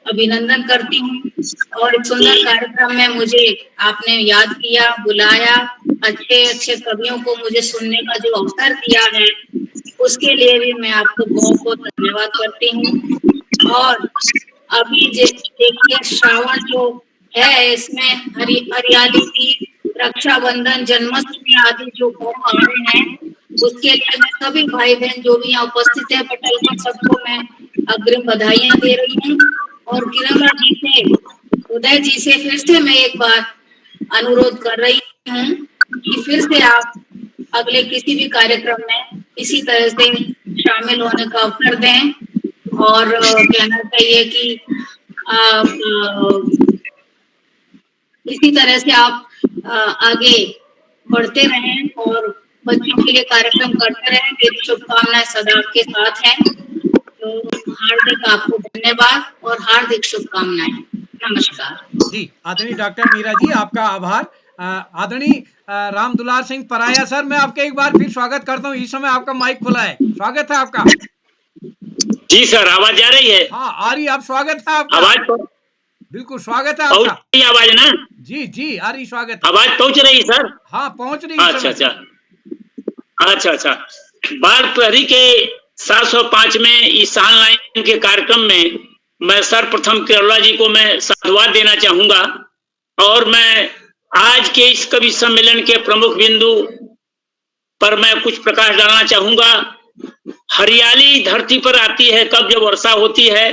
Speaker 3: अभिनंदन करती हूँ। और इस सुंदर कार्यक्रम में मुझे आपने याद किया, बुलाया, अच्छे अच्छे कवियों को मुझे सुनने का जो अवसर दिया है, उसके लिए भी मैं आपको बहुत बहुत धन्यवाद करती हूँ। और अभी देखिए श्रावण जो है, इसमें हरियाली की, रक्षाबंधन, जन्माष्टमी आदि जो पर्व आ रहे हैं, उसके लिए मैं सभी भाई बहन जो भी यहाँ उपस्थित है पटल पर, सबको मैं अग्रिम बधाइयां दे रही हूँ। और किरण जी से, उदय जी से फिर से मैं एक बार अनुरोध कर रही हूँ कि फिर से आप अगले किसी भी कार्यक्रम में इसी तरह से शामिल होने का अवसर दें। और कहना चाहिए कि इसी तरह से आप आगे बढ़ते रहें और बच्चों के लिए कार्यक्रम करते रहें। मेरी शुभकामनाएं सदा आपके साथ हैं। तो हार्दिक आपको धन्यवाद और हार्दिक शुभकामनाएं। नमस्कार
Speaker 8: जी। आदरणीय डॉक्टर मीरा जी, आपका आभार। आदरणीय राम दुलार सिंह पराया सर, मैं आपका एक बार फिर स्वागत करता हूँ। इस समय आपका माइक खुला है, स्वागत है आपका।
Speaker 11: जी सर, आवाज आ रही है?
Speaker 8: हाँ आ रही, आप स्वागत है आपका।
Speaker 11: आवाज तो
Speaker 8: बिल्कुल स्वागत है आपका।
Speaker 11: आवाज ना?
Speaker 8: जी जी आ रही, स्वागत है।
Speaker 11: आवाज पहुंच रही है सर?
Speaker 8: हाँ पहुंच रही है।
Speaker 11: अच्छा। बाढ़ प्रहरी के 705 में इस ऑनलाइन के कार्यक्रम में मैं सर्वप्रथम केरला जी को मैं साधुवाद देना चाहूंगा। और मैं आज के इस कवि सम्मेलन के प्रमुख बिंदु पर मैं कुछ प्रकाश डालना चाहूंगा। हरियाली धरती पर आती है कब, जब वर्षा होती है।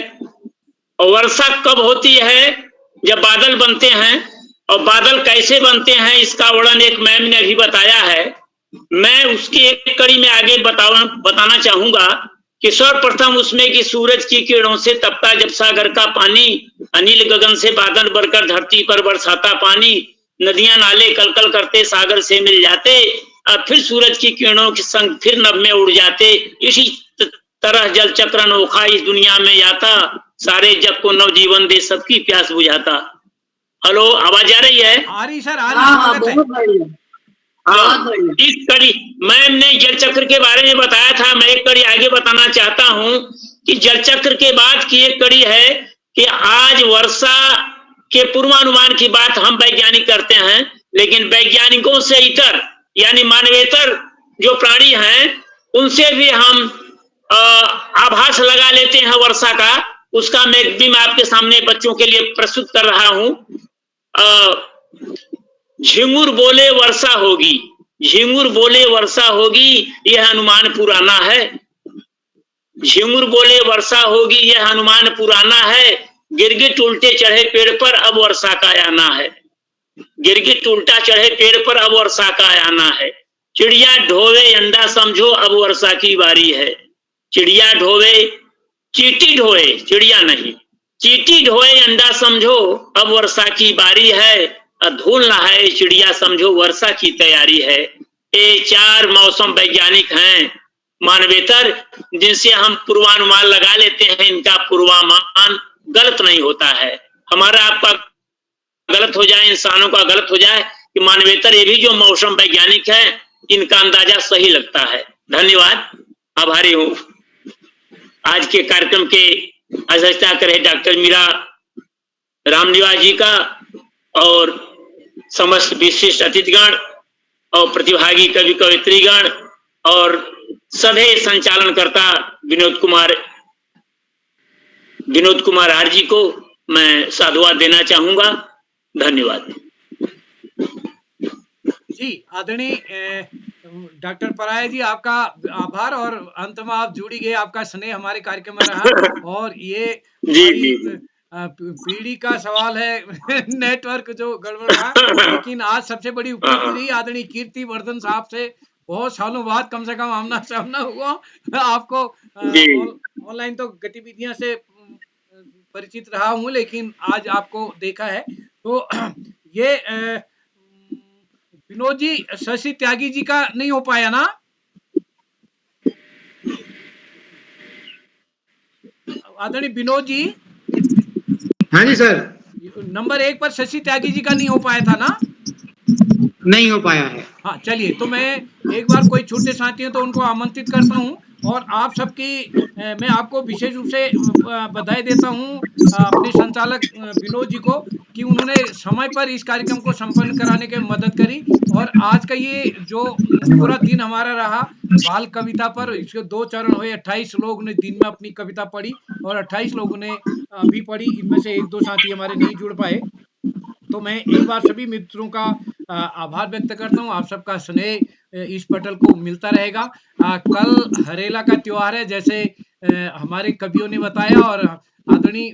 Speaker 11: और वर्षा कब होती है? जब बादल बनते हैं। और बादल कैसे बनते हैं इसका वर्णन एक मैम ने अभी बताया है। मैं उसकी एक कड़ी में आगे बताना चाहूंगा कि सर्वप्रथम उसमें कि सूरज की किरणों से तपता जब सागर का पानी, अनिल गगन से बादल बढ़कर धरती पर बरसाता पानी, नदियां नाले कलकल करते सागर से मिल जाते, और फिर सूरज की किरणों के संग फिर नभ में उड़ जाते। इसी तरह जल चक्र अनोखा इस दुनिया में आता, सारे जग को नवजीवन दे सबकी प्यास बुझाता। हेलो, आवाज आ रही है?
Speaker 8: आ रही सर, आ रही।
Speaker 11: हाँ, इस कड़ी मैम ने जल चक्र के बारे में बताया था। मैं एक कड़ी आगे बताना चाहता हूँ कि जल चक्र के बाद की एक कड़ी है कि आज वर्षा के पूर्वानुमान की बात हम वैज्ञानिक करते हैं, लेकिन वैज्ञानिकों से इतर यानी मानवेतर जो प्राणी हैं उनसे भी हम आभास लगा लेते हैं वर्षा का उसका मैं आपके सामने बच्चों के लिए प्रस्तुत कर रहा हूं। झिंगुर बोले वर्षा होगी, झिंगुर बोले वर्षा होगी, यह अनुमान पुराना है। झिंगुर बोले वर्षा होगी, यह अनुमान पुराना है। गिरगिट उल्टे चढ़े पेड़ पर, अब वर्षा का आना है। गिरगिट उल्टा चढ़े पेड़ पर, अब वर्षा का आना है। चिड़िया ढोवे अंडा समझो, अब वर्षा की बारी है। चिड़िया ढोवे, चींटी ढोए, चिड़िया नहीं, चींटी ढोए अंडा समझो, अब वर्षा की बारी है। धूल नहाए चिड़िया समझो, वर्षा की तैयारी है। ये 4 मौसम वैज्ञानिक हैं मानवेतर, जिनसे हम पूर्वानुमान लगा लेते हैं। इनका पूर्वानुमान गलत नहीं होता है। हमारा आपका गलत हो जाए, इंसानों का गलत हो जाए कि मानवेतर ये भी जो मौसम वैज्ञानिक है, इनका अंदाजा सही लगता है। धन्यवाद, आभारी हूं। आज के कार्यक्रम के अध्यक्षता करे डॉक्टर मीरा रामनिवास जी का, और समस्त विशिष्ट अतिथिगण और प्रतिभागी कवि कवित्रीगण और सभी संचालनकर्ता विनोद कुमार आर जी को मैं साधुवाद देना चाहूंगा। धन्यवाद
Speaker 8: जी। आदरणीय डॉक्टर पराया जी, आपका आभार, और अंत में आप जुड़ी गए, आपका स्नेह हमारे कार्यक्रम में रहा। और ये पीढ़ी का सवाल है नेटवर्क जो गड़बड़ रहा, लेकिन आज सबसे बड़ी उपलब्धि रही आदरणीय कीर्ति वर्धन साहब से बहुत सालों बाद कम से कम आमना सामना हुआ। आपको ऑनलाइन तो गतिविधियां से परिचित रहा हूं, लेकिन आज आपको देखा है। तो ये विनोद जी, शशि त्यागी जी का नहीं हो पाया ना? आदरणीय विनोद जी।
Speaker 5: हाँ जी सर।
Speaker 8: नंबर 1 पर शशि त्यागी जी का नहीं हो पाया था ना?
Speaker 5: नहीं हो पाया है।
Speaker 8: हाँ, चलिए, तो मैं एक बार कोई छोटे साथी हैं तो उनको आमंत्रित करता हूँ, और आप सबकी मैं आपको विशेष रूप से बधाई देता हूँ अपने संचालक विनोद जी को, कि उन्होंने समय पर इस कार्यक्रम को संपन्न कराने के मदद करी। और आज का ये जो पूरा दिन हमारा रहा बाल कविता पर, इसके 2 चरण हुए। 28 लोग ने दिन में अपनी कविता पढ़ी और 28 लोगों ने अभी पढ़ी। इनमें से 1-2 साथी हमारे नहीं जुड़ पाए। तो मैं एक बार सभी मित्रों का आभार व्यक्त करता हूँ। आप सबका स्नेह इस पटल को मिलता रहेगा। कल हरेला का त्योहार है, जैसे हमारे कवियों ने बताया, और आदरणीय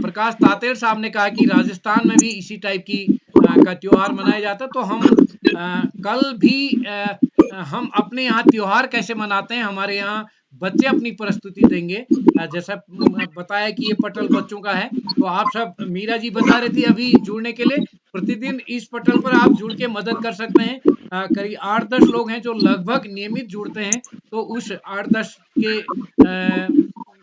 Speaker 8: प्रकाश तातेर साहब ने कहा कि राजस्थान में भी इसी टाइप की का त्योहार मनाया जाता है। तो हम कल भी हम अपने यहाँ त्योहार कैसे मनाते हैं, हमारे यहाँ बच्चे अपनी प्रस्तुति देंगे। जैसा बताया कि ये पटल बच्चों का है, तो आप सब, मीरा जी बता रही थी अभी जुड़ने के लिए, प्रतिदिन इस पटल पर आप जुड़ के मदद कर सकते हैं। करीब 8-10 लोग हैं जो लगभग नियमित जुड़ते हैं, तो उस 8-10 के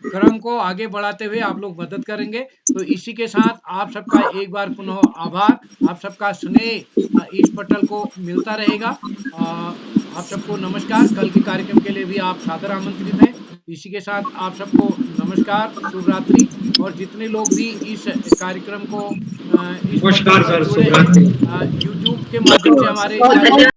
Speaker 8: क्रम को आगे बढ़ाते हुए आप लोग मदद करेंगे। तो इसी के साथ आप सबका एक बार पुनः आभार, आप सबका स्नेह इस पटल को मिलता रहेगा। आप सबको नमस्कार। कल के कार्यक्रम के लिए भी आप सादर आमंत्रित हैं। इसी के साथ आप सबको नमस्कार, शुभ रात्रि। और जितने लोग भी इस कार्यक्रम को
Speaker 5: नमस्कार सर, शुभ रात्रि।
Speaker 8: यूट्यूब के माध्यम से हमारे